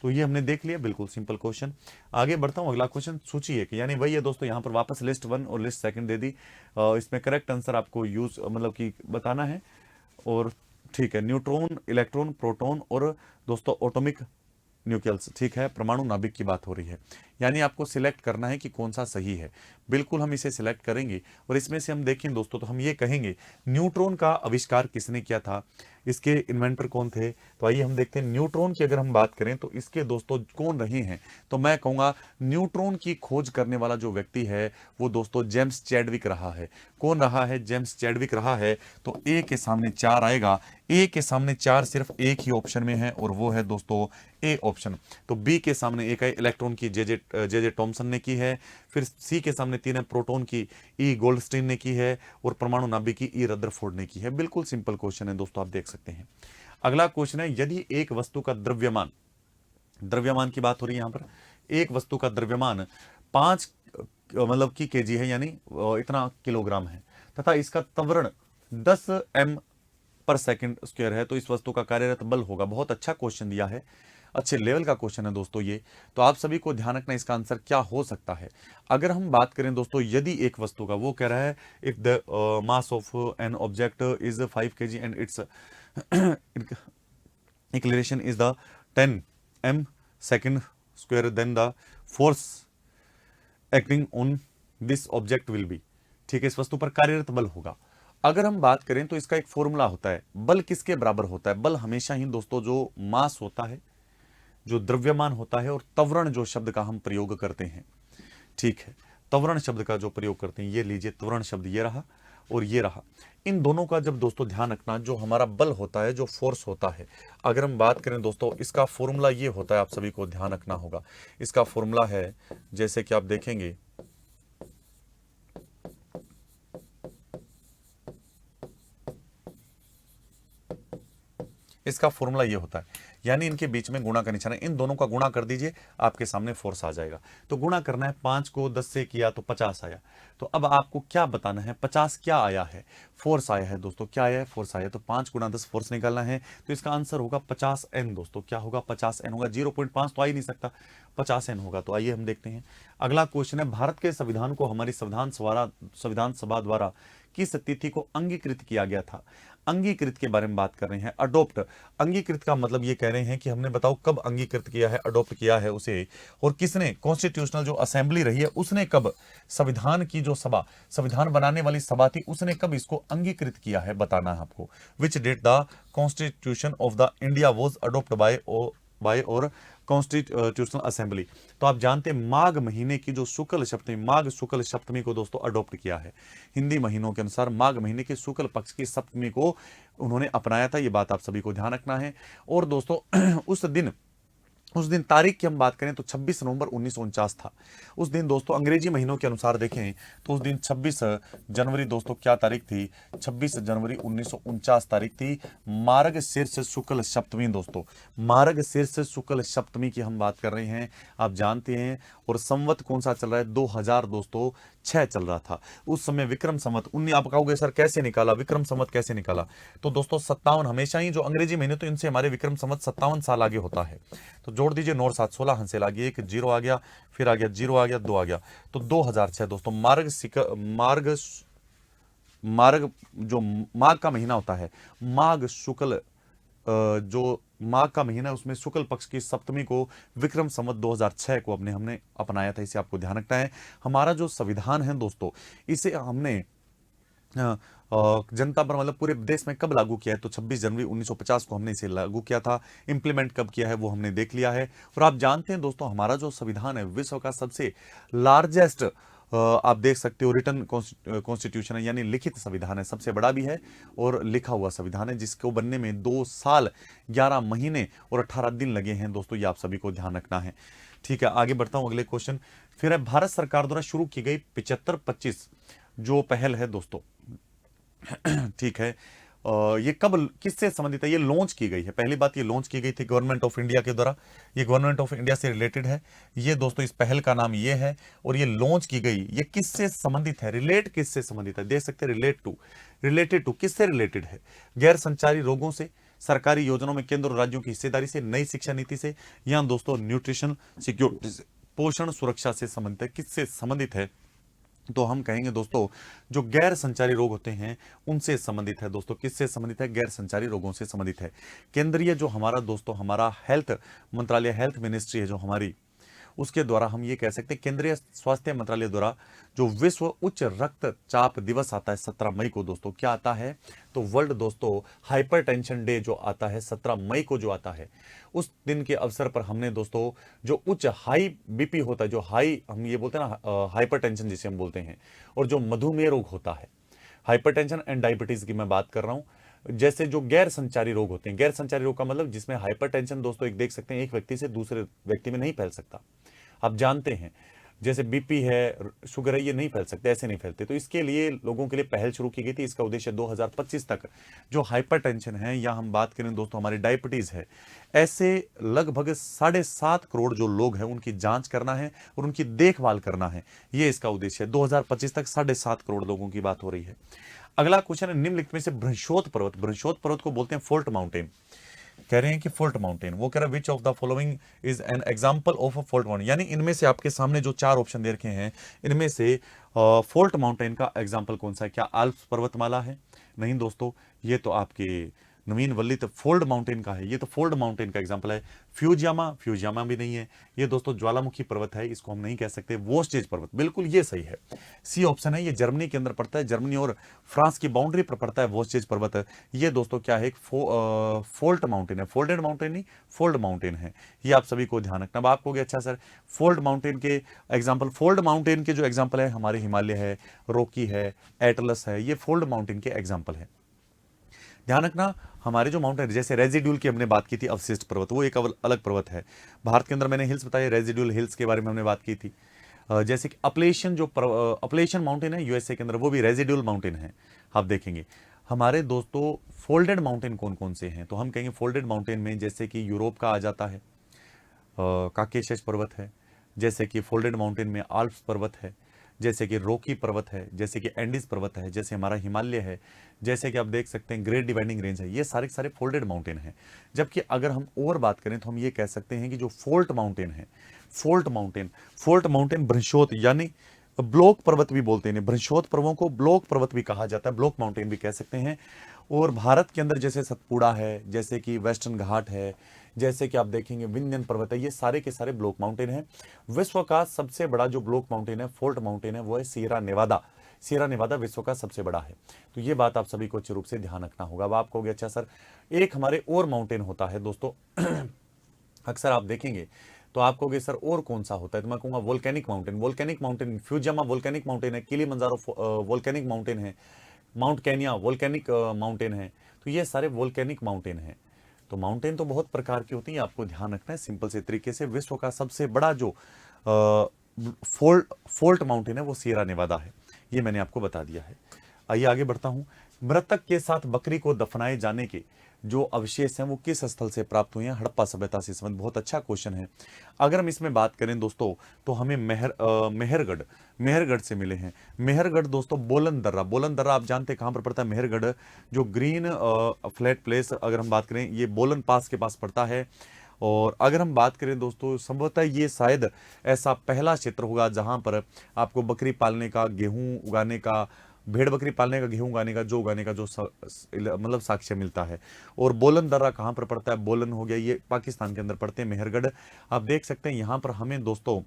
तो ये हमने देख लिया, बिल्कुल सिंपल क्वेश्चन। आगे बढ़ता हूं, अगला क्वेश्चन सूची है कि यानी वही है दोस्तों, यहाँ पर वापस लिस्ट 1 और लिस्ट 2 दे दी। इसमें करेक्ट आंसर आपको यूज मतलब कि बताना है। और ठीक है, न्यूट्रॉन, इलेक्ट्रॉन, प्रोटॉन और दोस्तों एटॉमिक न्यूक्लियस, ठीक है, परमाणु नाभिक की बात हो रही है। यानी आपको सिलेक्ट करना है कि कौन सा सही है। बिल्कुल हम इसे सिलेक्ट करेंगे और इसमें से हम देखें दोस्तों तो हम ये कहेंगे न्यूट्रॉन का आविष्कार किसने किया था, इसके इन्वेंटर कौन थे। तो आइए हम देखते हैं न्यूट्रॉन की अगर हम बात करें तो इसके दोस्तों कौन रहे हैं। तो मैं कहूंगा न्यूट्रॉन की खोज करने वाला जो व्यक्ति है वो दोस्तों जेम्स चैडविक रहा है। कौन रहा है? जेम्स चैडविक रहा है। तो ए के सामने 4 आएगा, ए के सामने 4 सिर्फ एक ही ऑप्शन में है और वो है दोस्तों ए ऑप्शन। तो बी के सामने एक है इलेक्ट्रॉन की जे टॉमसन ने की है। फिर सी के सामने 3 है प्रोटॉन की ई गोल्डस्टीन ने की है और परमाणु नाभिक की ई रदरफोर्ड ने की है। बिल्कुल सिंपल क्वेश्चन है दोस्तों, आप देख सकते हैं। अगला क्वेश्चन है, यदि एक वस्तु का द्रव्यमान की बात हो रही है, यहां पर एक वस्तु का द्रव्यमान 5 मतलब की केजी है, यानी इतना किलोग्राम है, तथा इसका त्वरण 10 m पर सेकंड स्क्वायर है, तो इस वस्तु का कार्यरत बल होगा। बहुत अच्छा क्वेश्चन दिया है, अच्छे लेवल का क्वेश्चन है दोस्तों ये। तो आप सभी को ध्यान रखना इसका आंसर क्या हो सकता है। अगर हम बात करें दोस्तों, यदि एक वस्तु का, वो कह रहा है if the mass of an object is 5 kg and its acceleration is the 10 m second square, then the force acting on this object will be, ठीक है, इस वस्तु पर कार्यरत बल होगा। अगर हम बात करें तो इसका एक फॉर्मूला होता है, बल किसके बराबर होता है। बल हमेशा ही दोस्तों जो मास होता है, जो द्रव्यमान होता है, और त्वरण जो शब्द का हम प्रयोग करते हैं, ठीक है, त्वरण शब्द का जो प्रयोग करते हैं, ये लीजिए त्वरण शब्द ये रहा और ये रहा। इन दोनों का जब दोस्तों ध्यान रखना, जो हमारा बल होता है, जो फोर्स होता है, अगर हम बात करें दोस्तों, इसका फॉर्मूला ये होता है, आप सभी को ध्यान रखना होगा। इसका फॉर्मूला है, जैसे कि आप देखेंगे, इसका फॉर्मूला ये होता है, यानी इनके बीच में गुणा का निशान है, इन दोनों का गुणा कर दीजिए, आपके सामने फोर्स आ जाएगा। तो गुणा करना है, 5 को 10 से किया तो 50 आया। तो अब आपको क्या बताना है, 50 क्या आया है, फोर्स आया है दोस्तों, क्या आया है, फोर्स आया। तो 5 गुणा 10 फोर्स निकालना है, तो इसका आंसर होगा 50N दोस्तों। क्या होगा? 50N होगा। 0.5 तो आ ही नहीं सकता, 50N होगा। तो आइए हम देखते हैं अगला क्वेश्चन है, भारत के संविधान को हमारी संविधान सभा द्वारा किस तिथि को अंगीकृत किया गया था। अंगीकृत के बारे में बात कर रहे हैं, अडोप्ट। अंगीकृत का मतलब ये कह रहे हैं कि हमने बताओ कब अंगीकृत किया है, अडोप्ट किया है उसे, और किसने, कॉन्स्टिट्यूशनल जो असेंबली रही है उसने कब, संविधान की जो सभा, संविधान बनाने वाली सभा थी, उसने कब इसको अंगीकृत किया है, बताना है आपको। Which date the constitution of the India was adopt by और कॉन्स्टिट्यूशनल असेंबली। तो आप जानते हैं माघ महीने की जो शुक्ल सप्तमी, माघ शुक्ल सप्तमी को दोस्तों अडॉप्ट किया है। हिंदी महीनों के अनुसार माघ महीने के शुक्ल पक्ष की सप्तमी को उन्होंने अपनाया था, ये बात आप सभी को ध्यान रखना है। और दोस्तों उस दिन तारीख की हम बात करें तो 26 नवंबर 1949 था। उस दिन दोस्तों अंग्रेजी महीनों के अनुसार देखें तो उस दिन 26 जनवरी दोस्तों क्या तारीख थी, 26 जनवरी 1949 तारीख थी। मार्गशीर्ष शुक्ल सप्तमी दोस्तों, मार्गशीर्ष शुक्ल सप्तमी की हम बात कर रहे हैं, आप जानते हैं। और संवत कौन सा चल रहा है, 2000 दोस्तों 6 चल रहा था उस समय। विक्रम संवत 19, आप कहोगे सर कैसे निकाला, विक्रम संवत कैसे निकाला। तो दोस्तों 57, हमेशा ही जो अंग्रेजी महीने तो इनसे हमारे विक्रम संवत 57 साल आगे होता है। तो जोड़ दीजिए 9 और 7 16, हंसेल आ गई, 1 0 आ गया, फिर आ गया 0 आ गया, 2 आ गया, तो 2006 दोस्तों मार्ग जो माघ का महीना होता है, माघ शुक्ल जो माघ का महीना है उसमें शुक्ल पक्ष की सप्तमी को विक्रम संवत 2006 को हमने अपनाया था। इसे आपको ध्यान रखना है। हमारा जो संविधान है दोस्तों, इसे हमने जनता पर मतलब पूरे देश में कब लागू किया है, तो 26 जनवरी 1950 को हमने इसे लागू किया था। इंप्लीमेंट कब किया है वो हमने देख लिया है। और आप जानते हैं दोस्तों, हमारा जो संविधान है विश्व का सबसे लार्जेस्ट, आप देख सकते हो, रिटन कॉन्स्टिट्यूशन है, यानी लिखित संविधान है, सबसे बड़ा भी है और लिखा हुआ संविधान है, जिसको बनने में 2 साल 11 महीने और 18 दिन लगे हैं दोस्तों। ये आप सभी को ध्यान रखना है। ठीक है, आगे बढ़ता हूं अगले क्वेश्चन। फिर है भारत सरकार द्वारा शुरू की गई 75-25 जो पहल है दोस्तों, ठीक है, ये कब किससे संबंधित है? ये लॉन्च की गई है। पहली बात, ये लॉन्च की गई थी गवर्नमेंट ऑफ इंडिया के द्वारा। ये गवर्नमेंट ऑफ इंडिया से रिलेटेड है ये दोस्तों, इस पहल का नाम ये है। और ये लॉन्च की गई, ये किससे संबंधित है, रिलेट किससे संबंधित है, देख सकते हैं रिलेटेड टू किससे रिलेटेड है? गैर संचारी रोगों से, सरकारी योजनाओं में केंद्र और राज्यों की हिस्सेदारी से, नई शिक्षा नीति से, या दोस्तों न्यूट्रिशन सिक्योरिटी से, पोषण सुरक्षा से संबंधित है, किससे संबंधित है? तो हम कहेंगे दोस्तों, जो गैर संचारी रोग होते हैं उनसे संबंधित है दोस्तों। किससे संबंधित है? गैर संचारी रोगों से संबंधित है। केंद्रीय जो हमारा दोस्तों हमारा हेल्थ मंत्रालय, हेल्थ मिनिस्ट्री है जो हमारी, उसके द्वारा हम ये कह सकते हैं, केंद्रीय स्वास्थ्य मंत्रालय द्वारा जो विश्व उच्च रक्तचाप दिवस आता है 17 मई को दोस्तों, क्या आता है? तो वर्ल्ड दोस्तों हाइपरटेंशन डे जो आता है 17 मई को जो आता है, उस दिन के अवसर पर हमने दोस्तों जो उच्च हाई बीपी होता है, जो हाई हम ये बोलते हैं ना हाइपरटेंशन जिसे हम बोलते हैं, और जो मधुमेह रोग होता है, हाइपरटेंशन एंड डायबिटीज की मैं बात कर रहा हूं। जैसे जो गैर संचारी रोग होते हैं, गैर संचारी रोग का मतलब जिसमें हाइपरटेंशन दोस्तों एक देख सकते हैं एक व्यक्ति से दूसरे व्यक्ति में नहीं फैल सकता। आप जानते हैं जैसे बीपी है, शुगर है, ये नहीं फैल सकते, ऐसे नहीं फैलते। तो इसके लिए लोगों के लिए पहल शुरू की गई थी। इसका उद्देश्य 2025 तक जो हाइपरटेंशन है, या हम बात करें दोस्तों हमारी डायबिटीज है, ऐसे लगभग 7.5 करोड़ जो लोग हैं उनकी जांच करना है और उनकी देखभाल करना है। ये इसका उद्देश्य है। 2025 तक 7.5 करोड़ लोगों की बात हो रही है। अगला क्वेश्चन है, निम्नलिखित में से बृहस्पति पर्वत को बोलते हैं फोर्ट माउंटेन। कह रहे हैं कि फोर्ट माउंटेन, वो कह रहा है which of the following is an example of a fort mountain, यानी इनमें से आपके सामने जो 4 ऑप्शन दे रखे हैं, इनमें से फोर्ट माउंटेन का एग्जांपल कौन सा है? क्या आल्प्स पर्वतमाला है? नहीं दोस्तों, ये तो आपके नवीन वल्लित फोल्ड माउंटेन का है। ये तो फोल्ड माउंटेन का एग्जांपल है। फ्यूजियामा भी नहीं है। ये दोस्तों ज्वालामुखी पर्वत है, इसको हम नहीं कह सकते। वोस्टेज पर्वत, बिल्कुल ये सही है, सी ऑप्शन है। ये जर्मनी के अंदर पड़ता है, जर्मनी और फ्रांस की बाउंड्री पर पड़ता है वोस्टेज पर्वत। ये दोस्तों क्या है? एक फोल्ट माउंटेन है, फोल्डेड माउंटेन नहीं, फोल्ड माउंटेन है। ये आप सभी को ध्यान रखना। अब आपको अच्छा सर फोल्ड माउंटेन के एग्जाम्पल, फोल्ड माउंटेन के जो एग्जाम्पल है हमारे हिमालय है, रॉकी है, एटलस है, ये फोल्ड माउंटेन के एग्जाम्पल है। ध्यान रखना, हमारे जो माउंटेन जैसे रेजिड्यूल की हमने बात की थी, अवशिष्ट पर्वत, वो एक अलग पर्वत है। भारत के अंदर मैंने हिल्स बताए, रेजिड्यूल हिल्स के बारे में हमने बात की थी। जैसे कि अपलेशन जो अपलेशन माउंटेन है यूएसए के अंदर, वो भी रेजिड्यूल माउंटेन है। आप देखेंगे हमारे दोस्तों फोल्डेड माउंटेन कौन कौन से हैं, तो हम कहेंगे फोल्डेड माउंटेन में जैसे कि यूरोप का आ जाता है, काकेशस पर्वत है, जैसे कि फोल्डेड माउंटेन में आल्प्स पर्वत है, जैसे कि रॉकी पर्वत है, जैसे कि एंडीज पर्वत है, जैसे हमारा हिमालय है, जैसे कि आप देख सकते हैं ग्रेट डिवाइडिंग रेंज है। ये सारे सारे फोल्डेड माउंटेन हैं। जबकि अगर हम और बात करें तो हम ये कह सकते हैं कि जो फोल्ट माउंटेन है, फोल्ट माउंटेन बृहस्पति यानी ब्लॉक पर्वत भी बोलते हैं, बृहस्पति पर्वों को ब्लॉक पर्वत भी कहा जाता है, ब्लॉक माउंटेन भी कह सकते हैं। और भारत के अंदर जैसे सतपुड़ा है, जैसे कि वेस्टर्न घाट है, जैसे कि आप देखेंगे विंध्यन पर्वत है, ये सारे के सारे ब्लॉक माउंटेन हैं। विश्व का सबसे बड़ा जो ब्लॉक माउंटेन है, फोर्ट माउंटेन है, वो है सियरा नेवादा विश्व का सबसे बड़ा है। तो ये बात आप सभी को अच्छे रूप से ध्यान रखना होगा। अब आप कहोगे अच्छा सर एक हमारे और माउंटेन होता है दोस्तों अक्सर आप देखेंगे तो आप कहोगे सर और कौन सा होता है, तो मैं कहूंगा volcanic mountain, Fujiyama volcanic mountain है, किलिमंजारो वोल्केनिक माउंटेन है, माउंट केनिया वोल्केनिक माउंटेन है। तो ये सारे वोल्केनिक माउंटेन हैं। तो माउंटेन तो बहुत प्रकार की होती है, आपको ध्यान रखना है सिंपल से तरीके से। विश्व का सबसे बड़ा जो फोल्ट माउंटेन है वो सियरा नेवादा है, ये मैंने आपको बता दिया है। आइए आगे बढ़ता हूं। मृतक के साथ बकरी को दफनाए जाने के जो अवशेष हैं वो किस स्थल से प्राप्त हुए हैं? हड़प्पा सभ्यता से संबंध। बहुत अच्छा क्वेश्चन है। अगर हम इसमें बात करें दोस्तों तो हमें मेहरगढ़ से मिले हैं। मेहरगढ़ दोस्तों बोलन दर्रा आप जानते हैं कहां पर पड़ता है? मेहरगढ़ जो ग्रीन फ्लैट प्लेस, अगर हम बात करें ये बोलन पास के पास पड़ता है। और अगर हम बात करें दोस्तों संभवतः ये शायद ऐसा पहला क्षेत्र होगा जहां पर आपको बकरी पालने का, गेहूं उगाने का भेड़ बकरी पालने का, गेहूं उगाने का, जो उगाने का जो मतलब साक्ष्य मिलता है। और बोलन दर्रा कहां पर पड़ता है? बोलन हो गया, ये पाकिस्तान के अंदर पड़ते हैं। मेहरगढ़ आप देख सकते हैं, यहां पर हमें दोस्तों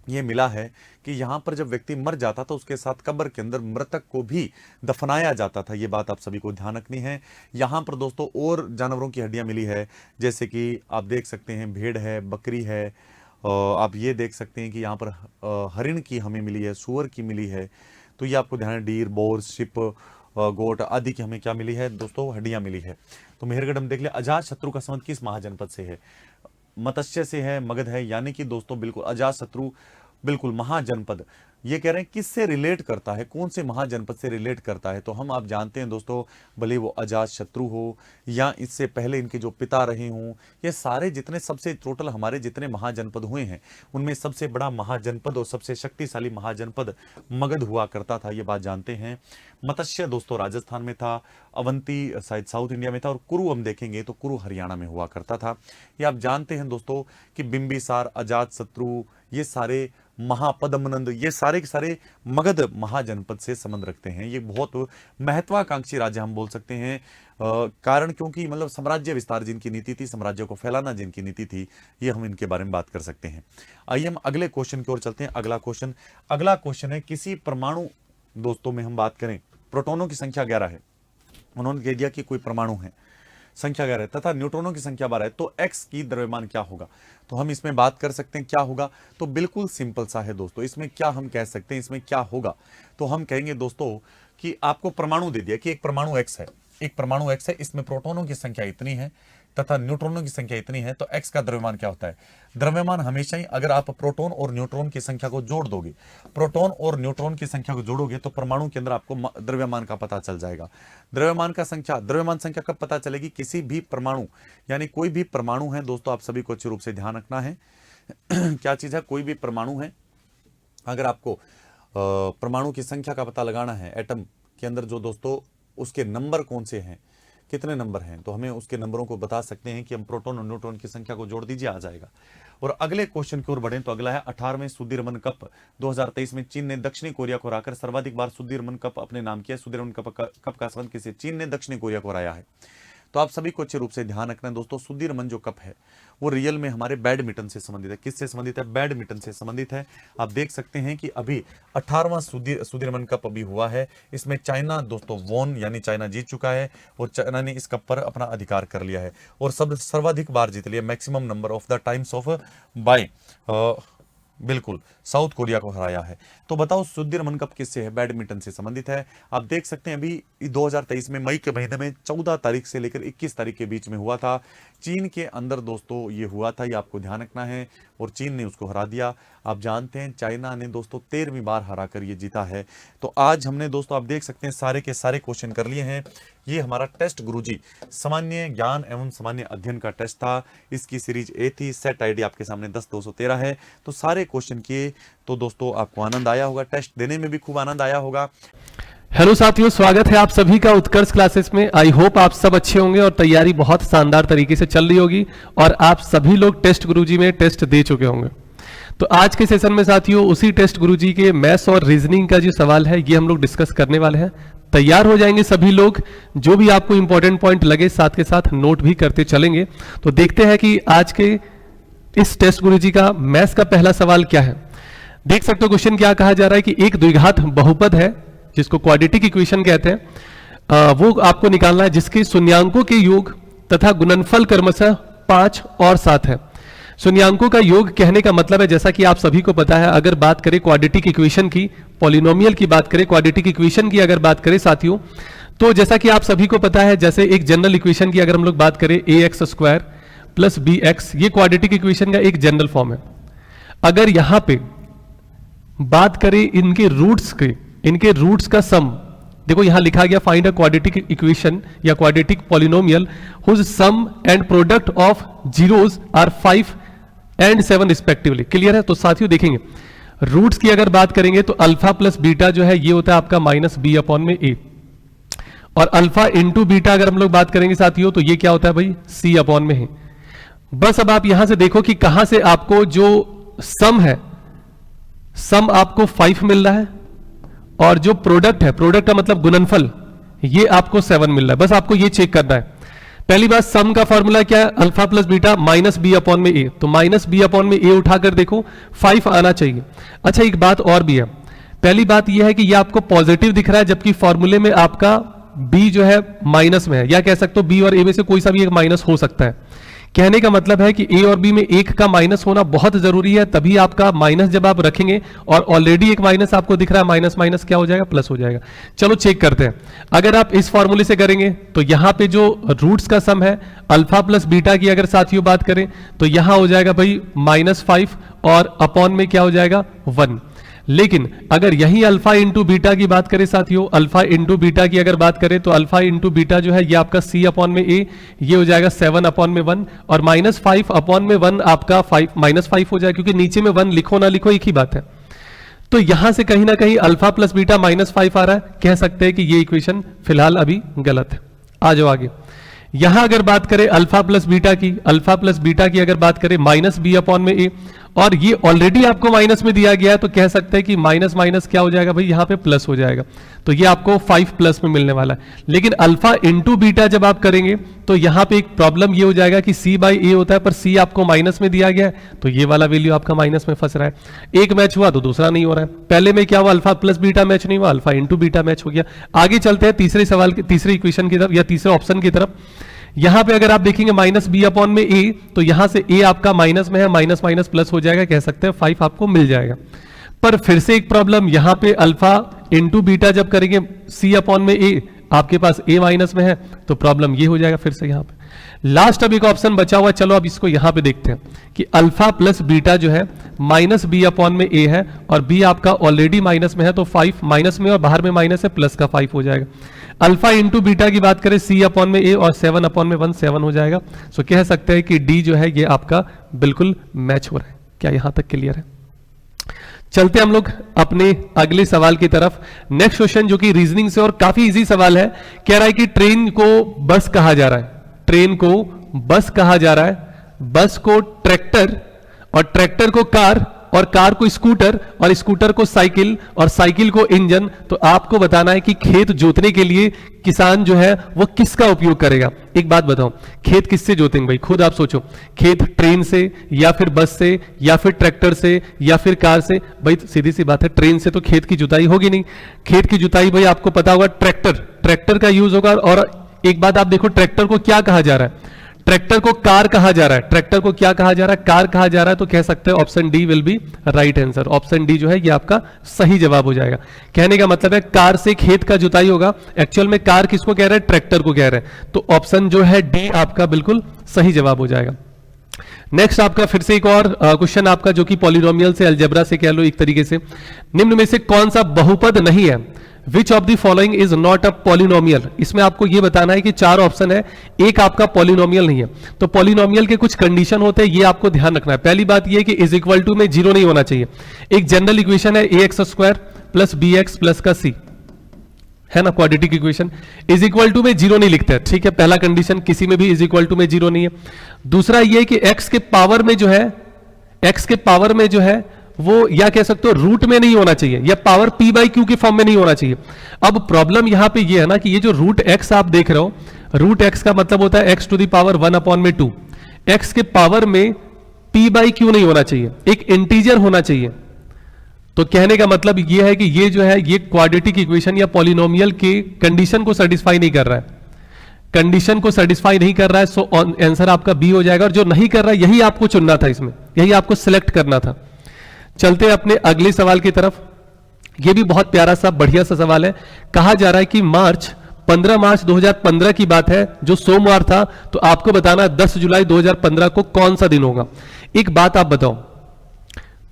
ये मिला है कि यहां पर जब व्यक्ति मर जाता था उसके साथ कब्र के अंदर मृतक को भी दफनाया जाता था। ये बात आप सभी को ध्यान रखनी है। यहां पर दोस्तों और जानवरों की हड्डियां मिली है, जैसे कि आप देख सकते हैं भेड़ है, बकरी है, आप ये देख सकते हैं कि यहाँ पर हरिण की हमें मिली है, सूअर की मिली है। तो ये आपको ध्यान है, डीर, बोर, शिप, गोट आदि की हमें क्या मिली है दोस्तों? हड्डियां मिली है। तो मेहरगढ़ हम देख लिया। अजात शत्रु का संबंध किस महाजनपद से है? मत्स्य से है, मगध है, यानी कि दोस्तों बिल्कुल अजात शत्रु बिल्कुल महाजनपद। ये कह रहे हैं किससे रिलेट करता है, कौन से महाजनपद से रिलेट करता है? तो हम आप जानते हैं दोस्तों, भले वो अजात शत्रु हो या इससे पहले इनके जो पिता रहे हों, ये सारे जितने सबसे टोटल हमारे जितने महाजनपद हुए हैं उनमें सबसे बड़ा महाजनपद और सबसे शक्तिशाली महाजनपद मगध हुआ करता था, ये बात जानते हैं। मत्स्य दोस्तों राजस्थान में था, अवंती शायद साउथ इंडिया में था, और कुरु हम देखेंगे तो कुरु हरियाणा में हुआ करता था। ये आप जानते हैं दोस्तों कि बिंबिसार, अजात शत्रु, ये सारे महापद्मनंद, ये सारे के सारे मगध महाजनपद से संबंध रखते हैं। ये बहुत महत्वाकांक्षी राज्य हम बोल सकते हैं, कारण क्योंकि मतलब साम्राज्य विस्तार जिनकी नीति थी, साम्राज्य को फैलाना जिनकी नीति थी, ये हम इनके बारे में बात कर सकते हैं। आइए हम अगले क्वेश्चन की ओर चलते हैं। अगला क्वेश्चन है, किसी परमाणु दोस्तों में हम बात करें, प्रोटॉनों की संख्या 11 है, उन्होंने कह दिया कि कोई परमाणु है, संख्या 11 है, तथा न्यूट्रॉनों की संख्या 12 है, तो एक्स की द्रव्यमान क्या होगा? तो हम इसमें बात कर सकते हैं क्या होगा, तो बिल्कुल सिंपल सा है दोस्तों। इसमें क्या हम कह सकते हैं, इसमें क्या होगा, तो हम कहेंगे दोस्तों कि आपको परमाणु दे दिया कि एक परमाणु एक्स है, एक परमाणु एक्स है, इसमें प्रोटॉनों की संख्या इतनी है तथा न्यूट्रॉनों की संख्या इतनी है, तो एक्स का द्रव्यमान क्या होता है? द्रव्यमान हमेशा ही अगर आप प्रोटॉन और न्यूट्रॉन की संख्या को जोड़ दोगे, प्रोटॉन और न्यूट्रॉन की संख्या को जोड़ोगे तो परमाणु के अंदर आपको द्रव्यमान का पता चल जाएगा। द्रव्यमान संख्या कब पता चलेगी? किसी भी परमाणु, यानी कोई भी परमाणु है दोस्तों, आप सभी को अच्छे रूप से ध्यान रखना है क्या चीज है, कोई भी परमाणु है, अगर आपको परमाणु की संख्या का पता लगाना है, एटम के अंदर जो दोस्तों उसके नंबर कौन से हैं, कितने नंबर हैं, तो हमें उसके नंबरों को बता सकते हैं कि हम प्रोटॉन और न्यूट्रॉन की संख्या को जोड़ दीजिए, आ जाएगा। और अगले क्वेश्चन की ओर बढ़ें तो अगला है 18वें सुदीरमन कप 2023 में चीन ने दक्षिणी कोरिया को हराकर सर्वाधिक बार सुदीरमन कप अपने नाम किया। सुदीरमन कप का संबंध किसे? चीन ने दक्षिणी कोरिया को हराया है। तो आप सभी को अच्छे रूप से ध्यान रखना है दोस्तों, सुदीरमन जो कप है वो रियल में हमारे बैडमिंटन से संबंधित है। किससे संबंधित है? बैडमिंटन से संबंधित है। आप देख सकते हैं कि अभी 18वां सुदीरमन कप अभी हुआ है, इसमें चाइना दोस्तों वॉन, यानी चाइना जीत चुका है और चाइना ने इस कप पर अपना अधिकार कर लिया है और सर्वाधिक बार जीत लिया, maximum number of the times of by बिल्कुल साउथ कोरिया को हराया है। तो बताओ सुदीरमन कप किससे है? बैडमिंटन से संबंधित है। आप देख सकते हैं अभी 2023 में मई के महीने में 14 तारीख से लेकर 21 तारीख के बीच में हुआ था, चीन के अंदर दोस्तों ये हुआ था, ये आपको ध्यान रखना है, और चीन ने उसको हरा दिया। आप जानते हैं चाइना ने दोस्तों 13वीं बार हरा कर ये जीता है। तो आज हमने दोस्तों आप देख सकते हैं सारे के सारे क्वेश्चन कर लिए हैं। ये हमारा टेस्ट गुरुजी सामान्य ज्ञान एवं सामान्य अध्ययन का टेस्ट था, इसकी सीरीज ए थी। सेट आईडी आपके सामने 10-213 है। तो सारे क्वेश्चन किए तो दोस्तों आपको आनंद आया होगा, टेस्ट देने में भी खूब आनंद आया होगा। हेलो साथियों, स्वागत है आप सभी का उत्कर्ष क्लासेस में। आई होप आप सब अच्छे होंगे और तैयारी बहुत शानदार तरीके से चल रही होगी और आप सभी लोग टेस्ट गुरुजी में टेस्ट दे चुके होंगे। तो आज के सेशन में साथियों उसी टेस्ट गुरुजी के मैथ्स और रीजनिंग का जो सवाल है ये हम लोग डिस्कस करने वाले हैं। तैयार हो जाएंगे सभी लोग, जो भी आपको इंपॉर्टेंट पॉइंट लगे साथ के साथ नोट भी करते चलेंगे। तो देखते हैं कि आज के इस टेस्ट गुरुजी का मैथ्स का पहला सवाल क्या है। देख सकते हो क्वेश्चन क्या कहा जा रहा है कि एक द्विघात बहुपद है जिसको क्वाड्रेटिक इक्वेशन कहते हैं, वो आपको निकालना है जिसके शून्यांकों के योग तथा गुणनफल क्रमशः 5 और 7 है। शून्यांकों का योग कहने का मतलब है, जैसा कि आप सभी को पता है, अगर बात करें क्वाड्रेटिक इक्वेशन की, पॉलिनोमियल की बात करें, क्वाड्रेटिक इक्वेशन की अगर बात करें साथियों, तो जैसा कि आप सभी को पता है, जैसे एक जनरल इक्वेशन की अगर हम लोग बात करें ax² + bx, ये क्वाड्रेटिक इक्वेशन का एक जनरल फॉर्म है। अगर यहां पे बात करें इनके रूट्स का सम, देखो यहां लिखा गया फाइंड अ क्वाड्रेटिक इक्वेशन या quadratic polynomial whose sum and product of zeros are 5 and 7 respectively. Clear है? तो साथियों देखेंगे रूट्स की अगर बात करेंगे तो अल्फा प्लस बीटा जो है ये होता है आपका -b/a, और अल्फा इंटू बीटा अगर हम लोग बात करेंगे साथियों तो ये क्या होता है भाई, c/है। बस अब आप यहां से देखो कि कहां से आपको जो सम है, सम आपको 5 मिल रहा है और जो प्रोडक्ट है, प्रोडक्ट का मतलब गुणनफल, ये आपको 7 मिल रहा है। बस आपको ये चेक करना है। पहली बात, सम का फॉर्मूला क्या है? Alpha plus beta minus B upon में ए। तो माइनस बी अपॉन में ए उठाकर देखो, 5 आना चाहिए। अच्छा, एक बात और भी है। पहली बात यह है कि यह आपको पॉजिटिव दिख रहा है, जबकि फॉर्मूले में आपका बी जो है माइनस में है, या कह सकते हो बी और ए में से कोई सा भी एक माइनस हो सकता है। कहने का मतलब है कि ए और बी में एक का माइनस होना बहुत जरूरी है, तभी आपका माइनस जब आप रखेंगे, और ऑलरेडी एक माइनस आपको दिख रहा है, माइनस माइनस क्या हो जाएगा? प्लस हो जाएगा। चलो चेक करते हैं। अगर आप इस फॉर्मूले से करेंगे तो यहां पे जो रूट्स का सम है अल्फा प्लस बीटा की अगर साथियों बात करें तो यहां हो जाएगा भाई -5 और अपॉन में क्या हो जाएगा? 1। लेकिन अगर यही अल्फा इंटू बीटा की बात करें साथियों, अल्फा इंटू बीटा की अगर बात करें तो अल्फा इंटू बीटा जो है ये आपका c अपॉन में a, ये हो जाएगा 7 अपॉन में 1, और -5 अपॉन में 1 आपका -5 हो जाएगा, क्योंकि नीचे में 1 लिखो ना लिखो एक ही बात है। तो यहां से कहीं ना कहीं अल्फा प्लस बीटा -5 आ रहा है, कह सकते हैं कि ये इक्वेशन फिलहाल अभी गलत है। आ जाओ आगे। यहां अगर बात करें अल्फा प्लस बीटा की, अल्फा प्लस बीटा की अगर बात करें माइनस बी अपॉन में ए, और ये ऑलरेडी आपको माइनस में दिया गया है, तो कह सकते हैं कि माइनस माइनस क्या हो जाएगा भाई? यहां पे प्लस हो जाएगा। तो ये आपको 5 प्लस में मिलने वाला है। लेकिन अल्फा इंटू बीटा जब आप करेंगे तो यहां पे एक प्रॉब्लम ये हो जाएगा कि c बाई ए होता है, पर c आपको माइनस में दिया गया है, तो ये वाला वैल्यू आपका माइनस में फंस रहा है। एक मैच हुआ तो दूसरा नहीं हो रहा है। पहले में क्या हुआ? अल्फा प्लस बीटा मैच नहीं हुआ, अल्फा इंटू बीटा मैच हो गया। आगे चलते हैं तीसरे सवाल की, तीसरे इक्वेशन की तरफ या तीसरे ऑप्शन की तरफ। यहां पे अगर आप देखेंगे माइनस बी अपॉन में ए, तो यहां से ए आपका माइनस में है, माइनस माइनस प्लस हो जाएगा, कह सकते हैं 5 आपको मिल जाएगा। पर फिर से एक प्रॉब्लम, यहां पे अल्फा इंटू बीटा जब करेंगे सी अपॉन में ए, आपके पास ए माइनस में है, तो प्रॉब्लम ये हो जाएगा फिर से यहां पे। लास्ट अब एक ऑप्शन बचा हुआ, चलो अब इसको यहां पे देखते हैं कि अल्फा प्लस बीटा जो है माइनस बी अपॉन में ए है, और बी आपका ऑलरेडी माइनस में है, तो 5 माइनस में और बाहर में माइनस है, प्लस का 5 हो जाएगा। अल्फा इंटू बीटा की बात करें सी अपॉन में ए और 7 अपॉन में 1, 7 हो जाएगा। सो कह सकते हैं कि डी जो है ये आपका बिल्कुल मैच हो रहा है। क्या यहां तक क्लियर है? चलते हम लोग अपने अगले सवाल की तरफ। नेक्स्ट क्वेश्चन जो कि रीजनिंग से और काफी इजी सवाल है, कह रहा है कि ट्रेन को बस कहा जा रहा है, ट्रेन को बस कहा जा रहा है, बस को ट्रैक्टर, और ट्रैक्टर को कार, और कार को स्कूटर, और स्कूटर को साइकिल, और साइकिल को इंजन। तो आपको बताना है कि खेत जोतने के लिए किसान जो है वो किसका उपयोग करेगा। एक बात बताओ, खेत किससे जोतेंगे भाई? खुद आप सोचो। खेत ट्रेन से, या फिर बस से, या फिर ट्रैक्टर से, या फिर कार से? भाई सीधी सी बात है, ट्रेन से तो खेत की जुताई होगी नहीं। खेत की जुताई भाई आपको पता होगा ट्रैक्टर का यूज होगा। और एक बात आप देखो, ट्रैक्टर को क्या कहा जा रहा है? ट्रैक्टर को कार कहा जा रहा है। ट्रैक्टर को क्या कहा जा रहा है? कार कहा जा रहा है। तो कह सकते हैं option D will be right answer. Option D जो है ये आपका सही जवाब हो जाएगा। कहने का मतलब है कार से खेत का जुताई होगा। एक्चुअल में कार किसको कह रहे हैं? ट्रैक्टर को कह रहे हैं। तो ऑप्शन जो है डी आपका बिल्कुल सही जवाब हो जाएगा। नेक्स्ट आपका फिर से एक और क्वेश्चन आपका, जो कि पॉलिनोमियल से, अलजेब्रा से कह लो एक तरीके से। निम्न में से कौन सा बहुपद नहीं है? Which of the following is not a polynomial? इसमें आपको यह बताना है कि 4 ऑप्शन है, एक आपका पॉलिनोमियल नहीं है। तो पॉलिनोमियल के कुछ कंडीशन होते हैं, ये आपको ध्यान रखना है। पहली बात यह है कि इज इक्वल टू में 0 नहीं होना चाहिए। एक जनरल इक्वेशन है ax² प्लस bx प्लस का c, है ना, quadratic equation. Is equal to में 0 नहीं लिखते, ठीक है, पहला कंडीशन। किसी में भी इज इक्वल टू में 0 नहीं है। दूसरा यह है कि x के पावर में जो है, x के पावर में जो है वो, या कह सकते हो रूट में नहीं होना चाहिए, या पावर p बाई क्यू के फॉर्म में नहीं होना चाहिए। अब प्रॉब्लम यहां पे ये है ना कि ये जो रूट x आप देख रहे हो, रूट x का मतलब होता है x to the power 1 upon में 2। x के पावर में p बाई क्यू नहीं होना चाहिए, एक इंटीजर होना चाहिए। तो कहने का मतलब ये है कि ये जो है ये क्वाड्रेटिक इक्वेशन या पॉलिनोमियल के कंडीशन को सेटिस्फाई नहीं कर रहा है, कंडीशन को सेटिस्फाई नहीं कर रहा है। सो आंसर आपका बी हो जाएगा। और जो नहीं कर रहा है यही आपको चुनना था, इसमें यही आपको सिलेक्ट करना था। चलते हैं अपने अगले सवाल की तरफ। यह भी बहुत प्यारा सा बढ़िया सा सवाल है। कहा जा रहा है कि 15 मार्च 2015 की बात है, जो सोमवार था। तो आपको बताना 10 जुलाई 2015 को कौन सा दिन होगा। एक बात आप बताओ,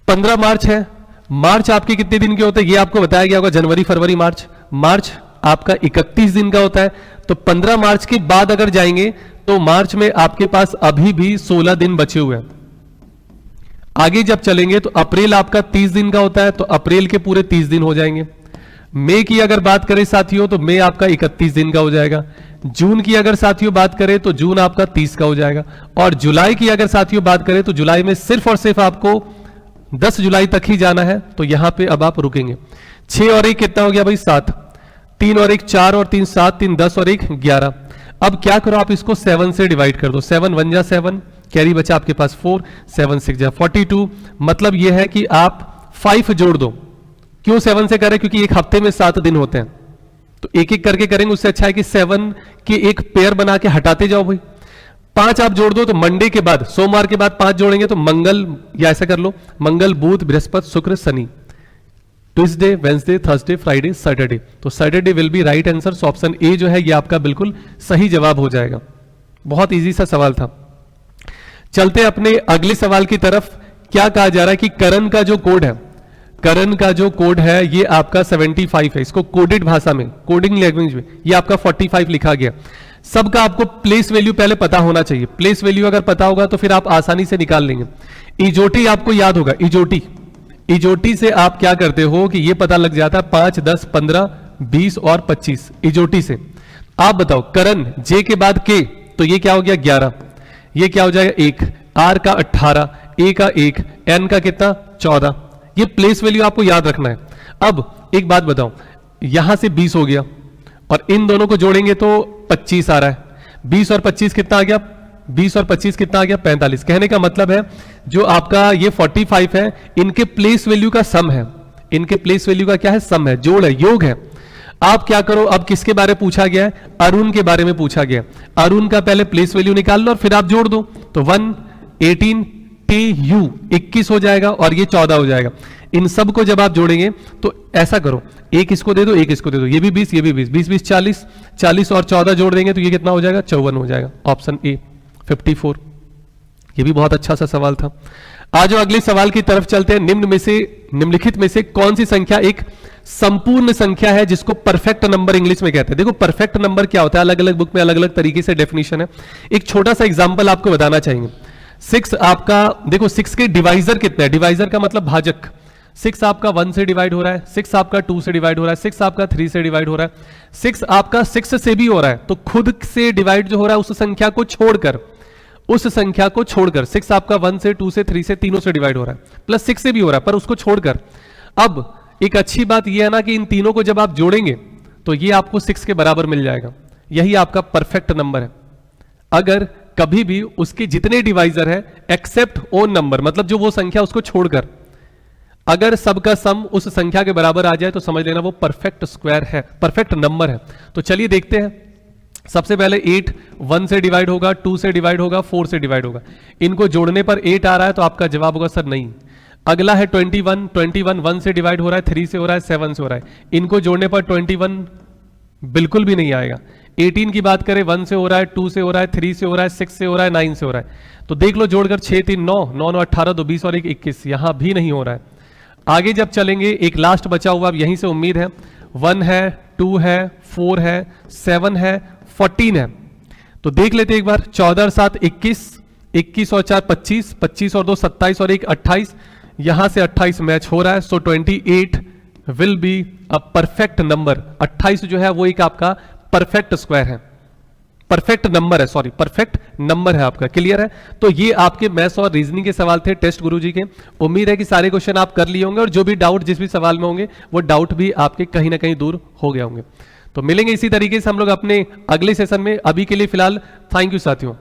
15 मार्च है, मार्च आपके कितने दिन के होते हैं? ये आपको बताया गया होगा, जनवरी फरवरी मार्च। मार्च आपका 31 दिन का होता है। तो 15 मार्च के बाद अगर जाएंगे तो मार्च में आपके पास अभी भी 16 दिन बचे हुए हैं। आगे जब चलेंगे तो अप्रैल आपका 30 दिन का होता है, तो अप्रैल के पूरे 30 दिन हो जाएंगे। मई की अगर बात करें साथियों तो मई आपका 31 दिन का हो जाएगा। जून की अगर साथियों बात करें तो जून आपका 30 का हो जाएगा। और जुलाई की अगर साथियों बात करें तो जुलाई में सिर्फ और सिर्फ आपको 10 जुलाई तक ही जाना है। तो यहां पे अब आप रुकेंगे। 6 और 1 कितना हो गया भाई 7, 3 और 1 4 और 3 7, 3 10 और 1 11। अब क्या करो आप इसको 7 से डिवाइड कर दो, 7 1 जा 7, कैरी बचा आपके पास 4, 7 6 जा 42। मतलब यह है कि आप 5 जोड़ दो। क्यों 7 से करें? क्योंकि एक हफ्ते में 7 दिन होते हैं, तो एक एक करके करेंगे, उससे अच्छा है कि 7 के एक पेयर बना के हटाते जाओ भाई। 5 आप जोड़ दो तो मंडे के बाद, सोमवार के बाद 5 जोड़ेंगे तो मंगल, या ऐसा कर लो मंगल बुध बृहस्पति शुक्र शनि, Tuesday Wednesday Thursday Friday Saturday. तो Saturday will be right answer. So option A जो है ये आपका बिल्कुल सही जवाब हो जाएगा। बहुत इजी सा सवाल था। चलते अपने अगले सवाल की तरफ। क्या कहा जा रहा है कि करण का जो कोड है, करण का जो कोड है ये आपका 75 है। इसको कोडेड भाषा में, कोडिंग लैंग्वेज में ये आपका 45 लिखा गया। सबका आपको प्लेस वैल्यू पहले पता होना चाहिए। प्लेस वैल्यू अगर पता होगा तो फिर आप आसानी से निकाल लेंगे। इजोटी आपको याद होगा, इजोटी, इजोटी से आप क्या करते हो कि ये पता लग जाता है 5 10 15 20 और 25 इजोटी से। आप बताओ करण जे के बाद के, तो ये क्या हो गया 11, ये क्या हो जाएगा 1, आर का 18, ए का 1, एन का कितना 14। ये प्लेस वैल्यू आपको याद रखना है। अब एक बात बताओ, यहां से 20 हो गया और इन दोनों को जोड़ेंगे तो 25 आ रहा है। 20 और 25 कितना आ गया? 20 और 25 कितना आ गया? 45। कहने का मतलब है जो आपका ये 45 है, इनके प्लेस वैल्यू का सम है। इनके प्लेस वैल्यू का क्या है? सम है, जोड़ है, योग है। आप क्या करो, अब किसके बारे में पूछा गया है? अरुण के बारे में पूछा गया। अरुण का पहले प्लेस वैल्यू निकाल लो और फिर आप जोड़ दो, तो 1 18 TU 21 हो जाएगा और ये 14 हो जाएगा। इन सब को जब आप जोड़ेंगे तो ऐसा करो, एक इसको दे दो, एक इसको दे दो, ये भी 20, ये भी 20, 20 20 40, 40 और 14 जोड़ देंगे तो ये कितना हो जाएगा? 54 हो जाएगा। Option A 54। ये भी बहुत अच्छा सा सवाल था। आज अगले सवाल की तरफ चलते हैं। निम्नलिखित में से कौन सी संख्या एक संपूर्ण संख्या है जिसको परफेक्ट नंबर इंग्लिश में कहते हैं? देखो परफेक्ट नंबर क्या होता है, अलग अलग बुक में अलग अलग तरीके से डेफिनेशन है। एक छोटा सा एग्जांपल आपको बताना चाहेंगे। 6 आपका, देखो 6 के डिवाइजर कितने हैं? डिवाइजर का मतलब भाजक। 6 आपका 1 से डिवाइड हो रहा है, 6 आपका 2 से डिवाइड हो रहा है, 6 आपका 3 से डिवाइड हो रहा है, 6 आपका 6 से भी हो रहा है। तो खुद से डिवाइड जो हो रहा है उस संख्या को छोड़कर, उस संख्या को छोड़कर 6 आपका 1 से 2 से 3 से तीनों से डिवाइड हो रहा है, प्लस 6 से भी हो रहा है पर उसको छोड़कर। अब एक अच्छी बात यह है ना कि इन तीनों को जब आप जोड़ेंगे तो ये आपको 6 के बराबर मिल जाएगा। यही आपका परफेक्ट नंबर है। अगर कभी भी उसके जितने डिवाइजर है एक्सेप्ट ओन नंबर, मतलब जो वो संख्या उसको छोड़कर, अगर सबका सम उस संख्या के बराबर आ जाए तो समझ लेना वो परफेक्ट स्क्वायर है, परफेक्ट नंबर है। तो चलिए देखते हैं। सबसे पहले 8 1 से डिवाइड होगा, 2 से डिवाइड होगा, 4 से डिवाइड होगा। इनको जोड़ने पर 8 आ रहा है तो आपका जवाब होगा सर नहीं। अगला है 21 1 से डिवाइड हो रहा है, 3 से हो रहा है, 7 से हो रहा है। इनको जोड़ने पर 21 बिल्कुल भी नहीं आएगा। 18 की बात करें 1 से हो रहा है, 2 से हो रहा है, 3 से हो रहा है, 6 से हो रहा है, 9 से हो रहा है। तो देख लो जोड़कर 6 3 9 9 9 18 2 20 और 1 21, यहां भी नहीं हो रहा है। आगे जब चलेंगे एक लास्ट बचा हुआ, अब यहीं से उम्मीद है 1 है, 2 है, 4 है, 7 है, 14 है। तो देख लेते एक बार। 14 और 7 21, 21 और 4 25, 25 और 2 27 और 1 28, यहां से 28 मैच हो रहा है। सो 28 will be a perfect number. 28 जो है वो एक आपका परफेक्ट स्क्वायर है, परफेक्ट नंबर है, सॉरी परफेक्ट नंबर है आपका। क्लियर है? तो ये आपके मैथ्स और रीजनिंग के सवाल थे टेस्ट गुरुजी के। उम्मीद है कि सारे क्वेश्चन आप कर लिए होंगे और जो भी डाउट जिस भी सवाल में होंगे वो डाउट भी आपके कहीं ना कहीं दूर हो गए होंगे। तो मिलेंगे इसी तरीके से हम लोग अपने अगले सेशन में। अभी के लिए फिलहाल थैंक यू साथियों।